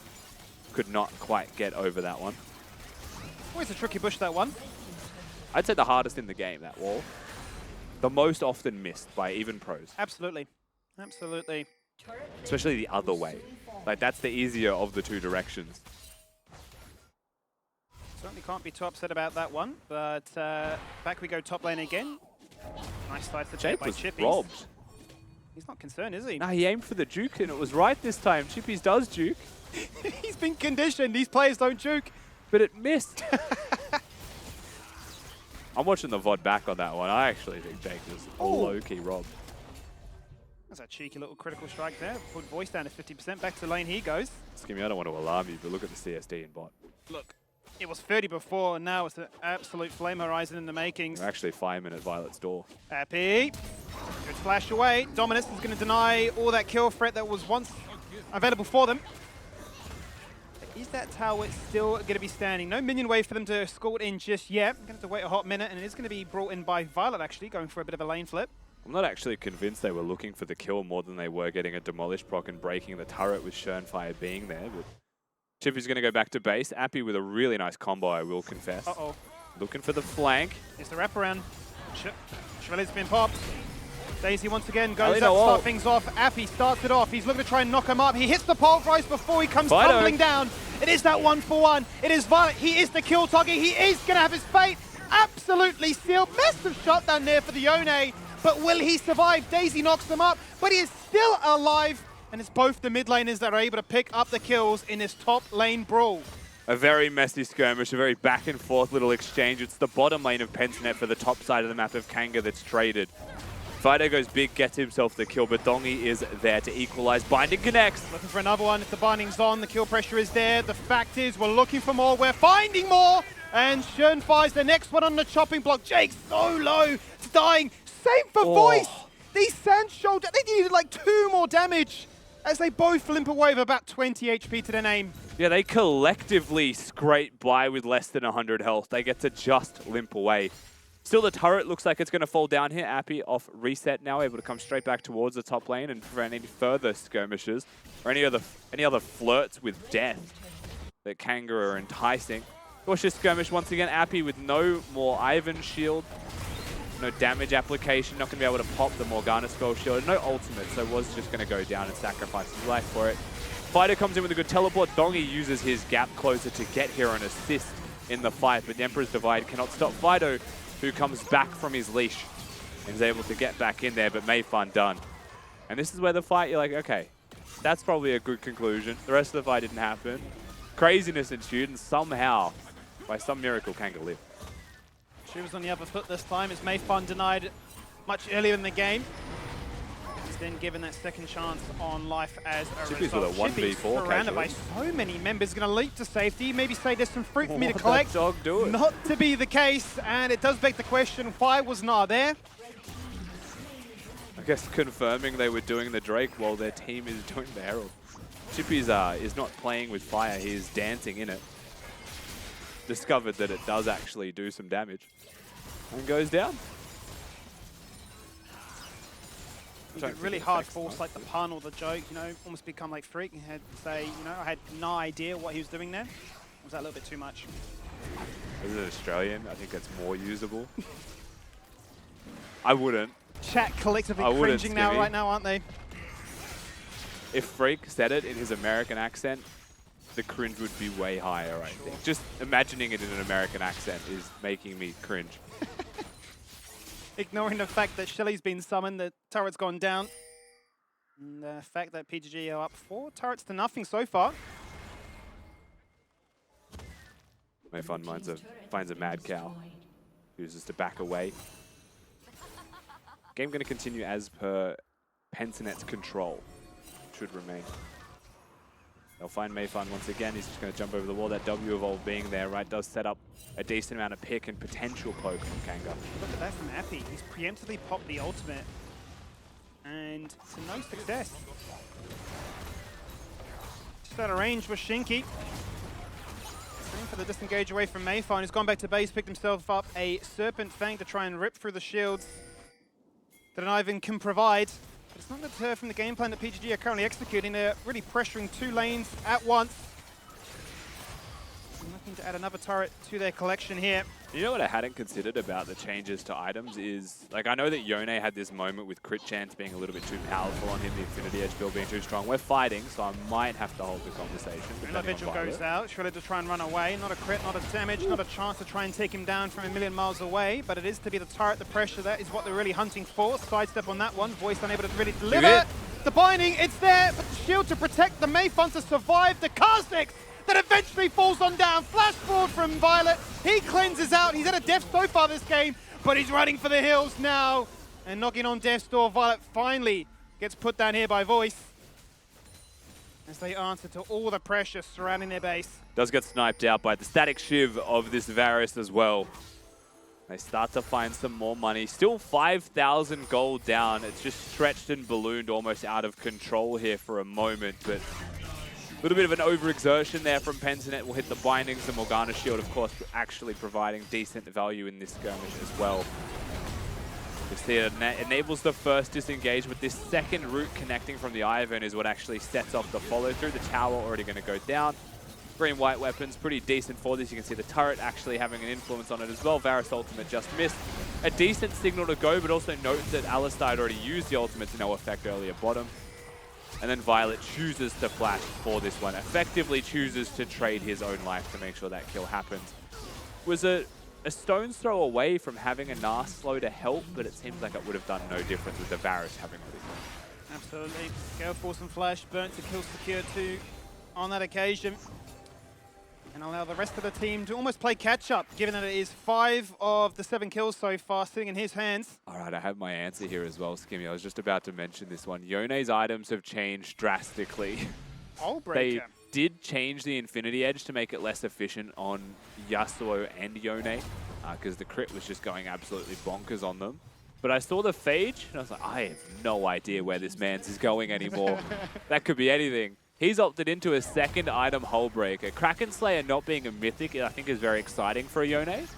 could not quite get over that one. Always a tricky bush, that one. I'd say the hardest in the game, that wall. The most often missed by even pros. Absolutely. Absolutely. Especially the other way. Like, that's the easier of the two directions. Certainly can't be too upset about that one, but back we go top lane again. Nice slice to take by Chippy. Robbed. He's not concerned, is he? No, he aimed for the juke and it was right this time. Chippy's does juke. He's been conditioned. These players don't juke. But it missed. I'm watching the VOD back on that one. I actually think Jake was low-key robbed. That's a cheeky little critical strike there. Put voice down to 50%. Back to the lane he goes. Skimmy, I don't want to alarm you, but look at the CSD in bot. Look, it was 30 before, and now it's an absolute flame horizon in the makings. We're actually firemen at Violet's door. Happy. Good flash away. Dominus is going to deny all that kill threat that was once available for them. Is that tower still going to be standing? No minion wave for them to escort in just yet. I'm going to have to wait a hot minute, and it is going to be brought in by Violet, actually, going for a bit of a lane flip. I'm not actually convinced they were looking for the kill more than they were getting a demolish proc and breaking the turret with Schernfire being there. But Chippy's going to go back to base. Appy with a really nice combo, I will confess. Uh-oh. Looking for the flank. It's the wraparound. Chevalier's been popped. Daisy once again goes up to start things off. Appy starts it off. He's looking to try and knock him up. He hits the pulverize before he comes tumbling down. It is that 1-for-1. It is Violet. He is the kill target. He is going to have his fate absolutely sealed. Massive shutdown there for the Yone. But will he survive? Daisy knocks him up, but he is still alive. And it's both the mid laners that are able to pick up the kills in this top lane brawl. A very messy skirmish, a very back and forth little exchange. It's the bottom lane of Pensanet for the top side of the map of Kanga that's traded. Fido goes big, gets himself the kill, but Dongy is there to equalize. Binding connects. Looking for another one. If the binding's on, the kill pressure is there. The fact is, we're looking for more. We're finding more. And Schernfire's the next one on the chopping block. Jake's so low. It's dying. Same for Voice. These Sand Shoulder, they needed like 2 more damage as they both limp away with about 20 HP to their name. Yeah, they collectively scrape by with less than 100 health. They get to just limp away. Still, the turret looks like it's going to fall down here. Appy off reset now, able to come straight back towards the top lane and prevent any further skirmishes or any other flirts with death that Kanga are enticing. Cautious skirmish once again. Appy with no more Ivan shield, no damage application, not going to be able to pop the Morgana spell shield, no ultimate, so was just going to go down and sacrifice his life for it. Fighter comes in with a good teleport. Dongy uses his gap closer to get here and assist in the fight, but the Emperor's Divide cannot stop Fido, who comes back from his leash and is able to get back in there, but Mayfun done. And this is where the fight, you're like, okay, that's probably a good conclusion. The rest of the fight didn't happen. Craziness ensued, and somehow, by some miracle, Kanga lived. She was on the other foot this time as Mayfun denied much earlier in the game. He's then given that second chance on life as a Chippy's result. with a 1v4 surrounded by so many members, going to leap to safety. Maybe say there's some fruit for me to collect. Dog do it. Not to be the case, and it does beg the question, why was Nar there? I guess confirming they were doing the Drake while their team is doing the Herald. Chippy's is not playing with fire, he is dancing in it. Discovered that it does actually do some damage. And goes down. Really hard force, like the pun or the joke, almost become like Freak and had to say, I had no idea what he was doing there. Or was that a little bit too much? As an Australian, I think that's more usable. I wouldn't. Chat collectively cringing now, right now, aren't they? If Freak said it in his American accent, the cringe would be way higher, I think. Just imagining it in an American accent is making me cringe. Ignoring the fact that Shelly's been summoned, the turret's gone down. And the fact that PGG are up 4 turrets to nothing so far. Mayfun finds a mad cow. Chooses to back away. Game going to continue as per Pentinet's control. Should remain. They'll find Mayfun once again. He's just going to jump over the wall. That W evolve being there, right, does set up a decent amount of pick and potential poke from Kanga. Look at that from Appy. He's preemptively popped the ultimate. And to no success. Just out of range was Shinky. Going for the disengage away from Mayfun. He's gone back to base, picked himself up a Serpent Fang to try and rip through the shields that an Ivan can provide. But it's not going to deter from the game plan that PGG are currently executing. They're really pressuring 2 lanes at once. And looking to add another turret to their collection here. You know what I hadn't considered about the changes to items is, like, I know that Yone had this moment with crit chance being a little bit too powerful on him, the Infinity Edge build being too strong. We're fighting, so I might have to hold the conversation. That Vigil goes out. Shredder to try and run away. Not a crit, not a damage, not a chance to try and take him down from a million miles away, but it is to be the turret, the pressure. That is what they're really hunting for. Sidestep on that one. Voice unable to really deliver. The binding, it's there, but the shield to protect the Mayfun to survive. The Kha'Zix that eventually falls on down. Flash forward from Violet. He cleanses out. He's at a death so far this game, but he's running for the hills now. And knocking on death's door. Violet finally gets put down here by Voice as they answer to all the pressure surrounding their base. Does get sniped out by the static shiv of this Varus as well. They start to find some more money. Still 5,000 gold down. It's just stretched and ballooned almost out of control here for a moment, but a little bit of an overexertion there from Pentinet. Will hit the bindings. The Morgana shield, of course, actually providing decent value in this skirmish as well. You see it enables the first disengage, but this second route connecting from the Ivan is what actually sets off the follow-through. The tower already going to go down. Green-white weapons, pretty decent for this. You can see the turret actually having an influence on it as well. Varus ultimate just missed. A decent signal to go, but also note that Alistar had already used the ultimate to no effect earlier bottom. And then Violet chooses to flash for this one. Effectively chooses to trade his own life to make sure that kill happens. Was a stone's throw away from having a Gnar slow to help, but it seems like it would have done no difference with the Varus having all this. Absolutely. Gale Force and Flash burnt to kill secure too on that occasion. And allow the rest of the team to almost play catch-up, given that it is 5 of the 7 kills so far sitting in his hands. All right, I have my answer here as well, Skimmy. I was just about to mention this one. Yone's items have changed drastically. They did change the Infinity Edge to make it less efficient on Yasuo and Yone, because the crit was just going absolutely bonkers on them. But I saw the Phage, and I was like, I have no idea where this man's is going anymore. That could be anything. He's opted into a second item Hull Breaker. Kraken Slayer not being a mythic, I think, is very exciting for a Yone,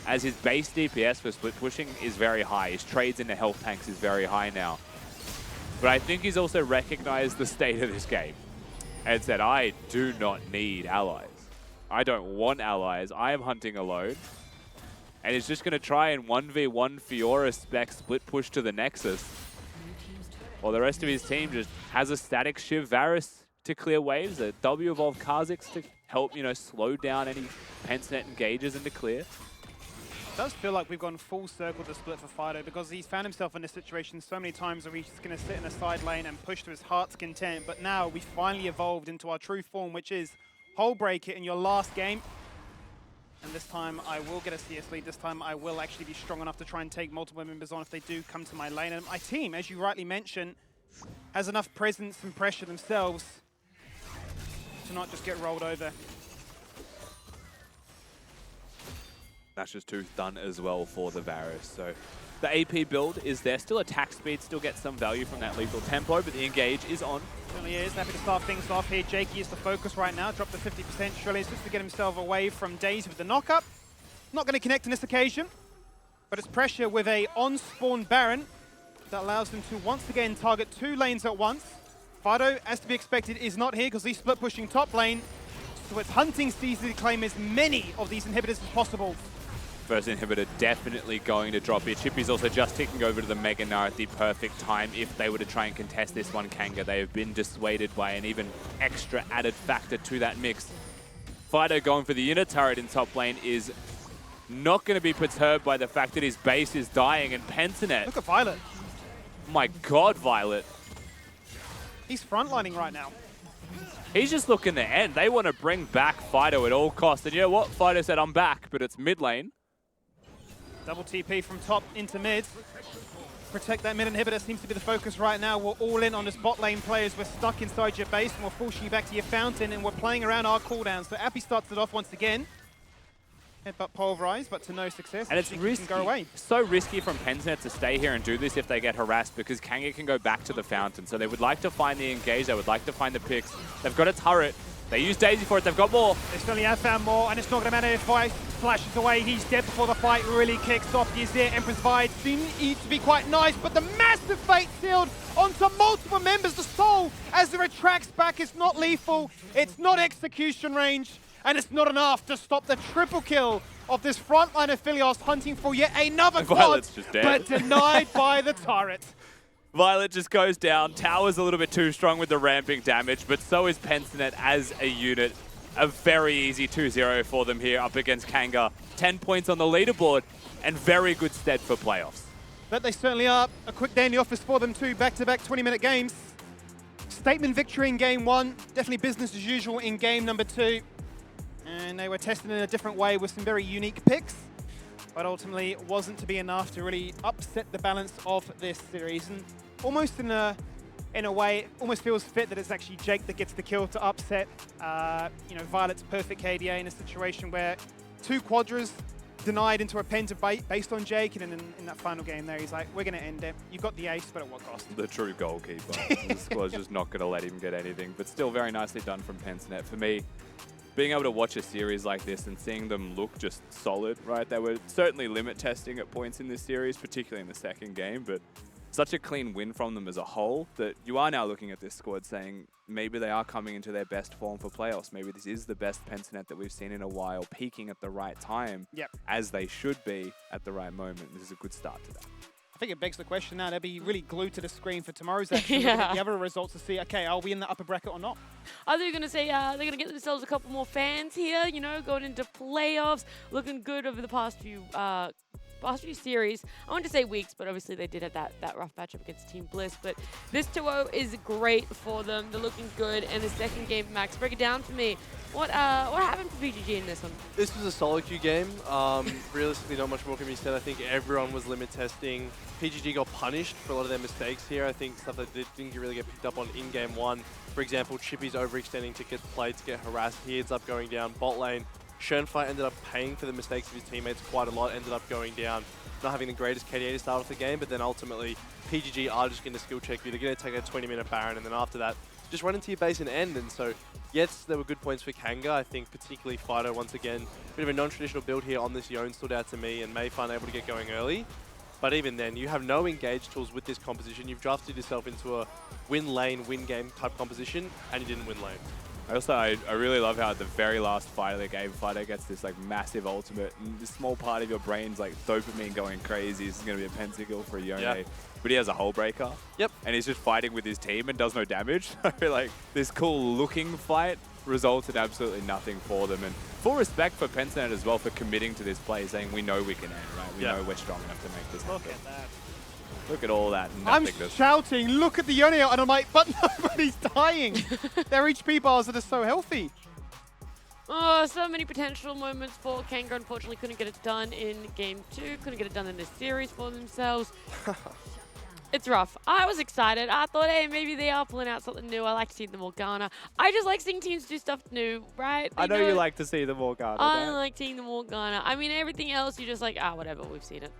as his base DPS for split pushing is very high. His trades into health tanks is very high now. But I think he's also recognized the state of this game and said, I do not need allies. I don't want allies. I am hunting alone. And he's just going to try and 1v1 Fiora spec split push to the Nexus. While the rest of his team just has a static Shiv Varus to clear waves, a W evolve Kha'Zix to help, you know, slow down any Pentinet engages and to clear. It does feel like we've gone full circle to split for Fido, because he's found himself in this situation so many times where he's just going to sit in a side lane and push to his heart's content. But now we finally evolved into our true form, which is Hull Breaker in your last game. And this time I will get a CS lead. This time I will actually be strong enough to try and take multiple members on if they do come to my lane. And my team, as you rightly mentioned, has enough presence and pressure themselves to not just get rolled over. Nash's Tooth done as well for the Varus. So the AP build is there. Still attack speed, still gets some value from that lethal tempo, but the engage is on. Certainly is. Happy to start things off here. Jakey is the focus right now. Drop the 50%. Shrillies just to get himself away from Daisy with the knock-up. Not going to connect on this occasion, but it's pressure with a on-spawn Baron that allows them to once again target 2 lanes at once. Fido, as to be expected, is not here because he's split pushing top lane. So it's hunting Steezy to claim as many of these inhibitors as possible. First inhibitor definitely going to drop here. Chippy's also just ticking over to the Mega Gnar at the perfect time if they were to try and contest this one, Kanga. They have been dissuaded by an even extra added factor to that mix. Fido going for the unit turret in top lane is not going to be perturbed by the fact that his base is dying, and Pentanet. Look at Violet. My God, Violet. He's frontlining right now. He's just looking to end. They want to bring back Fido at all costs. And you know what? Fido said, I'm back, but it's mid lane. Double TP from top into mid. Protect that mid inhibitor seems to be the focus right now. We're all in on this bot lane players. We're stuck inside your base and we're forcing you back to your fountain and we're playing around our cooldowns. So Appy starts it off once again. Headbutt pulverize, but to no success. And it's risky. Can go away. So risky from Pentanet to stay here and do this if they get harassed, because Kanga can go back to the fountain. So they would like to find the engage. They would like to find the picks. They've got a turret. They use Daisy for it. They've got more. They certainly have found more, and it's not going to matter if Vice flashes away. He's dead before the fight really kicks off. He's there. Empress Vide seems to be quite nice, but the massive fate sealed onto multiple members. The soul, as it retracts back, is not lethal. It's not execution range, and it's not enough to stop the triple kill of this frontline of Philios hunting for yet another quad, Violet's just dead. but denied by the turret. Violet just goes down. Tower's a little bit too strong with the ramping damage, but so is Pentanet as a unit. A very easy 2-0 for them here up against Kanga. 10 points on the leaderboard, and very good stead for playoffs. But they certainly are. A quick day in the office for them too. Back-to-back 20-minute games. Statement victory in game one. Definitely business as usual in game number two. And they were tested in a different way with some very unique picks. But ultimately, it wasn't to be enough to really upset the balance of this series. And almost in a way, it almost feels fit that it's actually Jake that gets the kill to upset, Violet's perfect KDA in a situation where 2 quadras denied into a penta based on Jake, and in that final game there, he's like, we're going to end it. You've got the ace, but at what cost? The true goalkeeper. The squad's just not going to let him get anything, but still very nicely done from Pentanet. For me, being able to watch a series like this and seeing them look just solid, right? They were certainly limit testing at points in this series, particularly in the second game, but such a clean win from them as a whole that you are now looking at this squad saying maybe they are coming into their best form for playoffs. Maybe this is the best Pentanet that we've seen in a while, peaking at the right time, as they should be at the right moment. This is a good start to that. I think it begs the question now, they'll be really glued to the screen for tomorrow's action. The other results to see, okay, are we in the upper bracket or not? Are they going to say they're going to get themselves a couple more fans here, going into playoffs, looking good over the past few series. I want to say weeks, but obviously they did have that rough matchup against Team Bliss. But this 2-0 is great for them. They're looking good. And the second game, Max, break it down for me. What happened for PGG in this one? This was a solo queue game. Realistically, not much more can be said. I think everyone was limit testing. PGG got punished for a lot of their mistakes here. I think stuff that didn't really get picked up on in game one. For example, Chippy's overextending to get played, to get harassed. He ends up going down bot lane. Schönfei ended up paying for the mistakes of his teammates quite a lot, ended up going down, not having the greatest KDA to start off the game, but then ultimately PGG are just going to skill check you. They're going to take a 20-minute Baron, and then after that, just run into your base and end. And so, yes, there were good points for Kanga. I think particularly Fido, once again, bit of a non-traditional build here on this Yone stood out to me, and Mayfun able to get going early. But even then, you have no engage tools with this composition. You've drafted yourself into a win lane, win game type composition, and you didn't win lane. I really love how at the very last fight of the game, Fido gets this like massive ultimate, and this small part of your brain's like dopamine going crazy. This is going to be a pentakill for a Yone. Yeah. But he has a hull breaker. Yep. And he's just fighting with his team and does no damage. Like this cool looking fight results in absolutely nothing for them. And full respect for Pentanet as well for committing to this play, saying we know we can end, right? We know we're strong enough to make this happen. Look at that. Look at all that I'm nothingness. shouting, look at the Yone, and I'm like, but nobody's dying. Their HP bars that are so healthy. Oh, so many potential moments for Kanga. Unfortunately, couldn't get it done in game 2. Couldn't get it done in this series for themselves. It's rough. I was excited. I thought, hey, maybe they are pulling out something new. I like seeing the Morgana. I just like seeing teams do stuff new, right? I know you like to see the Morgana. I like seeing the Morgana. I mean, everything else, you're just like, whatever, we've seen it.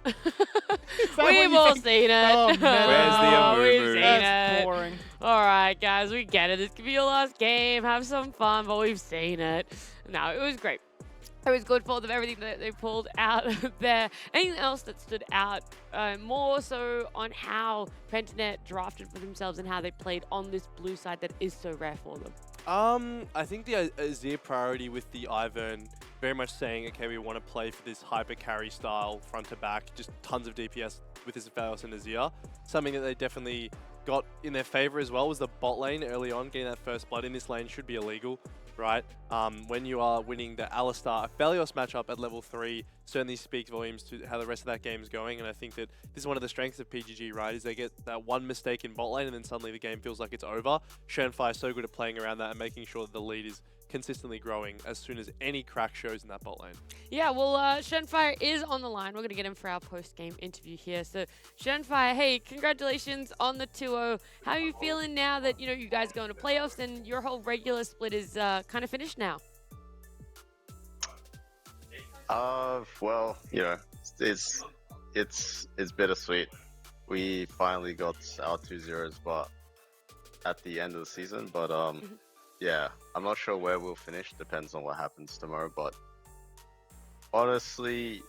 We've all seen it. Oh, man. Where's the Amumu? We've seen That's it. boring. All right, guys, we get it. This could be your last game. Have some fun, but we've seen it. No, it was great. It was good for them, everything that they pulled out there. Anything else that stood out more so on how Pentanet drafted for themselves and how they played on this blue side that is so rare for them? I think the Azir priority with the Ivern very much saying, okay, we want to play for this hyper carry style front to back, just tons of DPS with this Velos and Azir. Something that they definitely got in their favor as well was the bot lane early on. Getting that first blood in this lane should be illegal, right? When you are winning the Alistar Aphelios matchup at level 3, certainly speaks volumes to how the rest of that game is going. And I think that this is one of the strengths of PGG, right? Is they get that one mistake in bot lane and then suddenly the game feels like it's over. Shenfire is so good at playing around that and making sure that the lead is consistently growing as soon as any crack shows in that bot lane. Yeah, well, Shenfire is on the line. We're going to get him for our post-game interview here. So, Shenfire, hey, congratulations on the 2-0. How are you feeling now that, you know, you guys go into playoffs and your whole regular split is kind of finished now? Well, you know, it's bittersweet. We finally got our 2-0s, but at the end of the season, but yeah, I'm not sure where we'll finish. Depends on what happens tomorrow. But honestly,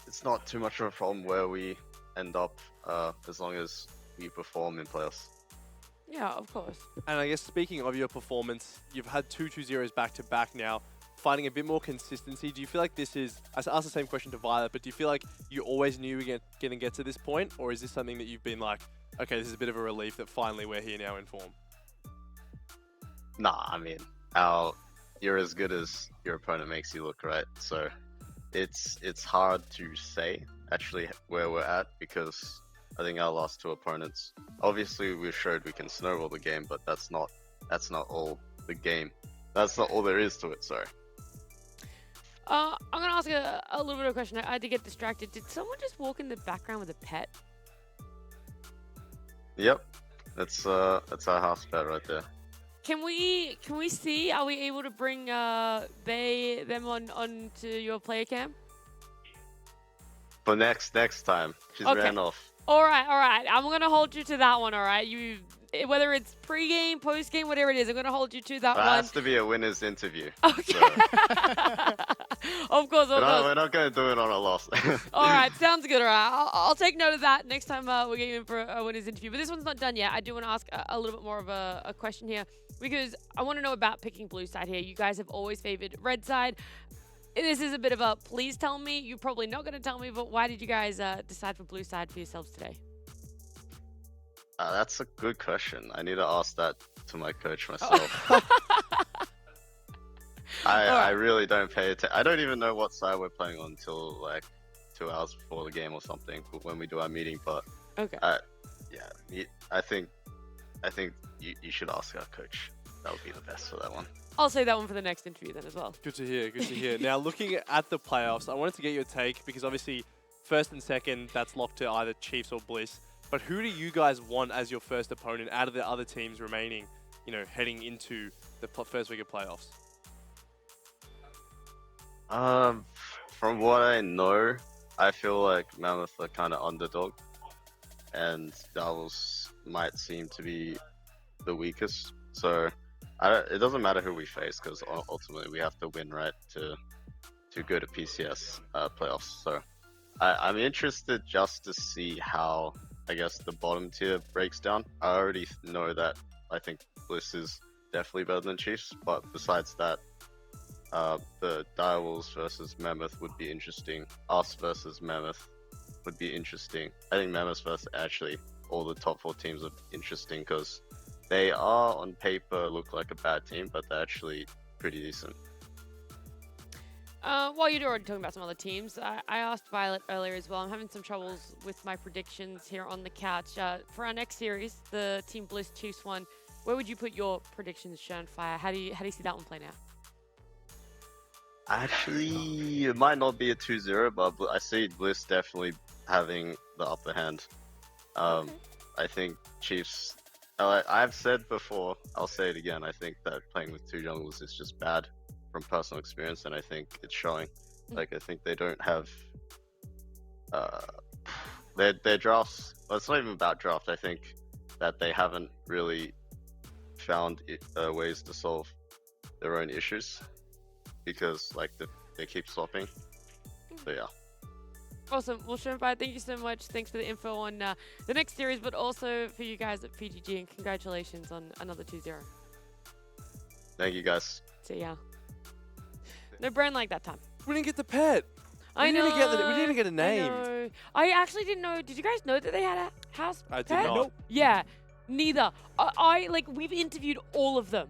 it's not too much of a problem where we end up, as long as we perform in playoffs. Yeah, of course. And I guess speaking of your performance, you've had 2 2-0s back-to-back now, finding a bit more consistency. Do you feel like this is, I asked the same question to Violet, but do you feel like you always knew you were going to get to this point? Or is this something that you've been like, okay, this is a bit of a relief that finally we're here now in form? Nah, I mean, you're as good as your opponent makes you look, right? So it's hard to say actually where we're at, because I think our last 2 opponents, obviously we showed we can snowball the game, but that's not all the game. That's not all there is to it, sorry. I'm going to ask a little bit of a question. I had to get distracted. Did someone just walk in the background with a pet? Yep, that's our house pet right there. Can we see? Are we able to bring them on to your player cam? For next time, she's Okay. ran off. All right. I'm gonna hold you to that one. All right, whether it's pre-game, post-game, whatever it is, I'm gonna hold you to that That one. has to be a winner's interview. Okay. So. Of course. We're not going to do it on a loss. All right, sounds good. All right, I'll take note of that next time we're getting in for a winner's interview. But this one's not done yet. I do want to ask a little bit more of a question here, because I want to know about picking blue side here. You guys have always favored red side. This is a bit of a please tell me. You're probably not going to tell me, but why did you guys decide for blue side for yourselves today? That's a good question. I need to ask that to my coach myself. I really don't pay attention. I don't even know what side we're playing on until like 2 hours before the game or something when we do our meeting. But okay, yeah, I think you should ask our coach. That would be the best for that one. I'll say that one for the next interview then as well. Good to hear, good to hear. Now, looking at the playoffs, I wanted to get your take, because obviously first and second, that's locked to either Chiefs or Bliss. But who do you guys want as your first opponent out of the other teams remaining, you know, heading into the first week of playoffs? From what I know, I feel like Mammoth are kind of underdog, and Devils might seem to be the weakest. So it doesn't matter who we face, because ultimately we have to win, right, to go to PCS playoffs. So I'm interested just to see how, I guess, the bottom tier breaks down. I already know that I think Bliss is definitely better than Chiefs, but besides that, the Direwolves versus Mammoth would be interesting. Us versus Mammoth would be interesting. I think Mammoth versus actually all the top 4 teams are interesting, because they are on paper look like a bad team, but they're actually pretty decent. While you're already talking about some other teams, I asked Violet earlier as well. I'm having some troubles with my predictions here on the couch. For our next series, the Team Bliss Chiefs one, where would you put your predictions, Shenfire? How do you see that one playing out? Actually, it might not be a 2-0, but I see Bliss definitely having the upper hand. Okay. I think Chiefs, I've said before, I'll say it again, I think that playing with 2 junglers is just bad from personal experience, and I think it's showing. Like, I think they don't have their drafts. Well, it's not even about draft. I think that they haven't really found ways to solve their own issues, because like they keep swapping. So yeah. Awesome. Well, Shenfire, thank you so much. Thanks for the info on the next series, but also for you guys at PGG, and congratulations on another 2-0. Thank you guys. See ya. No brand like that time. We didn't get the pet. I know. We didn't even get a I name. know. I actually didn't know. Did you guys know that they had a house I did pet? not. Nope. Yeah, neither. Like, we've interviewed all of them,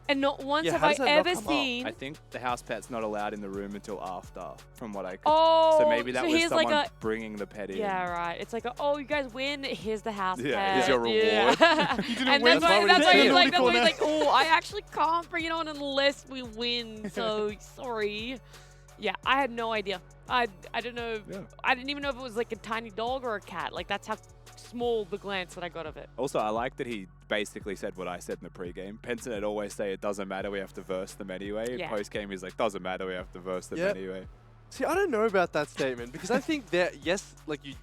and not once Yeah, have how I does that not ever come up? seen. I think the house pet's not allowed in the room until after, from what I could. Oh, so maybe that was here's someone like a. bringing the pet in. Yeah, right. It's like, oh, you guys win. Here's the house Yeah, pet. here's your reward. Yeah. You didn't And win. that's why, That's why he's we like, didn't that's see why it. he's like, oh, I actually can't bring it on unless we win. So sorry. Yeah, I had no idea. I don't know. Yeah. I didn't even know if it was like a tiny dog or a cat. Like, that's how small the glance that I got of it. Also, I like that he basically said what I said in the pregame. Penson would always say it doesn't matter, we have to verse them anyway. Yeah. Postgame, he's like, doesn't matter, we have to verse them Yep. anyway. See, I don't know about that statement because I think that yes, like you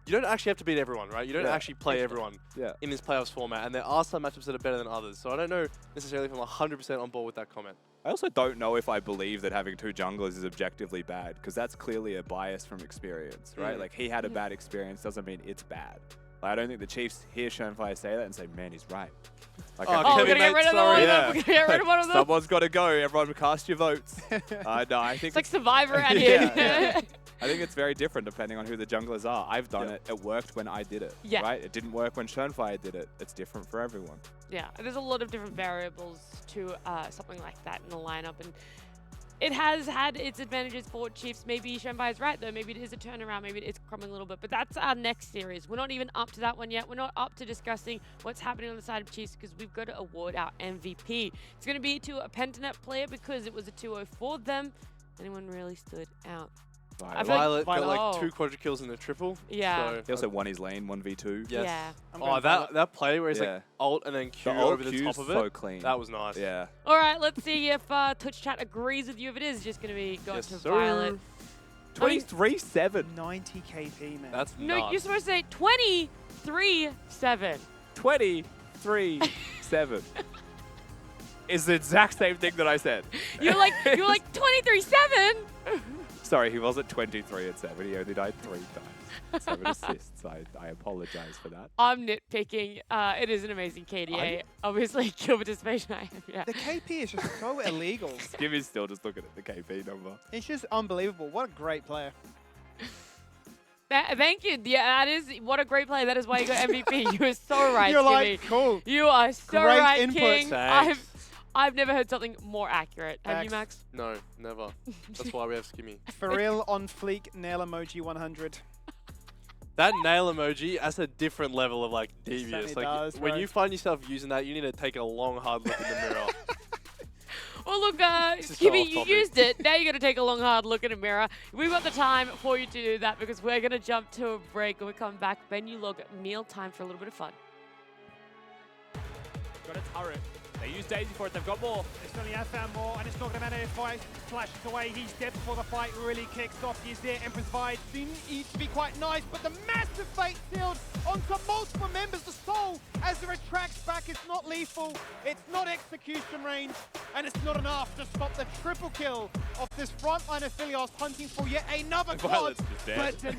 don't actually have to beat everyone, right? You don't Yeah. actually play everyone Yeah. in this playoffs format, and there are some matchups that are better than others. So I don't know necessarily if I'm 100% on board with that comment. I also don't know if I believe that having two junglers is objectively bad, because that's clearly a bias from experience, right? Like, he had a bad experience, doesn't mean it's bad. Like, I don't think the Chiefs hear Shonefire say that and say, man, he's right. Like, Oh, I Oh, think we're Kevin, gonna get mate, rid of sorry. one of them. Yeah. We're gonna get rid of one of them. someone's got to go. Everyone cast your votes. No, I think It's like Survivor out here. Yeah. I think it's very different depending on who the junglers are. I've done it. It worked when I did it. Yeah. Right? It didn't work when Shonefire did it. It's different for everyone. Yeah, there's a lot of different variables to something like that in the lineup, and it has had its advantages for Chiefs. Maybe Shonfire's right, though. Maybe it is a turnaround. Maybe it is crumbling a little bit. But that's our next series. We're not even up to that one yet. We're not up to discussing what's happening on the side of Chiefs because we've got to award our MVP. It's going to be to a Pentanet player because it was a 2-0 for them. Anyone really stood out? I feel like Violet got like Violet- 2 quadra kills in a triple. Yeah. So, He also won his lane 1v2. yes. Yeah. I'm Oh, going Violet. that play where he's Yeah. like alt and then Q The ult over the Q's top of so it. clean. That was nice. Yeah. All right, let's see if Twitch chat agrees with you. If it is just going to be going Yes, to sir. Violet. 23-7. 90 KP, man. That's No, nuts. you're supposed to say 23-7. 23-7. Is the exact same thing that I said. You're like 23-7. Sorry, he wasn't 23-7. He only died 3 times. 7 assists. I apologize for that. I'm nitpicking. It is an amazing KDA. Obviously, kill participation. I am. Yeah. The KP is just so illegal. Skimmy's still just looking at the KP number. It's just unbelievable. What a great player. Thank you. Yeah, that is what a great play. That is why you got MVP. You are so right, You're Skimmy. like, cool. You are so Great right, input. King. Thanks. I've never heard something more accurate. Have you, Thanks. Max? No, never. That's why we have Skimmy. For real, on fleek, nail emoji 100. That nail emoji, that's a different level of like devious. certainly Like does, when bro. you find yourself using that, you need to take a long, hard look in the mirror. Well, look, is so Skimmy, off you topic. used it. Now you got to take a long, hard look in a mirror. We've got the time for you to do that because we're going to jump to a break. When we come back, Venue Log meal time for a little bit of fun. Got a turret. They use Daisy for it. They've got more. They certainly have found more, and it's not going to matter if Fight flashes away. He's dead before the fight really kicks off. He's there. Empress Vide didn't eat to be quite nice, but the massive fate sealed onto multiple members. The Soul, as it retracts back, it's not lethal, it's not execution range, and it's not enough to stop the triple kill of this frontline of Philios hunting for yet another quad. Violet's just dead. But